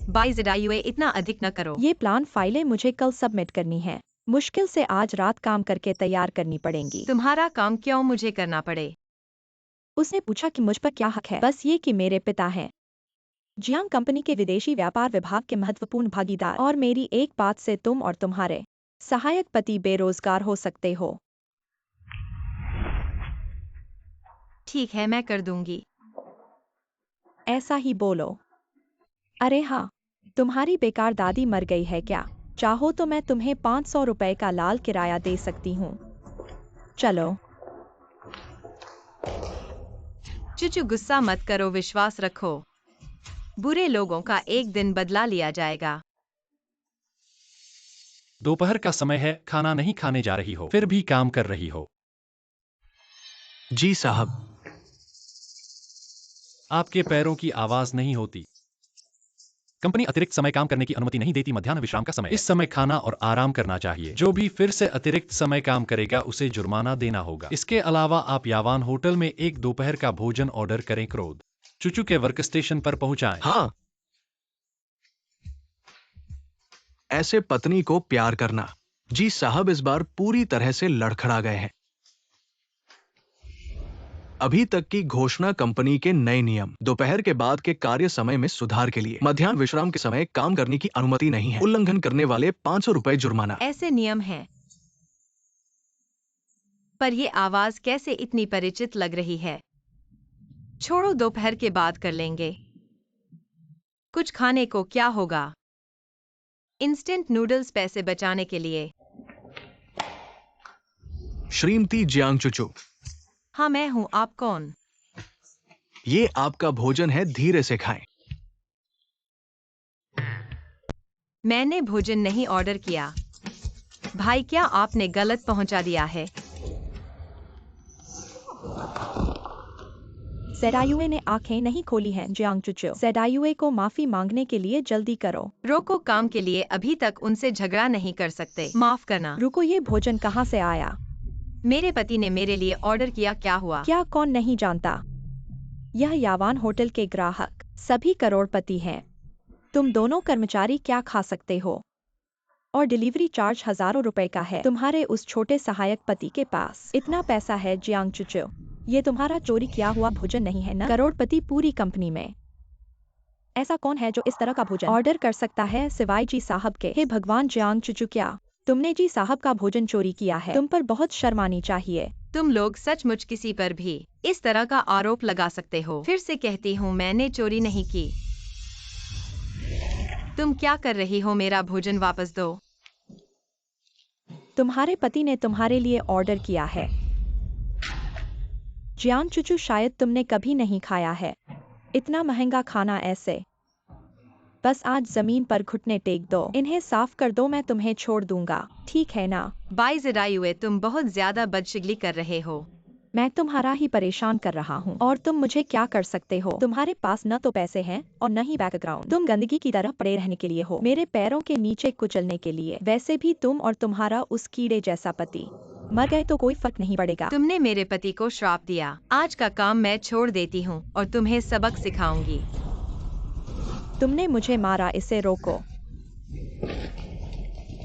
बाइजरायुए, इतना अधिक न करो। ये प्लान फाइलें मुझे कल सबमिट करनी है। मुश्किल से आज रात काम करके तैयार करनी पड़ेंगी। तुम्हारा काम क्यों मुझे करना पड़े? उसने पूछा कि मुझ पर क्या हक है। बस ये कि मेरे पिता हैं जियांग कंपनी के विदेशी व्यापार विभाग के महत्वपूर्ण भागीदार, और मेरी एक बात से तुम और तुम्हारे सहायक पति बेरोजगार हो सकते हो। ठीक है, मैं कर दूंगी। ऐसा ही बोलो। अरे हाँ, तुम्हारी बेकार दादी मर गई है क्या? चाहो तो मैं तुम्हें 500 रुपए का लाल किराया दे सकती हूँ। चलो। चुचू गुस्सा मत करो, विश्वास रखो। बुरे लोगों का एक दिन बदला लिया जाएगा। दोपहर का समय है, खाना नहीं खाने जा रही हो, फिर भी काम कर रही हो। जी साहब। आपके पैरों की आवाज नहीं होती। कंपनी अतिरिक्त समय काम करने की अनुमति नहीं देती। मध्याह्न विश्राम का समय है। इस समय खाना और आराम करना चाहिए। जो भी फिर से अतिरिक्त समय काम करेगा उसे जुर्माना देना होगा। इसके अलावा आप यावान होटल में एक दोपहर का भोजन ऑर्डर करें। क्रोध चुचू के वर्क स्टेशन पर पहुंचाएं। हाँ, ऐसे पत्नी को प्यार करना। जी साहब इस बार पूरी तरह से लड़खड़ा गए हैं। अभी तक की घोषणा कंपनी के नए नियम। दोपहर के बाद के कार्य समय में सुधार के लिए मध्याह्न विश्राम के समय काम करने की अनुमति नहीं है। उल्लंघन करने वाले 500 रुपए जुर्माना। ऐसे नियम हैं। पर ये आवाज कैसे इतनी परिचित लग रही है? छोड़ो, दोपहर के बाद कर लेंगे। कुछ खाने को क्या होगा? इंस्टेंट नूडल्स पैसे बचाने के लिए। श्रीमती जियांग चुचू, हाँ मैं हूँ, आप कौन? ये आपका भोजन है, धीरे से खाएं। मैंने भोजन नहीं ऑर्डर किया। भाई, क्या आपने गलत पहुंचा दिया है? ज़ेडायुए ने आंखें नहीं खोली हैं। जियांग चुचू, ज़ेडायुए को माफी मांगने के लिए जल्दी करो। रोको, काम के लिए अभी तक उनसे झगड़ा नहीं कर सकते। माफ करना। रुको, ये भोजन कहाँ से आया? मेरे पति ने मेरे लिए ऑर्डर किया। क्या हुआ? क्या कौन नहीं जानता? यह यावान होटल के ग्राहक सभी करोड़पति हैं। तुम दोनों कर्मचारी क्या खा सकते हो? और डिलीवरी चार्ज हजारों रुपए का है। तुम्हारे उस छोटे सहायक पति के पास इतना पैसा है। जियांग चुचू, ये तुम्हारा चोरी किया हुआ भोजन नहीं है ना? करोड़पति पूरी कंपनी में ऐसा कौन है जो इस तरह का भोजन ऑर्डर कर सकता है सिवाय जी साहब के? हे भगवान जियांग चुचू, क्या तुमने जी साहब का भोजन चोरी किया है? तुम पर बहुत शर्म आनी चाहिए। तुम लोग सचमुच किसी पर भी इस तरह का आरोप लगा सकते हो? फिर से कहती हूँ, मैंने चोरी नहीं की। तुम क्या कर रही हो? मेरा भोजन वापस दो। तुम्हारे पति ने तुम्हारे लिए ऑर्डर किया है। जियांग चुचू, शायद तुमने कभी नहीं खाया है इतना महंगा खाना ऐसे। बस आज जमीन पर घुटने टेक दो। इन्हें साफ कर दो, मैं तुम्हें छोड़ दूंगा, ठीक है ना? बाई ज़ेडायुए, तुम बहुत ज्यादा बदशगली कर रहे हो। मैं तुम्हारा ही परेशान कर रहा हूँ और तुम मुझे क्या कर सकते हो? तुम्हारे पास न तो पैसे हैं और न ही बैकग्राउंड। तुम गंदगी की तरह पड़े रहने के लिए हो, मेरे पैरों के नीचे कुचलने के लिए। वैसे भी तुम और तुम्हारा उस कीड़े जैसा पति मर गए तो कोई फर्क नहीं पड़ेगा। तुमने मेरे पति को श्राप दिया। आज का काम मैं छोड़ देती हूँ और तुम्हें सबक सिखाऊंगी। तुमने मुझे मारा, इसे रोको।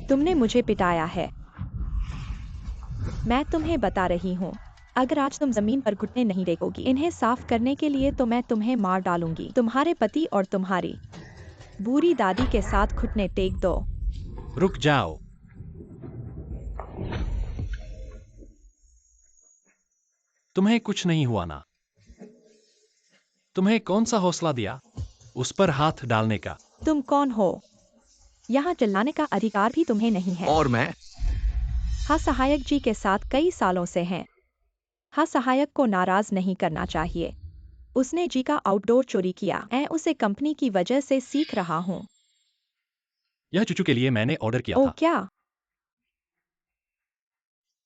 तुमने मुझे पिटाया है। मैं तुम्हें बता रही हूँ, अगर आज तुम जमीन पर घुटने नहीं टेकोगी इन्हें साफ करने के लिए, तो मैं तुम्हें मार डालूंगी। तुम्हारे पति और तुम्हारी बूढ़ी दादी के साथ घुटने टेक दो। रुक जाओ। तुम्हें कुछ नहीं हुआ ना? तुम्हें कौन सा हौसला दिया उस पर हाथ डालने का? तुम कौन हो? यहाँ चिल्लाने का अधिकार भी तुम्हें नहीं है। और मैं हाँ, सहायक जी के साथ कई सालों से हैं। हाँ, सहायक को नाराज नहीं करना चाहिए। उसने जी का आउटडोर चोरी किया। मैं उसे कंपनी की वजह से सीख रहा हूँ। यह चुचू के लिए मैंने ऑर्डर किया ओ था। क्या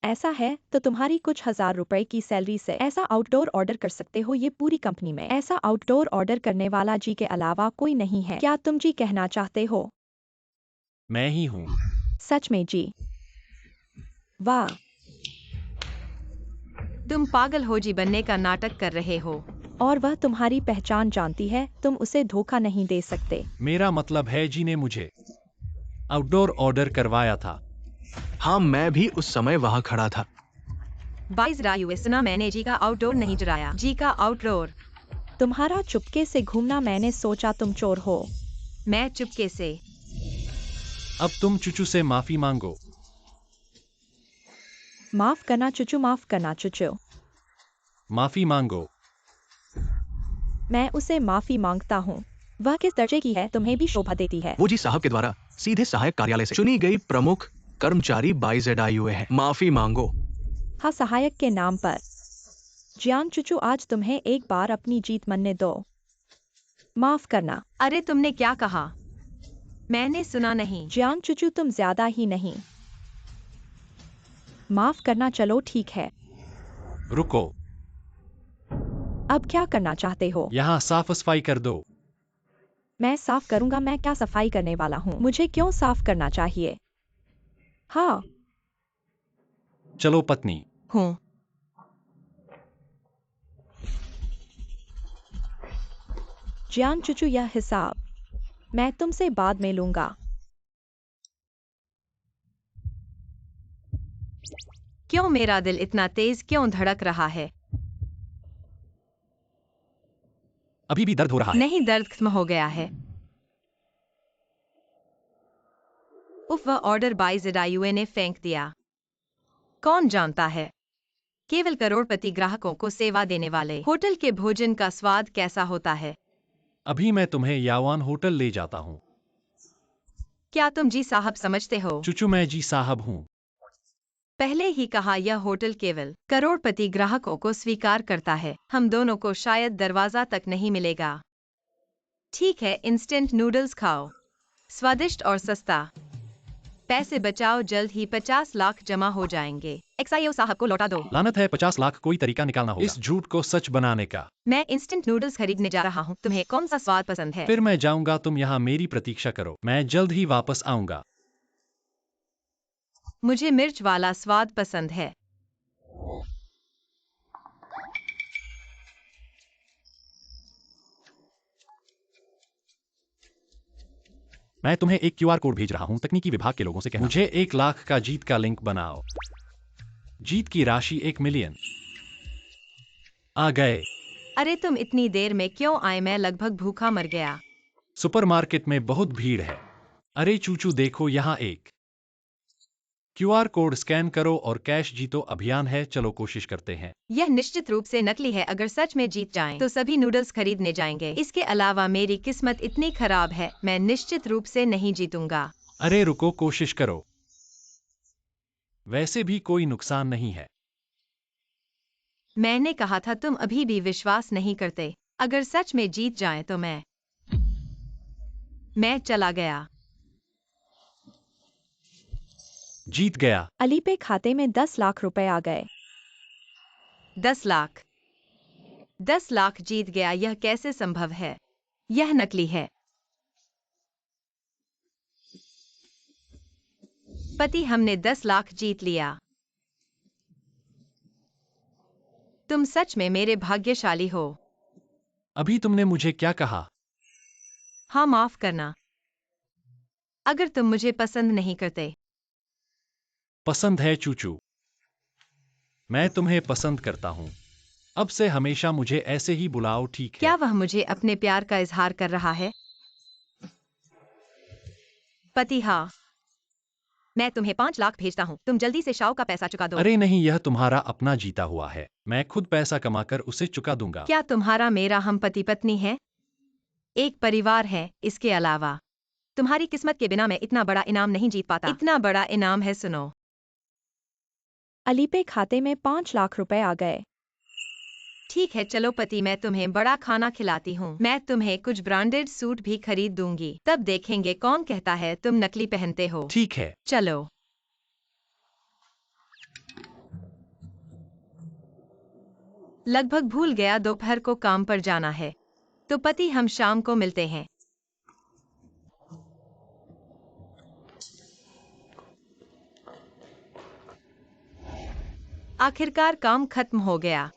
ऐसा है? तो तुम्हारी कुछ हजार रुपए की सैलरी से ऐसा आउटडोर ऑर्डर कर सकते हो? ये पूरी कंपनी में ऐसा आउटडोर ऑर्डर करने वाला जी के अलावा कोई नहीं है। क्या तुम जी कहना चाहते हो? मैं ही हूँ। सच में जी? वाह, तुम पागल हो जी, बनने का नाटक कर रहे हो। और वह तुम्हारी पहचान जानती है। तुम उसे धोखा नहीं दे सकते। मेरा मतलब है जी ने मुझे आउटडोर ऑर्डर करवाया था। हाँ, मैं भी उस समय वहां खड़ा था। 22 सुना मैंने जी का आउटडोर नहीं चुराया, जी का आउटडोर। तुम्हारा चुपके से घूमना, मैंने सोचा तुम चोर हो। मैं चुपके से। अब तुम चुचू से माफी मांगो। माफ करना चुचू, माफ करना चुचू। माफी मांगो। मैं उसे माफी मांगता हूँ। वह किस दर्जे की है, तुम्हें भी शोभा देती है। वो जी साहब के द्वारा सीधे सहायक कार्यालय से चुनी गई प्रमुख कर्मचारी 22 है। माफी मांगो। हाँ, सहायक के नाम पर। जियांग चुचू, आज तुम्हें एक बार अपनी जीत मानने दो। माफ करना। अरे तुमने क्या कहा? मैंने सुना नहीं। जियांग चुचू, तुम ज्यादा ही नहीं। माफ करना, चलो ठीक है। रुको, अब क्या करना चाहते हो? यहाँ साफ सफाई कर दो। मैं साफ करूंगा, मैं क्या सफाई करने वाला हूँ, मुझे क्यों साफ करना चाहिए? हाँ। चलो पत्नी। हूँ। जियांग चुचू, यह हिसाब मैं तुमसे बाद में लूंगा। क्यों मेरा दिल इतना तेज क्यों धड़क रहा है? अभी भी दर्द हो रहा है। नहीं, दर्द खत्म हो गया है। उफ, वह ऑर्डर 22 ने फेंक दिया। कौन जानता है, केवल करोड़पति ग्राहकों को सेवा देने वाले होटल के भोजन का स्वाद कैसा होता है। अभी मैं तुम्हें यावान होटल ले जाता हूँ। क्या तुम जी साहब समझते हो? चुचू, मैं जी साहब हूँ। पहले ही कहा, यह होटल केवल करोड़पति ग्राहकों को स्वीकार करता है। हम दोनों को शायद दरवाजा तक नहीं मिलेगा। ठीक है, इंस्टेंट नूडल्स खाओ, स्वादिष्ट और सस्ता। पैसे बचाओ, जल्द ही 50 लाख जमा हो जाएंगे। एक्सआईओ साहब को लौटा दो। लानत है, 50 लाख कोई तरीका निकालना होगा इस झूठ को सच बनाने का। मैं इंस्टेंट नूडल्स खरीदने जा रहा हूँ। तुम्हें कौन सा स्वाद पसंद है? फिर मैं जाऊंगा, तुम यहाँ मेरी प्रतीक्षा करो, मैं जल्द ही वापस आऊंगा। मुझे मिर्च वाला स्वाद पसंद है। मैं तुम्हें एक क्यूआर कोड भेज रहा हूँ, तकनीकी विभाग के लोगों से कहना मुझे 1 लाख का जीत का लिंक बनाओ। जीत की राशि 1 मिलियन। आ गए। अरे तुम इतनी देर में क्यों आए? मैं लगभग भूखा मर गया। सुपरमार्केट में बहुत भीड़ है। अरे चूचू देखो, यहाँ एक क्यूआर कोड स्कैन करो और कैश जीतो अभियान है, चलो कोशिश करते हैं। यह निश्चित रूप से नकली है। अगर सच में जीत जाएं, तो सभी नूडल्स खरीदने जाएंगे। इसके अलावा मेरी किस्मत इतनी खराब है, मैं निश्चित रूप से नहीं जीतूंगा। अरे रुको, कोशिश करो। वैसे भी कोई नुकसान नहीं है। मैंने कहा था, तुम अभी भी विश्वास नहीं करते। अगर सच में जीत जाएं तो मैं चला गया। जीत गया। अली पे खाते में 10 लाख रुपए आ गए। 10 लाख। 10 लाख जीत गया, यह कैसे संभव है? यह नकली है। पति, हमने 10 लाख जीत लिया। तुम सच में मेरे भाग्यशाली हो। अभी तुमने मुझे क्या कहा? हाँ, माफ करना। अगर तुम मुझे पसंद नहीं करते। पसंद है चूचू। मैं तुम्हें पसंद करता हूँ। अब से हमेशा मुझे ऐसे ही बुलाओ, ठीक है? क्या वह मुझे अपने प्यार का इजहार कर रहा है? पति, हाँ। मैं तुम्हें 5 लाख भेजता हूँ, तुम जल्दी से शाओ का पैसा चुका दो। अरे नहीं, यह तुम्हारा अपना जीता हुआ है, मैं खुद पैसा कमाकर उसे चुका दूंगा। क्या तुम्हारा मेरा हम पति पत्नी है? एक परिवार है। इसके अलावा तुम्हारी किस्मत के बिना मैं इतना बड़ा इनाम नहीं जीत पाता। इतना बड़ा इनाम है, सुनो। अली पे खाते में 5 लाख रुपए आ गए। ठीक है, चलो पति, मैं तुम्हें बड़ा खाना खिलाती हूँ। मैं तुम्हें कुछ ब्रांडेड सूट भी खरीद दूंगी, तब देखेंगे कौन कहता है तुम नकली पहनते हो। ठीक है। चलो। लगभग भूल गया, दोपहर को काम पर जाना है। तो पति, हम शाम को मिलते हैं। आखिरकार काम खत्म हो गया।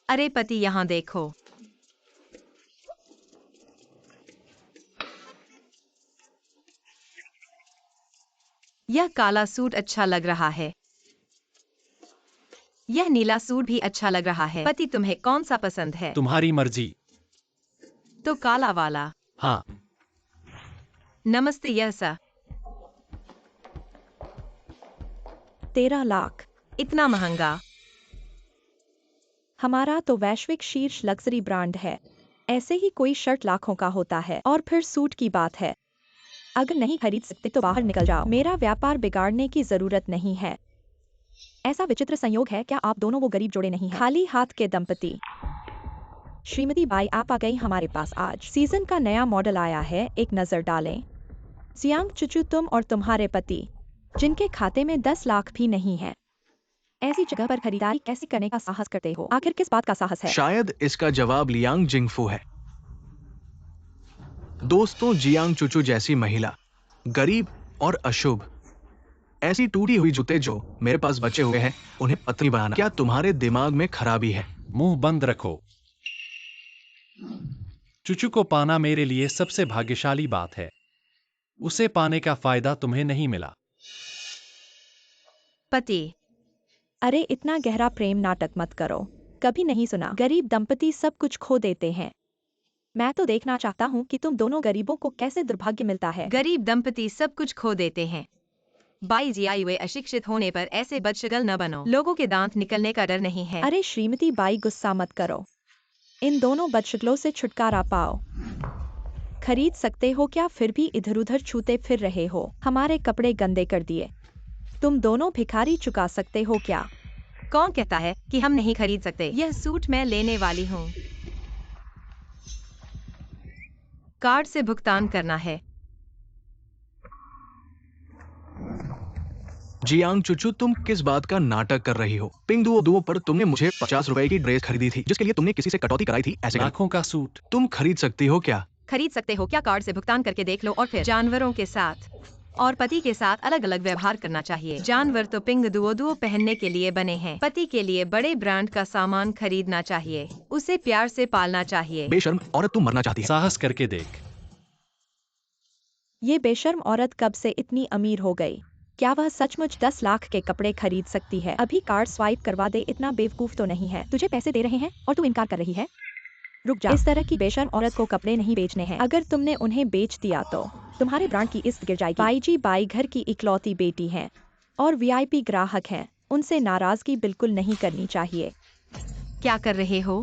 अरे पति, यहाँ देखो। यह काला सूट अच्छा लग रहा है। यह नीला सूट भी अच्छा लग रहा है। पति, तुम्हें कौन सा पसंद है? तुम्हारी मर्जी। तो काला वाला। हाँ। नमस्ते। यह सा 13 लाख। इतना महंगा? हमारा तो वैश्विक शीर्ष लग्जरी ब्रांड है। ऐसे ही कोई शर्ट लाखों का होता है। और फिर सूट की बात है। अगर नहीं खरीद सकते तो बाहर निकल जाओ। मेरा व्यापार बिगाड़ने की जरूरत नहीं है। ऐसा विचित्र संयोग है क्या आप दोनों वो गरीब जोड़े नहीं हैं? खाली हाथ के दंपति। श्रीमती बाई, आप आ गई हमारे पास। आज सीजन का नया मॉडल आया है, एक नजर डालें। जियांग चुचू, तुम और तुम्हारे पति, जिनके खाते में 10 लाख भी नहीं है, ऐसी जगह पर खरीदारी कैसे करने का साहस करते हो? आखिर किस बात का साहस है? शायद इसका जवाब लियांग जिंगफू है। दोस्तों, जियांग चुचू जैसी महिला, गरीब और अशुभ, ऐसी टूटी हुई जूते जो मेरे पास बचे हुए हैं, उन्हें पत्नी बनाना, क्या तुम्हारे दिमाग में खराबी है? मुंह बंद रखो। चुचू को पाना मेरे लिए सबसे भाग्यशाली बात है। उसे पाने का फायदा तुम्हें नहीं मिला। पति, अरे इतना गहरा प्रेम नाटक मत करो। कभी नहीं सुना गरीब दंपति सब कुछ खो देते हैं। मैं तो देखना चाहता हूँ कि तुम दोनों गरीबों को कैसे दुर्भाग्य मिलता है। गरीब दंपति सब कुछ खो देते हैं। बाई जी, आई हुए अशिक्षित होने पर ऐसे बदशगल न बनो। लोगों के दांत निकलने का डर नहीं है। अरे श्रीमती बाई, गुस्सा मत करो। इन दोनों बदशगलों से छुटकारा पाओ। खरीद सकते हो क्या? फिर भी इधर उधर छूते फिर रहे हो। हमारे कपड़े गंदे कर दिए। तुम दोनों भिखारी चुका सकते हो क्या? कौन कहता है कि हम नहीं खरीद सकते? यह सूट मैं लेने वाली हूँ। कार्ड से भुगतान करना है। जियांग चुचू, तुम किस बात का नाटक कर रही हो? पिंग दुओ दुओ पर तुमने मुझे 50 रुपए की ड्रेस खरीदी थी, जिसके लिए तुमने किसी से कटौती कराई थी। ऐसे लाखों का सूट। तुम खरीद सकती हो क्या? खरीद सकते हो क्या? कार्ड से भुगतान करके देख लो। और फिर जानवरों के साथ और पति के साथ अलग अलग व्यवहार करना चाहिए। जानवर तो पिंग दुओ दुओ पहनने के लिए बने हैं। पति के लिए बड़े ब्रांड का सामान खरीदना चाहिए। उसे प्यार से पालना चाहिए। बेशर्म औरत, तुम मरना चाहती है। साहस करके देख। ये बेशर्म औरत कब से इतनी अमीर हो गई? क्या वह सचमुच 10 लाख के कपड़े खरीद सकती है? अभी कार्ड स्वाइप करवा दे। इतना बेवकूफ तो नहीं है। तुझे पैसे दे रहे हैं और तू इनकार कर रही है। रुक जा। इस तरह की बेशर्म औरत को कपड़े नहीं बेचने हैं। अगर तुमने उन्हें बेच दिया तो तुम्हारे ब्रांड की इज्जत गिर जाएगी। बाई जी, बाई घर की इकलौती बेटी हैं और वीआईपी ग्राहक हैं। उनसे नाराजगी बिल्कुल नहीं करनी चाहिए। क्या कर रहे हो?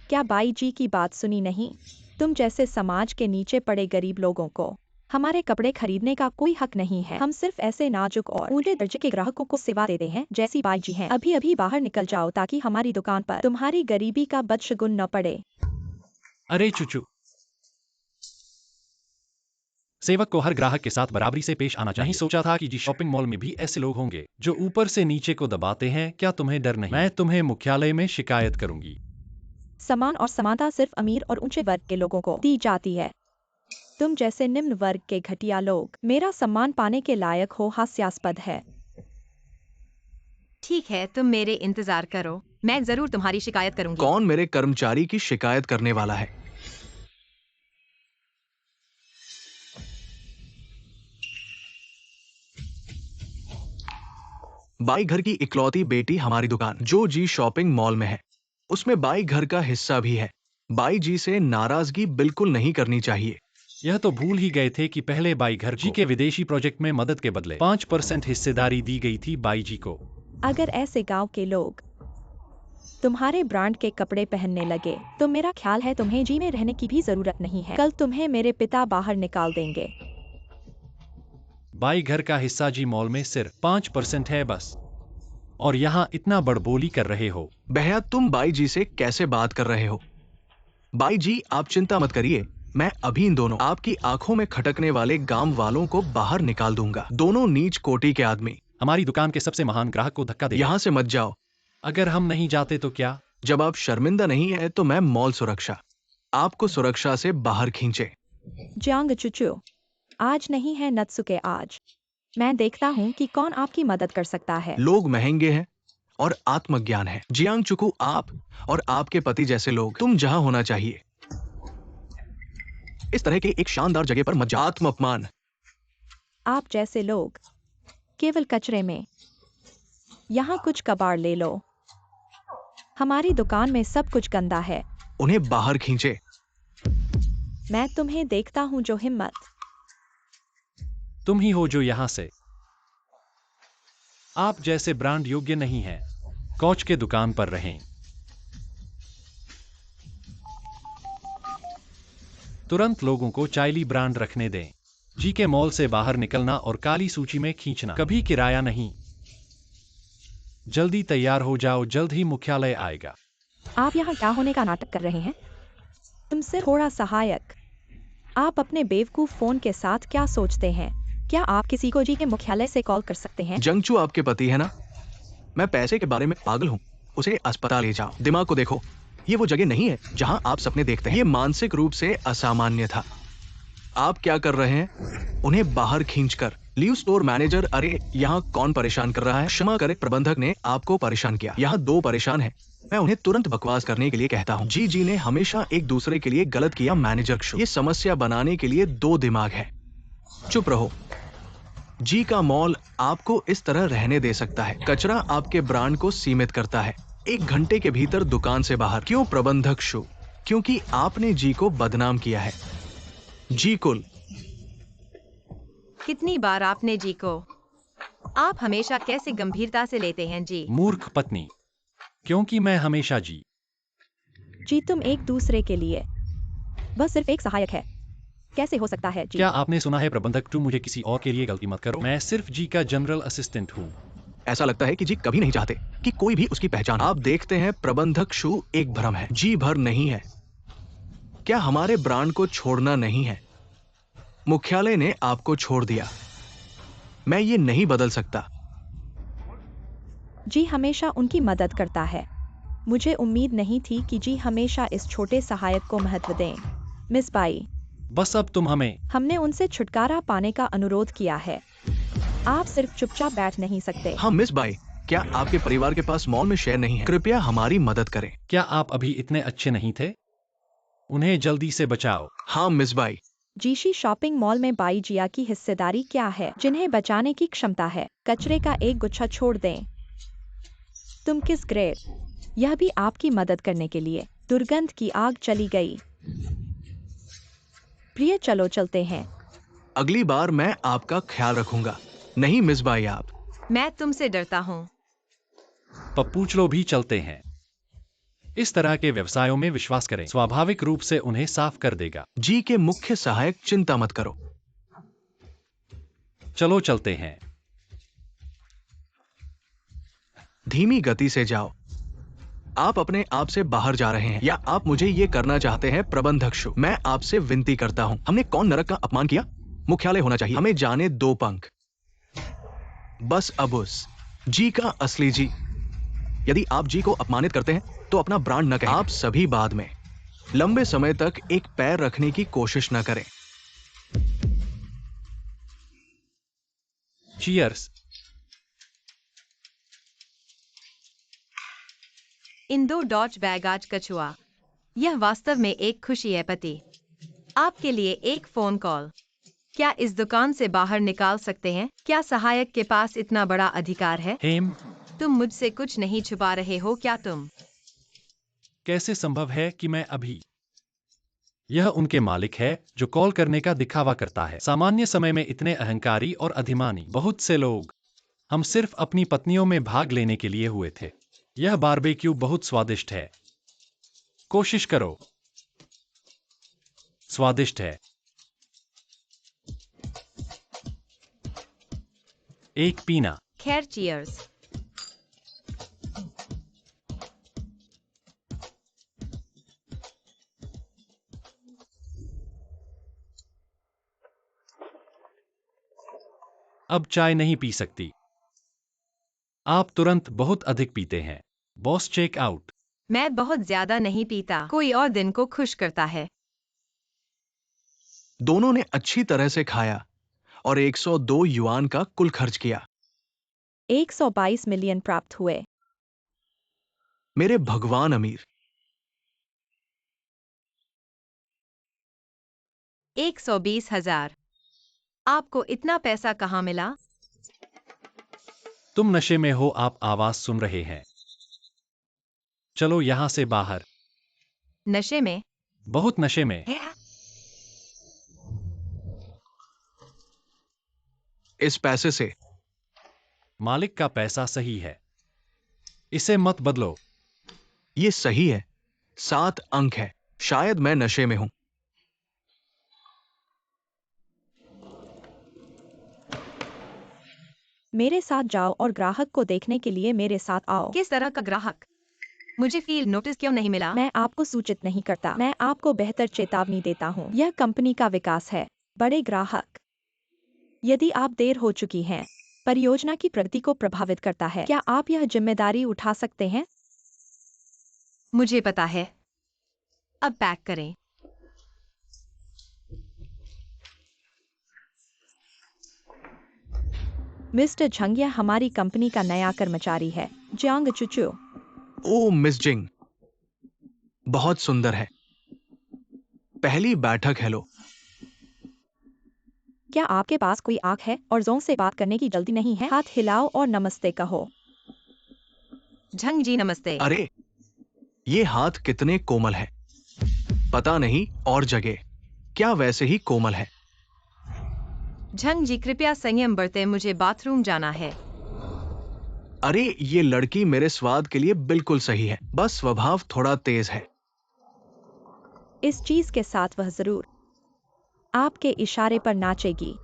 क्या बाई जी की बात सुनी नहीं? तुम जैसे समाज के नीचे पड़े गरीब लोगों को हमारे कपड़े खरीदने का कोई हक नहीं है। हम सिर्फ ऐसे नाजुक और ऊंचे दर्जे के ग्राहकों को सेवा देते हैं जैसी बाई जी हैं। अभी अभी बाहर निकल जाओ ताकि हमारी दुकान पर तुम्हारी गरीबी का बदशगुन न पड़े। अरे चुचू, सेवक को हर ग्राहक के साथ बराबरी से पेश आना चाहिए। सोचा था कि जी शॉपिंग मॉल में भी ऐसे लोग होंगे जो ऊपर से नीचे को दबाते हैं। क्या तुम्हें डर नहीं? मैं तुम्हें मुख्यालय में शिकायत करूंगी। समान और समानता सिर्फ अमीर और ऊंचे वर्ग के लोगों को दी जाती है। तुम जैसे निम्न वर्ग के घटिया लोग मेरा सम्मान पाने के लायक हो हास्यास्पद है। ठीक है, तुम मेरे इंतजार करो। मैं जरूर तुम्हारी शिकायत करूंगी। कौन मेरे कर्मचारी की शिकायत करने वाला है? बाई घर की इकलौती बेटी हमारी दुकान जो जी शॉपिंग मॉल में है, उसमें बाई घर का हिस्सा भी है। बाई जी से नाराजगी बिल्कुल नहीं करनी चाहिए। यह तो भूल ही गए थे कि पहले बाई घर जी के विदेशी प्रोजेक्ट में मदद के बदले 5% हिस्सेदारी दी गई थी बाई जी को। अगर ऐसे गांव के लोग तुम्हारे ब्रांड के कपड़े पहनने लगे तो मेरा ख्याल है तुम्हें जी में रहने की भी जरूरत नहीं है। कल तुम्हें मेरे पिता बाहर निकाल देंगे। बाई घर का हिस्सा जी मॉल में सिर्फ 5% है बस, और यहाँ इतना बड़बोली कर रहे हो। भैया, तुम बाई जी से कैसे बात कर रहे हो? बाई जी, आप चिंता मत करिए, मैं अभी इन दोनों आपकी आंखों में खटकने वाले गांव वालों को बाहर निकाल दूंगा। दोनों नीच कोटि के आदमी हमारी दुकान के सबसे महान ग्राहक को धक्का दे। यहाँ से मत जाओ। अगर हम नहीं जाते तो क्या? जब आप शर्मिंदा नहीं है तो मैं मॉल सुरक्षा आपको सुरक्षा से बाहर खींचे। जियांग चुचू, आज नहीं है नत्सुके, आज मैं देखता हूँ कि कौन आपकी मदद कर सकता है। लोग महंगे हैं और आत्मज्ञान है। जियांग चुकू, आप और आपके पति जैसे लोग, तुम जहां होना चाहिए। इस तरह के एक शानदार जगह पर मत जाओ। आत्म अपमान। आप जैसे लोग केवल कचरे में यहाँ कुछ कबाड़ ले लो। हमारी दुकान में सब कुछ गंदा है। उन्हें बाहर खींचे। मैं तुम्हें देखता हूँ जो हिम्मत। तुम ही हो जो यहाँ से। आप जैसे ब्रांड योग्य नहीं है। कोच के दुकान पर रहें। तुरंत लोगों को चाइली ब्रांड रखने दें। जी के मॉल से बाहर निकलना और काली सूची में खींचना कभी किराया नहीं। जल्दी तैयार हो जाओ, जल्द ही मुख्यालय आएगा। आप यहाँ क्या होने का नाटक कर रहे हैं? तुम सिर्फ थोड़ा सहायक। आप अपने बेवकूफ फोन के साथ क्या सोचते हैं? क्या आप किसी को जी के मुख्यालय से कॉल कर सकते हैं? जंगचू आपके पति है ना? मैं पैसे के बारे में पागल हूँ। उसे अस्पताल ले जाओ। दिमाग को देखो, ये वो जगह नहीं है जहाँ आप सपने देखते हैं। ये मानसिक रूप से असामान्य था। आप क्या कर रहे हैं? उन्हें बाहर खींचकर। लीव स्टोर मैनेजर, अरे यहाँ कौन परेशान कर रहा है? क्षमा करें, प्रबंधक ने आपको परेशान किया। यहाँ दो परेशान हैं। मैं उन्हें तुरंत बकवास करने के लिए कहता हूँ। जी ने हमेशा एक दूसरे के लिए गलत किया। मैनेजर शो, ये समस्या बनाने के लिए दो दिमाग है। चुप रहो। जी का मॉल आपको इस तरह रहने दे सकता है। कचरा आपके ब्रांड को सीमित करता है। 1 घंटे के भीतर दुकान से बाहर। क्यों प्रबंधक शो? क्योंकि आपने जी को बदनाम किया है। जी कुल। कितनी बार आपने जी को? आप हमेशा कैसे गंभीरता से लेते हैं जी? मूर्ख पत्नी। क्योंकि मैं हमेशा जी। जी तुम एक दूसरे के लिए बस सिर्फ एक सहायक है। कैसे हो सकता है जी? क्या आपने सुना है प्रबंधक टू, मुझे किसी और के लिए गलती मत करो। मैं सिर्फ जी का जनरल असिस्टेंट हूँ। ऐसा लगता है कि जी कभी नहीं चाहते कि कोई भी उसकी पहचान। आप देखते हैं प्रबंधक शू एक भ्रम है। जी भर नहीं है। क्या हमारे ब्रांड को छोड़ना नहीं है? मुख्यालय ने आपको छोड़ दिया। मैं ये नहीं बदल सकता। जी हमेशा उनकी मदद करता है। मुझे उम्मीद नहीं थी कि जी हमेशा इस छोटे सहायक को महत्व दें। मिस बाई, बस अब तुम हमें। हमने उनसे छुटकारा पाने का अनुरोध किया है। आप सिर्फ चुपचाप बैठ नहीं सकते। हाँ मिस बाई, क्या आपके परिवार के पास मॉल में शेयर नहीं है? कृपया हमारी मदद करें। क्या आप अभी इतने अच्छे नहीं थे? उन्हें जल्दी से बचाओ। हाँ मिस बाई। जीशी शॉपिंग मॉल में बाई जिया की हिस्सेदारी क्या है? जिन्हें बचाने की क्षमता है। कचरे का एक गुच्छा छोड़ दें। तुम किस ग्रेड? यह भी आपकी मदद करने के लिए। दुर्गंध की आग चली गई। प्रिय चलो चलते हैं। अगली बार मैं आपका ख्याल रखूंगा। नहीं मिस बाई, आप। मैं तुमसे डरता हूँ। पप्पूचलो भी चलते हैं। इस तरह के व्यवसायों में विश्वास करें, स्वाभाविक रूप से उन्हें साफ कर देगा। जी के मुख्य सहायक, चिंता मत करो। चलो चलते हैं। धीमी गति से जाओ। आप अपने आप से बाहर जा रहे हैं या आप मुझे ये करना चाहते हैं? प्रबंधक शो, मैं आपसे विनती करता हूं। हमने कौन नरक का अपमान किया? मुख्यालय होना चाहिए। हमें जाने दो पंख। बस अब उस जी का असली जी। यदि आप जी को अपमानित करते हैं तो अपना ब्रांड न कहें। आप सभी बाद में लंबे समय तक एक पैर रखने की कोशिश न करें। चीयर्स। इन दो डॉच बैग आज कछुआ। यह वास्तव में एक खुशी है पति। आपके लिए एक फोन कॉल। क्या इस दुकान से बाहर निकाल सकते हैं? क्या सहायक के पास इतना बड़ा अधिकार है? हेम, तुम मुझसे कुछ नहीं छुपा रहे हो क्या? तुम कैसे संभव है कि मैं अभी। यह उनके मालिक है जो कॉल करने का दिखावा करता है। सामान्य समय में इतने अहंकारी और अधिमानी बहुत से लोग। हम सिर्फ अपनी पत्नियों में भाग लेने के लिए हुए थे। यह बारबेक्यू बहुत स्वादिष्ट है। कोशिश करो। स्वादिष्ट है। एक पीना। खैर, चीयर्स। अब चाय नहीं पी सकती। आप तुरंत बहुत अधिक पीते हैं। Boss check out. मैं बहुत ज्यादा नहीं पीता। कोई और दिन को खुश करता है। दोनों ने अच्छी तरह से खाया और 102 युआन का कुल खर्च किया। 122 मिलियन प्राप्त हुए। मेरे भगवान अमीर। 120,000। आपको इतना पैसा कहाँ मिला? तुम नशे में हो, आप आवाज सुन रहे हैं। चलो यहां से बाहर। नशे में बहुत नशे में। है। इस पैसे से। मालिक का पैसा सही है, इसे मत बदलो। ये सही है, 7 अंक है। शायद मैं नशे में हूं। मेरे साथ जाओ और ग्राहक को देखने के लिए मेरे साथ आओ। किस तरह का ग्राहक? मुझे फील्ड नोटिस क्यों नहीं मिला? मैं आपको सूचित नहीं करता, मैं आपको बेहतर चेतावनी देता हूँ। यह कंपनी का विकास है, बड़े ग्राहक। यदि आप देर हो चुकी हैं, परियोजना की प्रगति को प्रभावित करता है। क्या आप यह जिम्मेदारी उठा सकते हैं? मुझे पता है। अब पैक करें। मिस्टर झंग, यह हमारी कंपनी का नया कर्मचारी है, जियांग चुचू। ओ मिस जिंग, बहुत सुंदर है। पहली बैठक है लो। क्या आपके पास कोई आंख है और जोंग से बात करने की जल्दी नहीं है? हाथ हिलाओ और नमस्ते कहो। झंग जी नमस्ते। अरे, ये हाथ कितने कोमल है। पता नहीं और जगह क्या वैसे ही कोमल है। झंग जी कृपया संयम बरतें, मुझे बाथरूम जाना है। अरे, ये लड़की मेरे स्वाद के लिए बिल्कुल सही है, बस स्वभाव थोड़ा तेज है। इस चीज के साथ वह जरूर आपके इशारे पर नाचेगी।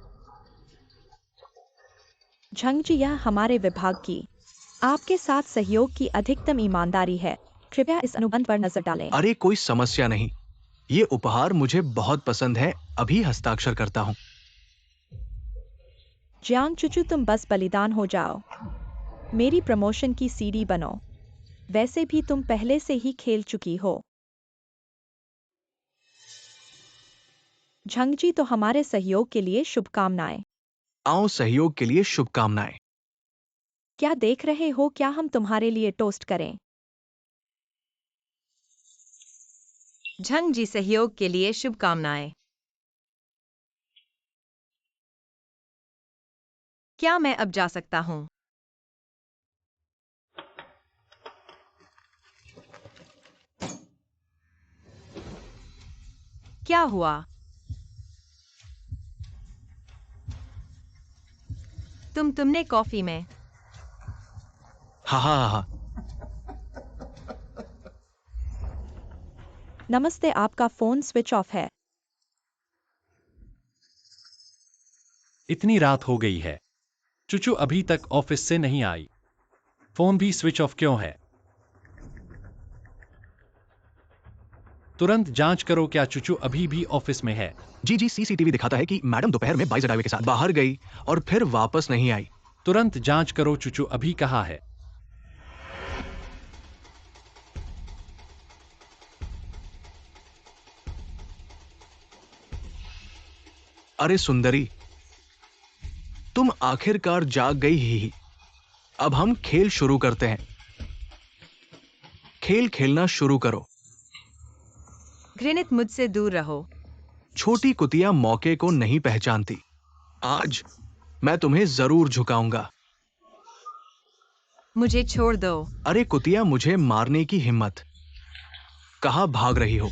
झंग जी, यह हमारे विभाग की आपके साथ सहयोग की अधिकतम ईमानदारी है। कृपया इस अनुबंध पर नजर डालें। अरे, कोई समस्या नहीं। ये उपहार मुझे बहुत पसंद है, अभी हस्ताक्षर करता हूं। जियांग चुचू, तुम बस बलिदान हो जाओ, मेरी प्रमोशन की सीढ़ी बनो। वैसे भी तुम पहले से ही खेल चुकी हो। झंग जी, तो हमारे सहयोग के लिए शुभकामनाएं। आओ, सहयोग के लिए शुभकामनाएं। क्या देख रहे हो, क्या हम तुम्हारे लिए टोस्ट करें? झंग जी सहयोग के लिए शुभकामनाएं। क्या मैं अब जा सकता हूँ? क्या हुआ? तुमने कॉफी में? हा हा हा हा। नमस्ते, आपका फोन स्विच ऑफ है। इतनी रात हो गई है, चुचू अभी तक ऑफिस से नहीं आई। फोन भी स्विच ऑफ क्यों है? तुरंत जांच करो, क्या चुचू अभी भी ऑफिस में है? जी जी, सीसीटीवी दिखाता है कि मैडम दोपहर में बाइजर डाइवे के साथ बाहर गई और फिर वापस नहीं आई। तुरंत जांच करो, चुचू अभी कहाँ है? अरे सुंदरी, तुम आखिरकार जाग गई ही। अब हम खेल शुरू करते हैं। खेल खेलना शुरू करो। घृणित, मुझसे दूर रहो। छोटी कुतिया मौके को नहीं पहचानती। आज मैं तुम्हें जरूर झुकाऊंगा। मुझे छोड़ दो। अरे कुतिया, मुझे मारने की हिम्मत। कहां भाग रही हो?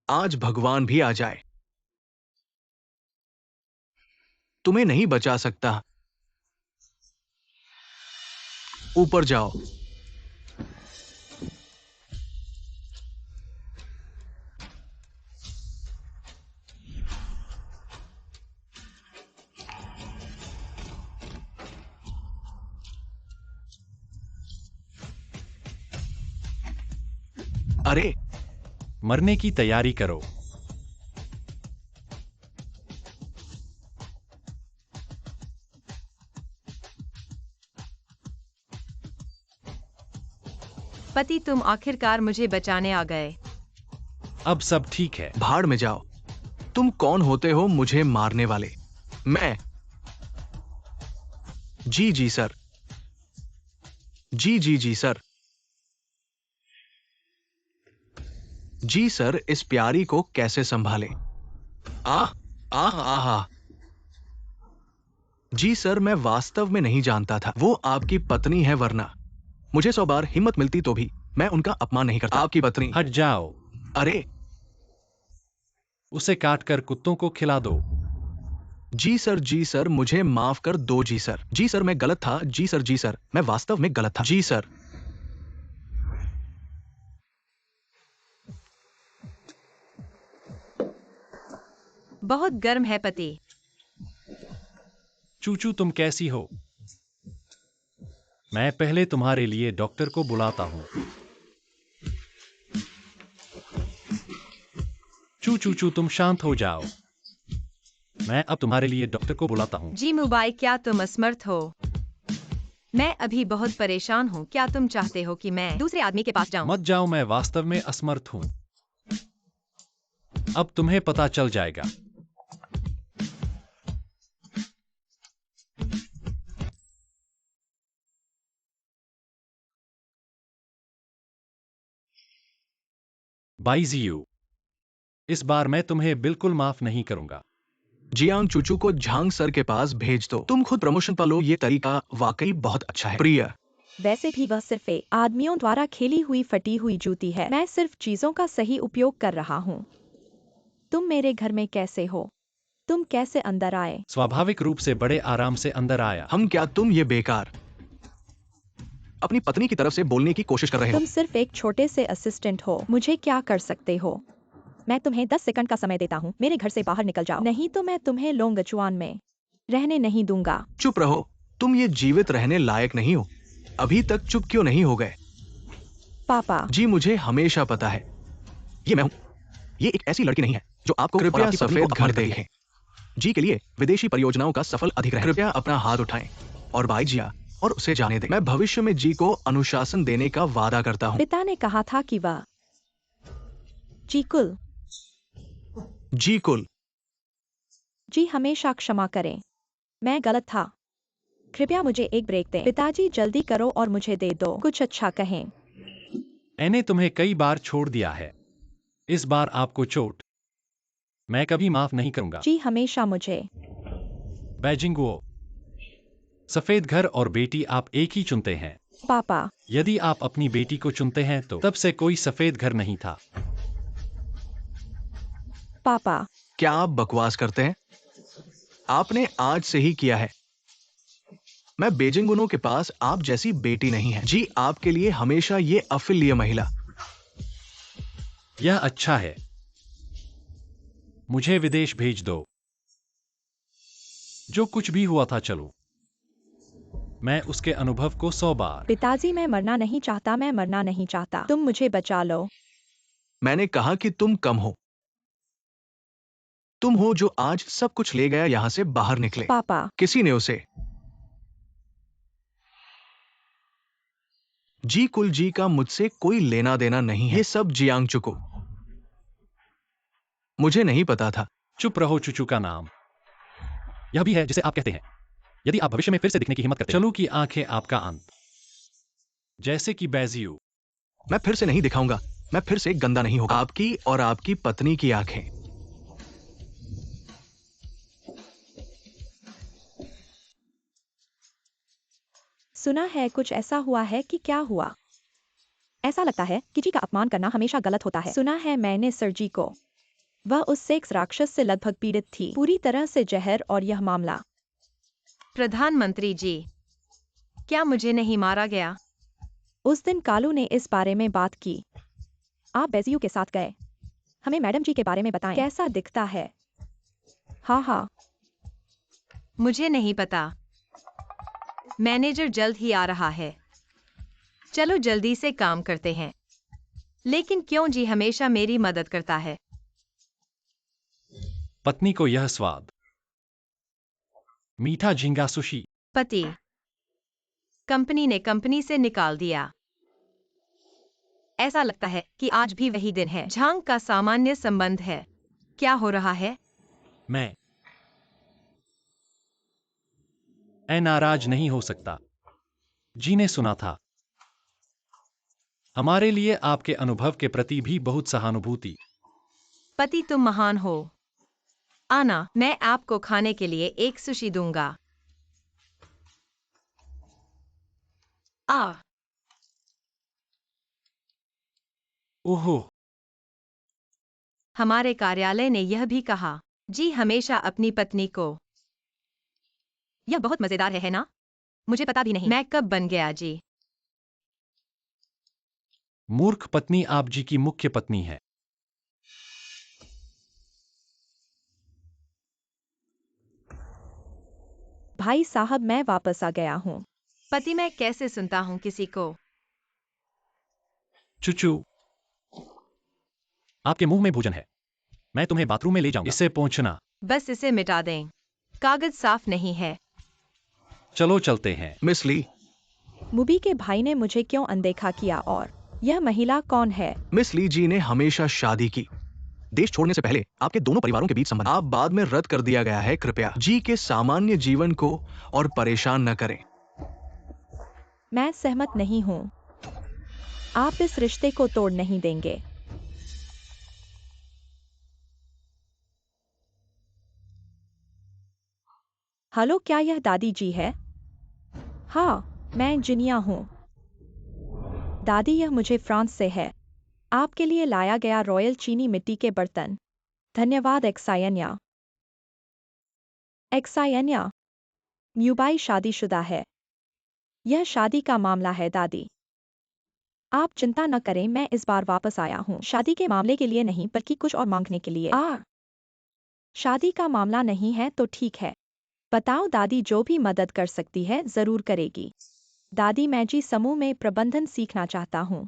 आज भगवान भी आ जाए, तुम्हें नहीं बचा सकता। ऊपर जाओ। अरे, मरने की तैयारी करो। पति, तुम आखिरकार मुझे बचाने आ गए। अब सब ठीक है। भाड़ में जाओ। तुम कौन होते हो मुझे मारने वाले? मैं? जी जी सर। जी जी जी सर। जी सर, इस प्यारी को कैसे संभाले? आह आह आह आह। जी सर, मैं वास्तव में नहीं जानता था वो आपकी पत्नी है, वरना मुझे 100 बार हिम्मत मिलती तो भी मैं उनका अपमान नहीं करता। आपकी पत्नी? हट जाओ। अरे उसे काट कर कुत्तों को खिला दो। जी सर, मुझे माफ कर दो जी सर। जी सर, मैं गलत था। जी सर, मैं वास्तव में गलत था। जी सर। बहुत गर्म है पति। चूचू, तुम कैसी हो? मैं पहले तुम्हारे लिए डॉक्टर को बुलाता हूँ। चू, तुम शांत हो जाओ। मैं अब तुम्हारे लिए डॉक्टर को बुलाता हूँ। जी मुबाई, क्या तुम असमर्थ हो? मैं अभी बहुत परेशान हूँ। क्या तुम चाहते हो कि मैं दूसरे आदमी के पास जाऊँ? मत जाओ, मैं वास्तव में असमर्थ हूँ। अब तुम्हें पता चल जाएगा। बाइजियू, इस बार मैं तुम्हें बिल्कुल माफ नहीं करूंगा। जियांग चूचू को झांग सर के पास भेज दो। तुम खुद प्रमोशन पालो, ये तरीका वाकई बहुत अच्छा है। प्रिय, वैसे भी वह सिर्फ एक आदमियों द्वारा खेली हुई फटी हुई जूती है। मैं सिर्फ चीजों का सही उपयोग कर रहा हूँ। तुम मेरे घर में कैसे हो? तुम कैसे अंदर आए? स्वाभाविक रूप से बड़े आराम से अंदर आया। हम क्या तुम ये बेकार अपनी पत्नी की तरफ से बोलने की कोशिश कर रहे हो? तुम सिर्फ एक छोटे से असिस्टेंट हो, मुझे क्या कर सकते हो? मैं तुम्हें 10 सेकंड का समय देता हूँ, मेरे घर से बाहर निकल जाओ, नहीं तो मैं तुम्हें लोंगचुआन में रहने नहीं दूंगा। चुप रहो, तुम ये जीवित रहने लायक नहीं हो। अभी तक चुप क्यों नहीं हो गए? पापा, जी मुझे हमेशा पता है, ये मैं हूं। ये एक ऐसी लड़की नहीं है जो आपको और कृपया आपकी पत्नी को सफेद घर अपमानित करती है। जी के लिए विदेशी परियोजनाओं का सफल अधिग्रहण। कृपया अपना हाथ उठाएं और बाई जिया और उसे जाने दें। मैं भविष्य में जी को अनुशासन देने का वादा करता हूं। पिता ने कहा था कि वह कुल जी कुल। जी हमेशा क्षमा करें, मैं गलत था। कृपया मुझे एक ब्रेक दें। पिताजी जल्दी करो और मुझे दे दो, कुछ अच्छा कहें। मैंने तुम्हें कई बार छोड़ दिया है, इस बार आपको चोट मैं कभी माफ नहीं करूंगा। जी हमेशा मुझे। बैजिंगुओ, सफेद घर और बेटी, आप एक ही चुनते हैं। पापा, यदि आप अपनी बेटी को चुनते हैं तो तब से कोई सफेद घर नहीं था। पापा, क्या आप बकवास करते हैं? आपने आज से ही किया है। मैं बेजिंगुनो के पास आप जैसी बेटी नहीं है। जी आपके लिए हमेशा ये अफिल्य महिला। यह अच्छा है, मुझे विदेश भेज दो। जो कुछ भी हुआ था, चलो, मैं उसके अनुभव को 100 बार। पिताजी मैं मरना नहीं चाहता, मैं मरना नहीं चाहता, तुम मुझे बचा लो। मैंने कहा कि तुम कम हो। तुम हो जो आज सब कुछ ले गया, यहां से बाहर निकले। पापा, किसी ने उसे जी कुल जी का मुझसे कोई लेना देना नहीं है। ये सब जियांग चुको। मुझे नहीं पता था। चुप रहो, चुचू का नाम यह भी है जिसे आप कहते हैं। यदि आप भविष्य में फिर से दिखने की हिम्मत करते हैं, चलो की आंखें आपका अंत, जैसे कि बैजियू। मैं फिर से नहीं दिखाऊंगा। मैं फिर से गंदा नहीं होगा। आपकी और आपकी पत्नी की आंखें। सुना है कुछ ऐसा हुआ है कि क्या हुआ? ऐसा लगता है कि जी का अपमान करना हमेशा गलत होता है। सुना है मैंने सर जी को। वह उस सेक्स राक्षस से लगभग पीड़ित थी, पूरी तरह से जहर, और यह मामला। प्रधानमंत्री जी, क्या मुझे नहीं मारा गया? उस दिन कालू ने इस बारे में बात की। आप बेजियो के साथ गए। हमें मैडम जी के बारे में बताएं, कैसा दिखता है? हाँ हाँ, मुझे नहीं पता। मैनेजर जल्द ही आ रहा है। चलो जल्दी से काम करते हैं। लेकिन क्यों जी हमेशा मेरी मदद करता है? पत्नी को यह स्वाद, मीठा झींगा सुशी। पति, कंपनी ने कंपनी से निकाल दिया। ऐसा लगता है कि आज भी वही दिन है। झांग का सामान्य संबंध है। क्या हो रहा है? मैं नाराज नहीं हो सकता। जी ने सुना था। हमारे लिए आपके अनुभव के प्रति भी बहुत सहानुभूति। पति तुम महान हो। आना, मैं आपको खाने के लिए एक सुशी दूंगा। आ ओहो, हमारे कार्यालय ने यह भी कहा, जी हमेशा अपनी पत्नी को। यह बहुत मजेदार है ना? मुझे पता भी नहीं मैं कब बन गया जी। मूर्ख पत्नी आप जी की मुख्य पत्नी है। भाई साहब, मैं वापस आ गया हूँ। पति मैं कैसे सुनता हूँ किसी को। चुचू, आपके मुंह में भोजन है। मैं तुम्हें बाथरूम में ले जाऊंगा। इसे पोंछना। बस इसे मिटा दें, कागज साफ नहीं है। चलो चलते हैं। मिस ली, मुबी के भाई ने मुझे क्यों अनदेखा किया और यह महिला कौन है? मिस ली जी ने हमेशा शादी की। देश छोड़ने से पहले आपके दोनों परिवारों के बीच संबंध आप बाद में रद्द कर दिया गया है। कृपया जी के सामान्य जीवन को और परेशान न करें। मैं सहमत नहीं हूँ। आप इस रिश्ते को तोड़ नहीं देंगे। हेलो, क्या यह दादी जी है? हाँ, मैं जिनिया हूँ। दादी, यह मुझे फ्रांस से है। आपके लिए लाया गया रॉयल चीनी मिट्टी के बर्तन। धन्यवाद एक्सायन्या। एक्सायन्या, म्यूबाई शादीशुदा है। यह शादी का मामला है दादी। आप चिंता न करें, मैं इस बार वापस आया हूँ शादी के मामले के लिए नहीं बल्कि कुछ और मांगने के लिए। शादी का मामला नहीं है तो ठीक है। बताओ दादी, जो भी मदद कर सकती है जरूर करेगी। दादी, मैं जी समूह में प्रबंधन सीखना चाहता हूँ।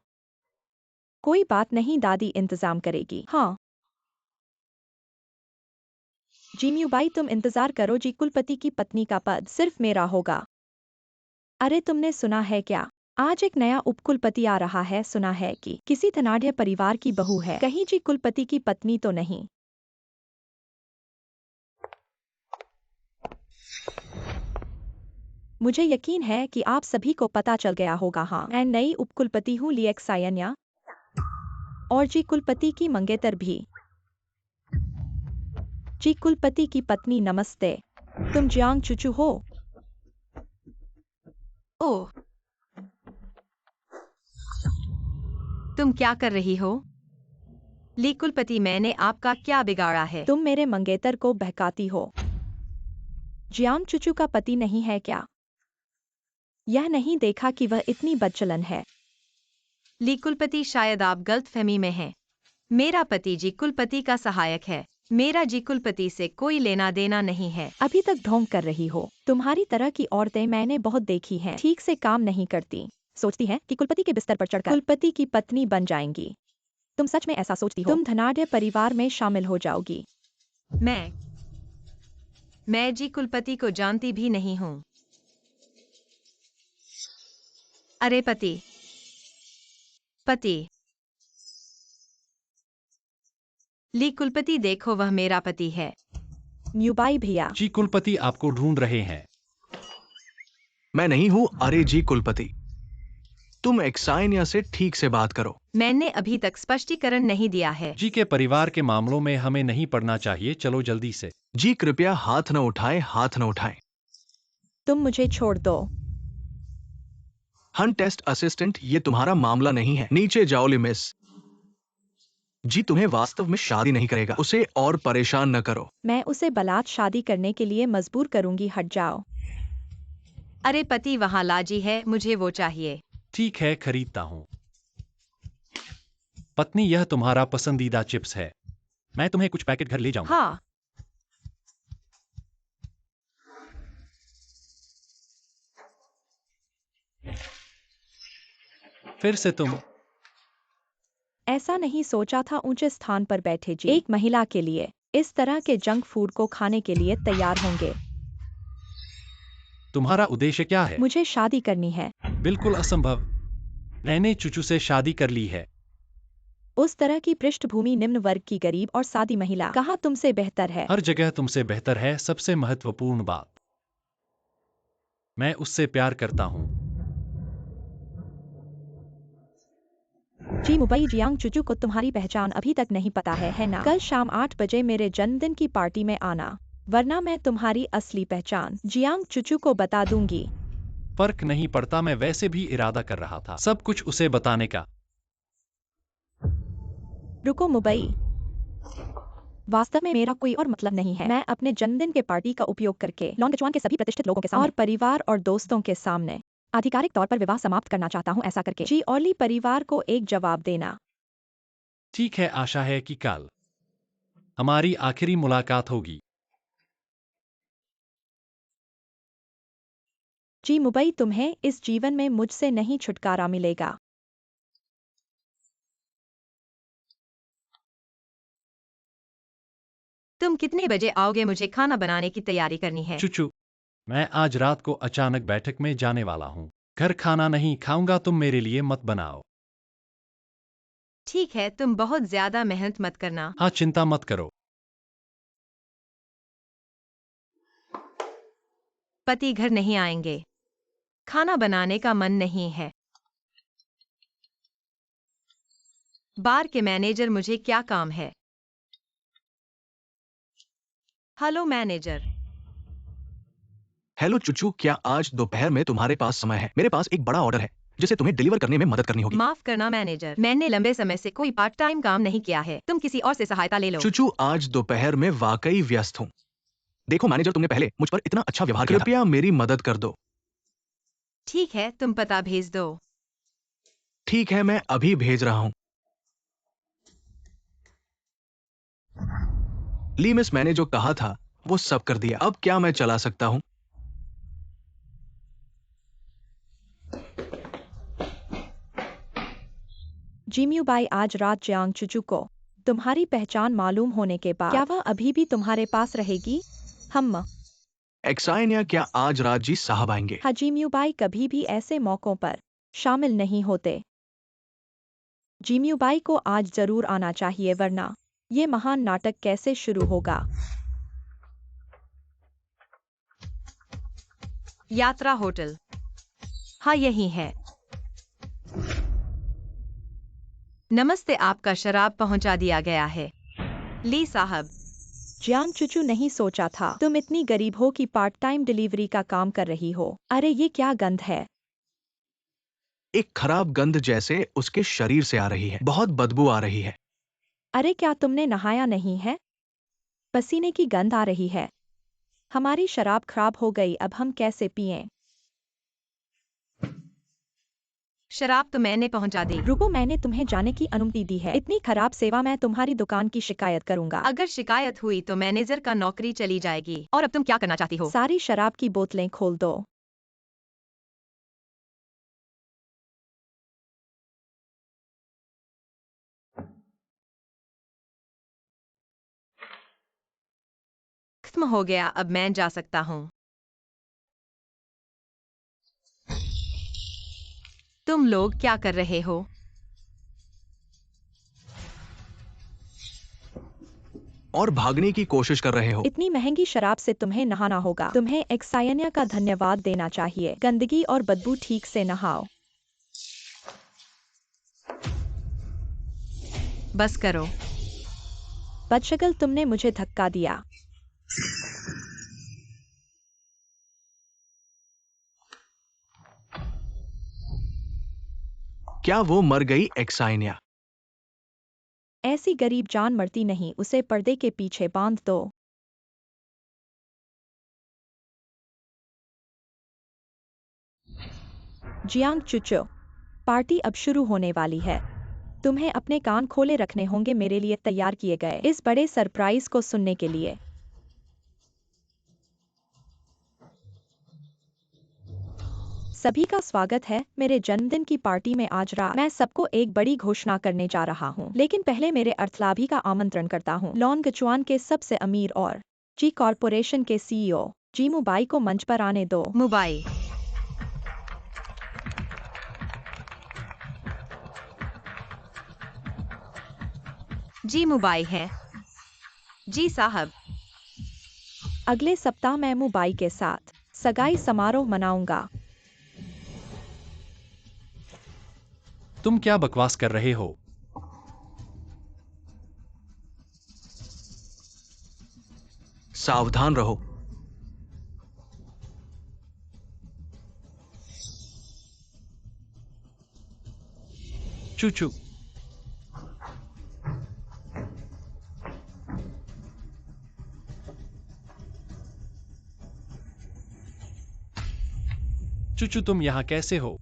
कोई बात नहीं दादी, इंतजाम करेगी। हाँ जी म्यूबाई, तुम इंतजार करो जी। कुलपति की पत्नी का पद सिर्फ मेरा होगा। अरे तुमने सुना है क्या? आज एक नया उपकुलपति आ रहा है। सुना है कि किसी धनाढ़ परिवार की बहू है। कहीं जी कुलपति की पत्नी तो नहीं? मुझे यकीन है कि आप सभी को पता चल गया होगा। हाँ, मैं नई उपकुलपति हूँ लिएक्सायन्या। और जी कुलपति की मंगेतर भी। जी कुलपति की पत्नी, नमस्ते। तुम जियांग चुचू हो? ओह, तुम क्या कर रही हो? ली कुलपति, मैंने आपका क्या बिगाड़ा है? तुम मेरे मंगेतर को बहकाती हो। जियांग चुचू का पति नहीं है क्या? यह नहीं देखा कि वह इतनी बदचलन है? ली कुलपति, शायद आप गलतफहमी में हैं। मेरा पति जी कुलपति का सहायक है। मेरा जी कुलपति से कोई लेना देना नहीं है। अभी तक ढोंग कर रही हो। तुम्हारी तरह की औरतें मैंने बहुत देखी हैं। ठीक से काम नहीं करती। सोचती हैं कि कुलपति के बिस्तर पर चढ़कर कुलपति की पत्नी बन जाएंगी। तुम सच में ऐसा सोचती हो? तुम धनाढ़ परिवार में शामिल हो जाओगी। मैं जी कुलपति को जानती भी नहीं हूँ। अरे पति, ली कुलपति, देखो वह मेरा पति है। म्यूबाई भैया, जी कुलपति आपको ढूंढ रहे हैं। मैं नहीं हूं। अरे जी कुलपति, तुम एक्सायन्या से ठीक से बात करो। मैंने अभी तक स्पष्टीकरण नहीं दिया है। जी के परिवार के मामलों में हमें नहीं पड़ना चाहिए। चलो जल्दी से। जी कृपया हाथ न उठाएं, हाथ न उठाएं। तुम मुझे छोड़ दो। हन टेस्ट असिस्टेंट, ये तुम्हारा मामला नहीं है। नीचे जाओ ली मिस। जी तुम्हें वास्तव में शादी नहीं करेगा। उसे और परेशान न करो। मैं उसे बलात् शादी करने के लिए मजबूर करूंगी। हट जाओ। अरे पति, वहाँ लाजी है, मुझे वो चाहिए। ठीक है, खरीदता हूँ। पत्नी, यह तुम्हारा पसंदीदा चिप्स है। मैं तुम्हें कुछ पैकेट घर ले जाऊंगा। हाँ, फिर से तुम। ऐसा नहीं सोचा था ऊंचे स्थान पर बैठे जी एक महिला के लिए इस तरह के जंक फूड को खाने के लिए तैयार होंगे। तुम्हारा उद्देश्य क्या है? मुझे शादी करनी है। बिल्कुल असंभव। मैंने चुचू से शादी कर ली है। उस तरह की पृष्ठभूमि निम्न वर्ग की गरीब और सादी महिला कहाँ तुमसे बेहतर है? हर जगह तुमसे बेहतर है। सबसे महत्वपूर्ण बात, मैं उससे प्यार करता हूँ। जी मुबई जियांग चुचू को तुम्हारी पहचान अभी तक नहीं पता है ना? कल शाम 8 बजे मेरे जन्मदिन की पार्टी में आना, वरना मैं तुम्हारी असली पहचान जियांग चुचू को बता दूंगी। फर्क नहीं पड़ता, मैं वैसे भी इरादा कर रहा था सब कुछ उसे बताने का। रुको मुबई, वास्तव में मेरा कोई और मतलब नहीं है। मैं अपने जन्मदिन के पार्टी का उपयोग करके लॉन्गचुआन के सभी प्रतिष्ठित लोगों के सामने और परिवार और दोस्तों के सामने आधिकारिक तौर पर विवाह समाप्त करना चाहता हूँ। ऐसा करके जी ओली परिवार को एक जवाब देना। ठीक है, आशा है कि कल हमारी आखिरी मुलाकात होगी। जी मुबई, तुम्हें इस जीवन में मुझसे नहीं छुटकारा मिलेगा। तुम कितने बजे आओगे? मुझे खाना बनाने की तैयारी करनी है। चुचू, मैं आज रात को अचानक बैठक में जाने वाला हूँ। घर खाना नहीं खाऊंगा, तुम मेरे लिए मत बनाओ। ठीक है, तुम बहुत ज्यादा मेहनत मत करना। हाँ, चिंता मत करो। पति घर नहीं आएंगे। खाना बनाने का मन नहीं है। बार के मैनेजर, मुझे क्या काम है? Hello manager. हेलो चुचू, क्या आज दोपहर में तुम्हारे पास समय है? मेरे पास एक बड़ा ऑर्डर है जिसे तुम्हें डिलीवर करने में मदद करनी होगी। माफ करना मैनेजर, मैंने लंबे समय से कोई पार्ट टाइम काम नहीं किया है। तुम किसी और से सहायता ले लो। चुचू, आज दोपहर में वाकई व्यस्त हूँ। देखो मैनेजर, तुमने पहले मुझ पर इतना अच्छा व्यवहार किया था। कृपया मेरी मदद कर दो। ठीक है, तुम पता भेज दो। ठीक है, मैं अभी भेज रहा हूँ। ली मिस, मैंने जो कहा था वो सब कर दिया। अब क्या मैं चला सकता हूँ? जिम्यूबाई, आज रात जियांग चुचू को तुम्हारी पहचान मालूम होने के बाद क्या वह अभी भी तुम्हारे पास रहेगी? हम एक्साइनिया, क्या आज रात जी साहब आएंगे? हाँ, जिम्यूबाई कभी भी ऐसे मौकों पर शामिल नहीं होते। जिम्यूबाई को आज जरूर आना चाहिए, वरना ये महान नाटक कैसे शुरू होगा? यात्रा होटल। हाँ, यही है। नमस्ते, आपका शराब पहुंचा दिया गया है। ली साहब। जियांग चुचू, नहीं सोचा था तुम इतनी गरीब हो कि पार्ट टाइम डिलीवरी का काम कर रही हो। अरे ये क्या गंध है? एक खराब गंध जैसे उसके शरीर से आ रही है। बहुत बदबू आ रही है। अरे क्या तुमने नहाया नहीं है? पसीने की गंध आ रही है। हमारी शराब खराब हो गई, अब हम कैसे पिएं? शराब तो मैंने पहुंचा दी। रुको, मैंने तुम्हें जाने की अनुमति दी है। इतनी खराब सेवा, मैं तुम्हारी दुकान की शिकायत करूंगा। अगर शिकायत हुई तो मैनेजर का नौकरी चली जाएगी। और अब तुम क्या करना चाहती हो? सारी शराब की बोतलें खोल दो। खत्म हो गया, अब मैं जा सकता हूँ। तुम लोग क्या कर रहे हो? और भागने की कोशिश कर रहे हो। इतनी महंगी शराब से तुम्हें नहाना होगा। तुम्हें एक्सायनिया का धन्यवाद देना चाहिए। गंदगी और बदबू, ठीक से नहाओ। बस करो। बदशक्ल, तुमने मुझे धक्का दिया। क्या वो मर गई एक्साइनिया? ऐसी गरीब जान मरती नहीं, उसे पर्दे के पीछे बांध दो। जियांग चुचो, पार्टी अब शुरू होने वाली है। तुम्हें अपने कान खोले रखने होंगे मेरे लिए तैयार किए गए इस बड़े सरप्राइज को सुनने के लिए। सभी का स्वागत है मेरे जन्मदिन की पार्टी में। आज रात मैं सबको एक बड़ी घोषणा करने जा रहा हूँ, लेकिन पहले मेरे अर्थलाभी का आमंत्रण करता हूँ। लॉन्गचुआन के सबसे अमीर और जी कॉरपोरेशन के सीईओ जी मुबाई को मंच पर आने दो। मुबाई। जी मुबाई है। जी साहब। अगले सप्ताह मैं मुबाई के साथ सगाई समारोह मनाऊंगा। तुम क्या बकवास कर रहे हो? सावधान रहो। चूचू, चूचू तुम यहाँ कैसे हो?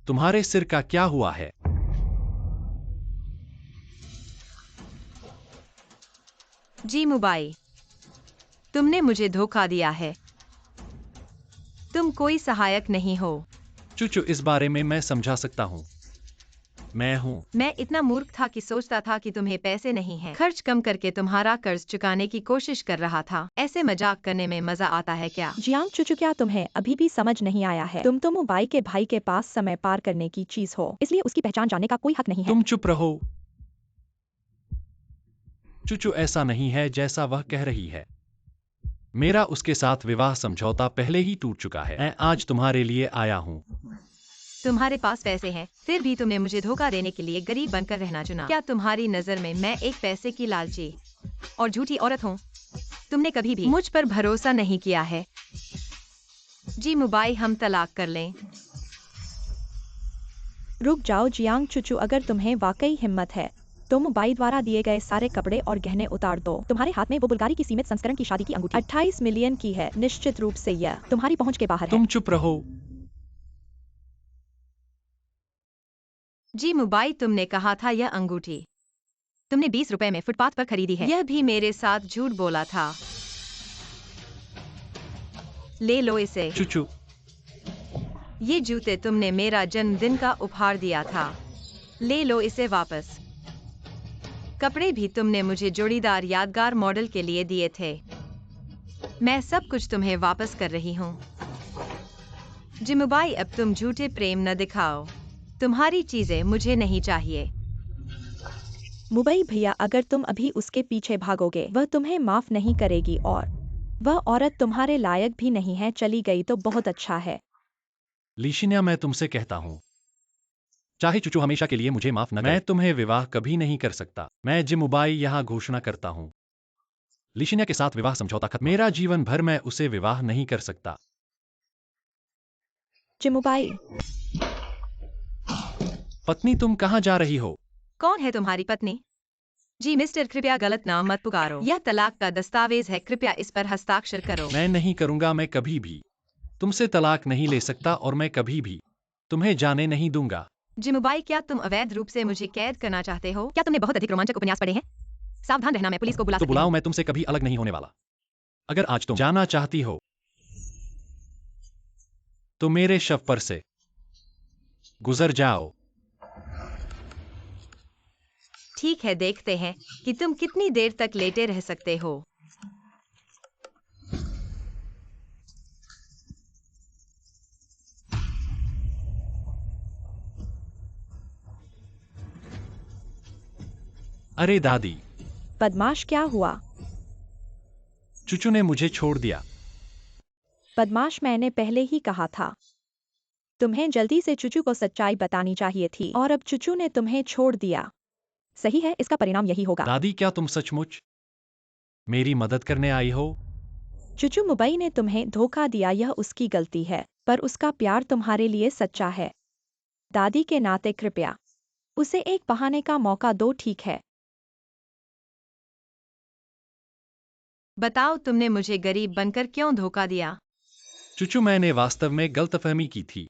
तुम्हारे सिर का क्या हुआ है? जी मुबाई, तुमने मुझे धोखा दिया है। तुम कोई सहायक नहीं हो। चूचू इस बारे में मैं समझा सकता हूँ। मैं हूँ। मैं इतना मूर्ख था कि सोचता था कि तुम्हें पैसे नहीं हैं। खर्च कम करके तुम्हारा कर्ज चुकाने की कोशिश कर रहा था। ऐसे मजाक करने में मजा आता है क्या? जियांग चुचू, क्या तुम्हें अभी भी समझ नहीं आया है? तुम तो मुबाई के भाई के पास समय पार करने की चीज हो, इसलिए उसकी पहचान जानने का कोई हक नहीं है। तुम चुप रहो। चूचू ऐसा नहीं है जैसा वह कह रही है। मेरा उसके साथ विवाह समझौता पहले ही टूट चुका है। मैं आज तुम्हारे लिए आया हूँ। तुम्हारे पास पैसे हैं, फिर भी तुमने मुझे धोखा देने के लिए गरीब बनकर रहना चुना। क्या तुम्हारी नजर में मैं एक पैसे की लालची और झूठी औरत हूँ? तुमने कभी भी मुझ पर भरोसा नहीं किया है। जी मुबाई, हम तलाक कर लें। रुक जाओ जियांग चुचू, अगर तुम्हें वाकई हिम्मत है तो मुबाई द्वारा दिए गए सारे कपड़े और गहने उतार दो। तुम्हारे हाथ में वो बुल्गारी की सीमित संस्करण की शादी की अंगूठी 28 मिलियन की है। निश्चित रूप से यह तुम्हारी पहुंच के बाहर है। तुम चुप रहो। जी मुबाई, तुमने कहा था यह अंगूठी तुमने 20 रुपए में फुटपाथ पर खरीदी है। यह भी मेरे साथ झूठ बोला था। ले लो इसे। चूचू, ये जूते तुमने मेरा जन्मदिन का उपहार दिया था। ले लो इसे वापस। कपड़े भी तुमने मुझे जोड़ीदार यादगार मॉडल के लिए दिए थे। मैं सब कुछ तुम्हें वापस कर रही हूँ। जिमुबाई, अब तुम झूठे प्रेम न दिखाओ। तुम्हारी चीजें मुझे नहीं चाहिए। मुबाई भैया, अगर तुम अभी उसके पीछे भागोगे वह तुम्हें माफ नहीं करेगी, और वह औरत तुम्हारे लायक भी नहीं है। चली गई तो बहुत अच्छा है। लीशिन्या, मैं तुमसे कहता हूँ, चाहे चूचू हमेशा के लिए मुझे माफ न करे, मैं तुम्हें विवाह कभी नहीं कर सकता। मैं जिमुबाई यहाँ घोषणा करता हूँ, लीशिन्या के साथ विवाह समझौता खत्म। मेरा जीवन भर मैं उसे विवाह नहीं कर सकता। जिमुबाई, पत्नी, तुम कहाँ जा रही हो? कौन है तुम्हारी पत्नी? जी मिस्टर, कृपया गलत नाम मत पुकारो। यह तलाक का दस्तावेज है, कृपया इस पर हस्ताक्षर करो। मैं नहीं करूंगा। मैं कभी भी तुमसे तलाक नहीं ले सकता और मैं कभी भी तुम्हें जाने नहीं दूंगा। जिमुबाई, क्या तुम अवैध रूप से मुझे कैद करना चाहते हो? क्या तुमने बहुत अधिक रोमांचक उपन्यास पढ़े हैं? सावधान रहना, मैं पुलिस को बुला तो सकती बुलाओ, हूँ। मैं तुमसे कभी अलग नहीं होने वाला। अगर आज तुम जाना चाहती हो तो मेरे शव पर से गुजर जाओ। ठीक है, देखते हैं कि तुम कितनी देर तक लेटे रह सकते हो। अरे दादी, बदमाश, क्या हुआ? चूचू ने मुझे छोड़ दिया। बदमाश, मैंने पहले ही कहा था। तुम्हें जल्दी से चुचू को सच्चाई बतानी चाहिए थी, और अब चुचू ने तुम्हें छोड़ दिया। सही है, इसका परिणाम यही होगा। दादी, क्या तुम सचमुच मेरी मदद करने आई हो? चुचू मुबई ने तुम्हें धोखा दिया, यह उसकी गलती है, पर उसका प्यार तुम्हारे लिए सच्चा है। दादी के नाते कृपया उसे एक बहाने का मौका दो, ठीक है? बताओ, तुमने मुझे गरीब बनकर क्यों धोखा दिया? चूचू, मैंने वास्तव में गलतफहमी की थी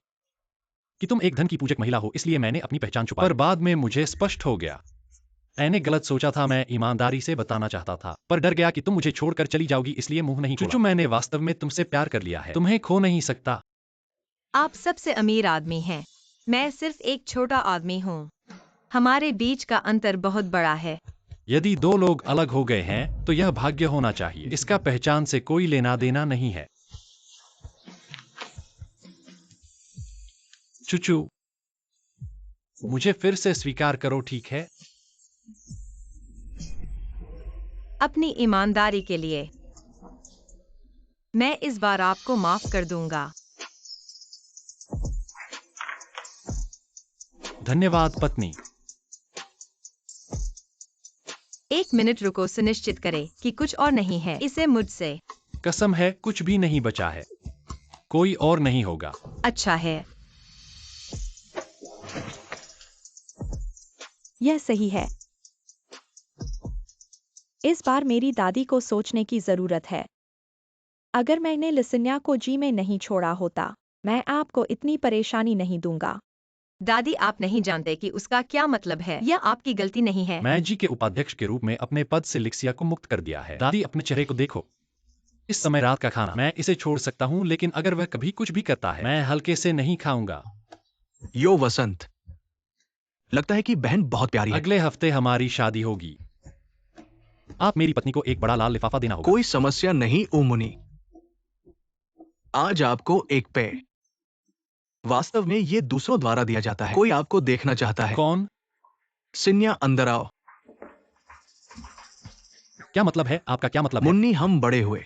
कि तुम एक धन की पूजक महिला हो, इसलिए मैंने अपनी पहचान छुपाई। पर बाद में मुझे स्पष्ट हो गया, मैंने गलत सोचा था। मैं ईमानदारी से बताना चाहता था, पर डर गया कि तुम मुझे छोड़कर चली जाओगी, इसलिए मुंह नहीं खोला। चूचू, मैंने वास्तव में तुमसे प्यार कर लिया है। तुम्हें खो नहीं सकता। आप सबसे अमीर आदमी हैं। मैं सिर्फ एक छोटा आदमी हूँ। हमारे बीच का अंतर बहुत बड़ा है। यदि दो लोग अलग हो गए हैं तो यह भाग्य होना चाहिए। इसका पहचान से कोई लेना देना नहीं है। चूचू, मुझे फिर से स्वीकार करो, ठीक है? अपनी ईमानदारी के लिए मैं इस बार आपको माफ कर दूंगा। धन्यवाद पत्नी। 1 मिनट रुको, सुनिश्चित करें कि कुछ और नहीं है। इसे मुझसे। कसम है कुछ भी नहीं बचा है। कोई और नहीं होगा। अच्छा है। यह सही है। इस बार मेरी दादी को सोचने की जरूरत है। अगर मैंने लिसन्या को जी में नहीं छोड़ा होता, मैं आपको इतनी परेशानी नहीं दूंगा। दादी, आप नहीं जानते कि उसका क्या मतलब है। यह आपकी गलती नहीं है। मैं जी के उपाध्यक्ष के रूप में अपने पद से लिक्सिया को मुक्त कर दिया है। दादी, अपने चेहरे को देखो। इस समय रात का खाना मैं इसे छोड़ सकता हूँ, लेकिन अगर वह कभी कुछ भी करता है, मैं हल्के से नहीं खाऊंगा। यो वसंत, लगता है कि बहन बहुत प्यारी है। अगले हफ्ते हमारी शादी होगी। आप मेरी पत्नी को एक बड़ा लाल लिफाफा देना होगा। कोई समस्या नहीं ओ मुनि। आज आपको एक पेय। वास्तव में ये दूसरों द्वारा दिया जाता है। कोई आपको देखना चाहता है। कौन? सिन्या, अंदर आओ। क्या मतलब है? आपका क्या मतलब है? मुन्नी, हम बड़े हुए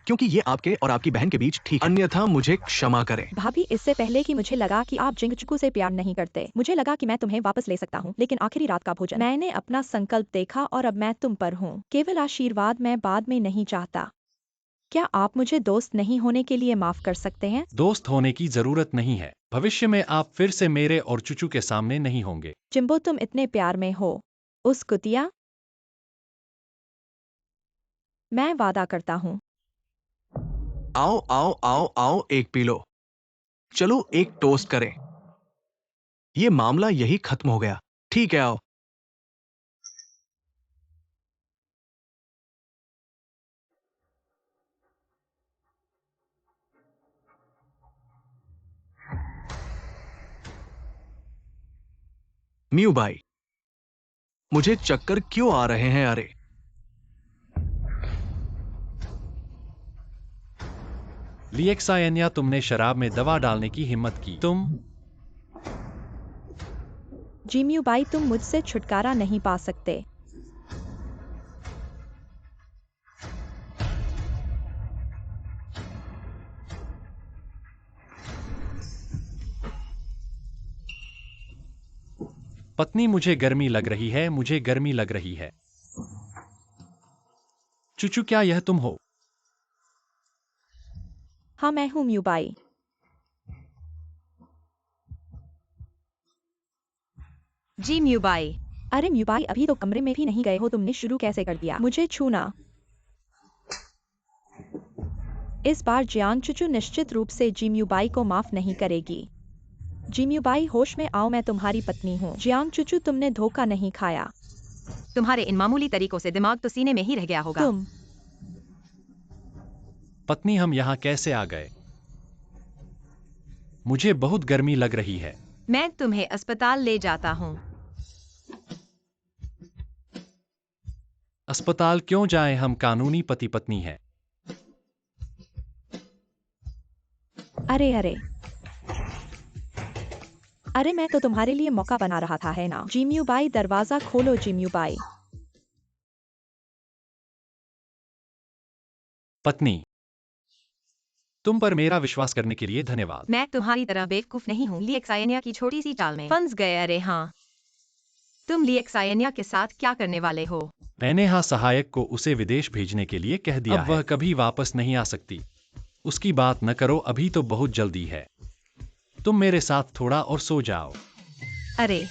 क्योंकि ये आपके और आपकी बहन के बीच ठीक है। अन्यथा मुझे क्षमा करें। भाभी, इससे पहले कि मुझे लगा कि आप जिंगचुकू से प्यार नहीं करते, मुझे लगा कि मैं तुम्हें वापस ले सकता हूँ, लेकिन आखिरी रात का भोजन, मैंने अपना संकल्प देखा और अब मैं तुम पर हूँ। केवल आशीर्वाद, मैं बाद में नहीं चाहता। क्या आप मुझे दोस्त नहीं होने के लिए माफ कर सकते हैं? दोस्त होने की जरूरत नहीं है। भविष्य में आप फिर से मेरे और चुचू के सामने नहीं होंगे। जिम्बो, तुम इतने प्यार में हो। उस कुतिया। मैं वादा करता हूँ। आओ आओ आओ आओ, एक पी लो। चलो एक टोस्ट करें। ये मामला यही खत्म हो गया। ठीक है, आओ। म्यू भाई, मुझे चक्कर क्यों आ रहे हैं? अरे लिएक्सायन्या, तुमने शराब में दवा डालने की हिम्मत की। तुम। जिम्यू बाई, तुम मुझसे छुटकारा नहीं पा सकते। पत्नी, मुझे गर्मी लग रही है, मुझे गर्मी लग रही है। चुचू, क्या यह तुम हो? हाँ, मैं हूँ म्यू बाई। जी म्यूबाई। अरे म्यू बाई, अभी तो कमरे में भी नहीं गए हो, तुमने शुरू कैसे कर दिया? मुझे छूना। इस बार जियांग चुचू निश्चित रूप से जिम्यू बाई को माफ नहीं करेगी। जिम्यू बाई, होश में आओ, मैं तुम्हारी पत्नी हूँ। जियांग चुचू, तुमने धोखा नहीं खाया। तुम्हारे इन मामूली तरीकों से दिमाग तो सीने में ही रह गया होगा। तुम। पत्नी, हम यहाँ कैसे आ गए? मुझे बहुत गर्मी लग रही है। मैं तुम्हें अस्पताल ले जाता हूँ। अस्पताल क्यों जाएं? हम कानूनी पति पत्नी हैं। अरे अरे अरे, मैं तो तुम्हारे लिए मौका बना रहा था, है ना? जिम्यू बाई, दरवाजा खोलो। जिम्यू बाई। पत्नी, तुम पर मेरा विश्वास करने के लिए धन्यवाद। मैं तुम्हारी तरह बेवकूफ नहीं हूँ। लिएक्सायन्या की छोटी सी चाल में फंस गए। अरे हाँ, तुम लिएक्सायन्या के साथ क्या करने वाले हो? मैंने हाँ सहायक को उसे विदेश भेजने के लिए कह दिया है। अब वह कभी वापस नहीं आ सकती। उसकी बात न करो, अभी तो बहुत जल्दी है। तुम मेरे साथ थोड़ा और सो जाओ। अरे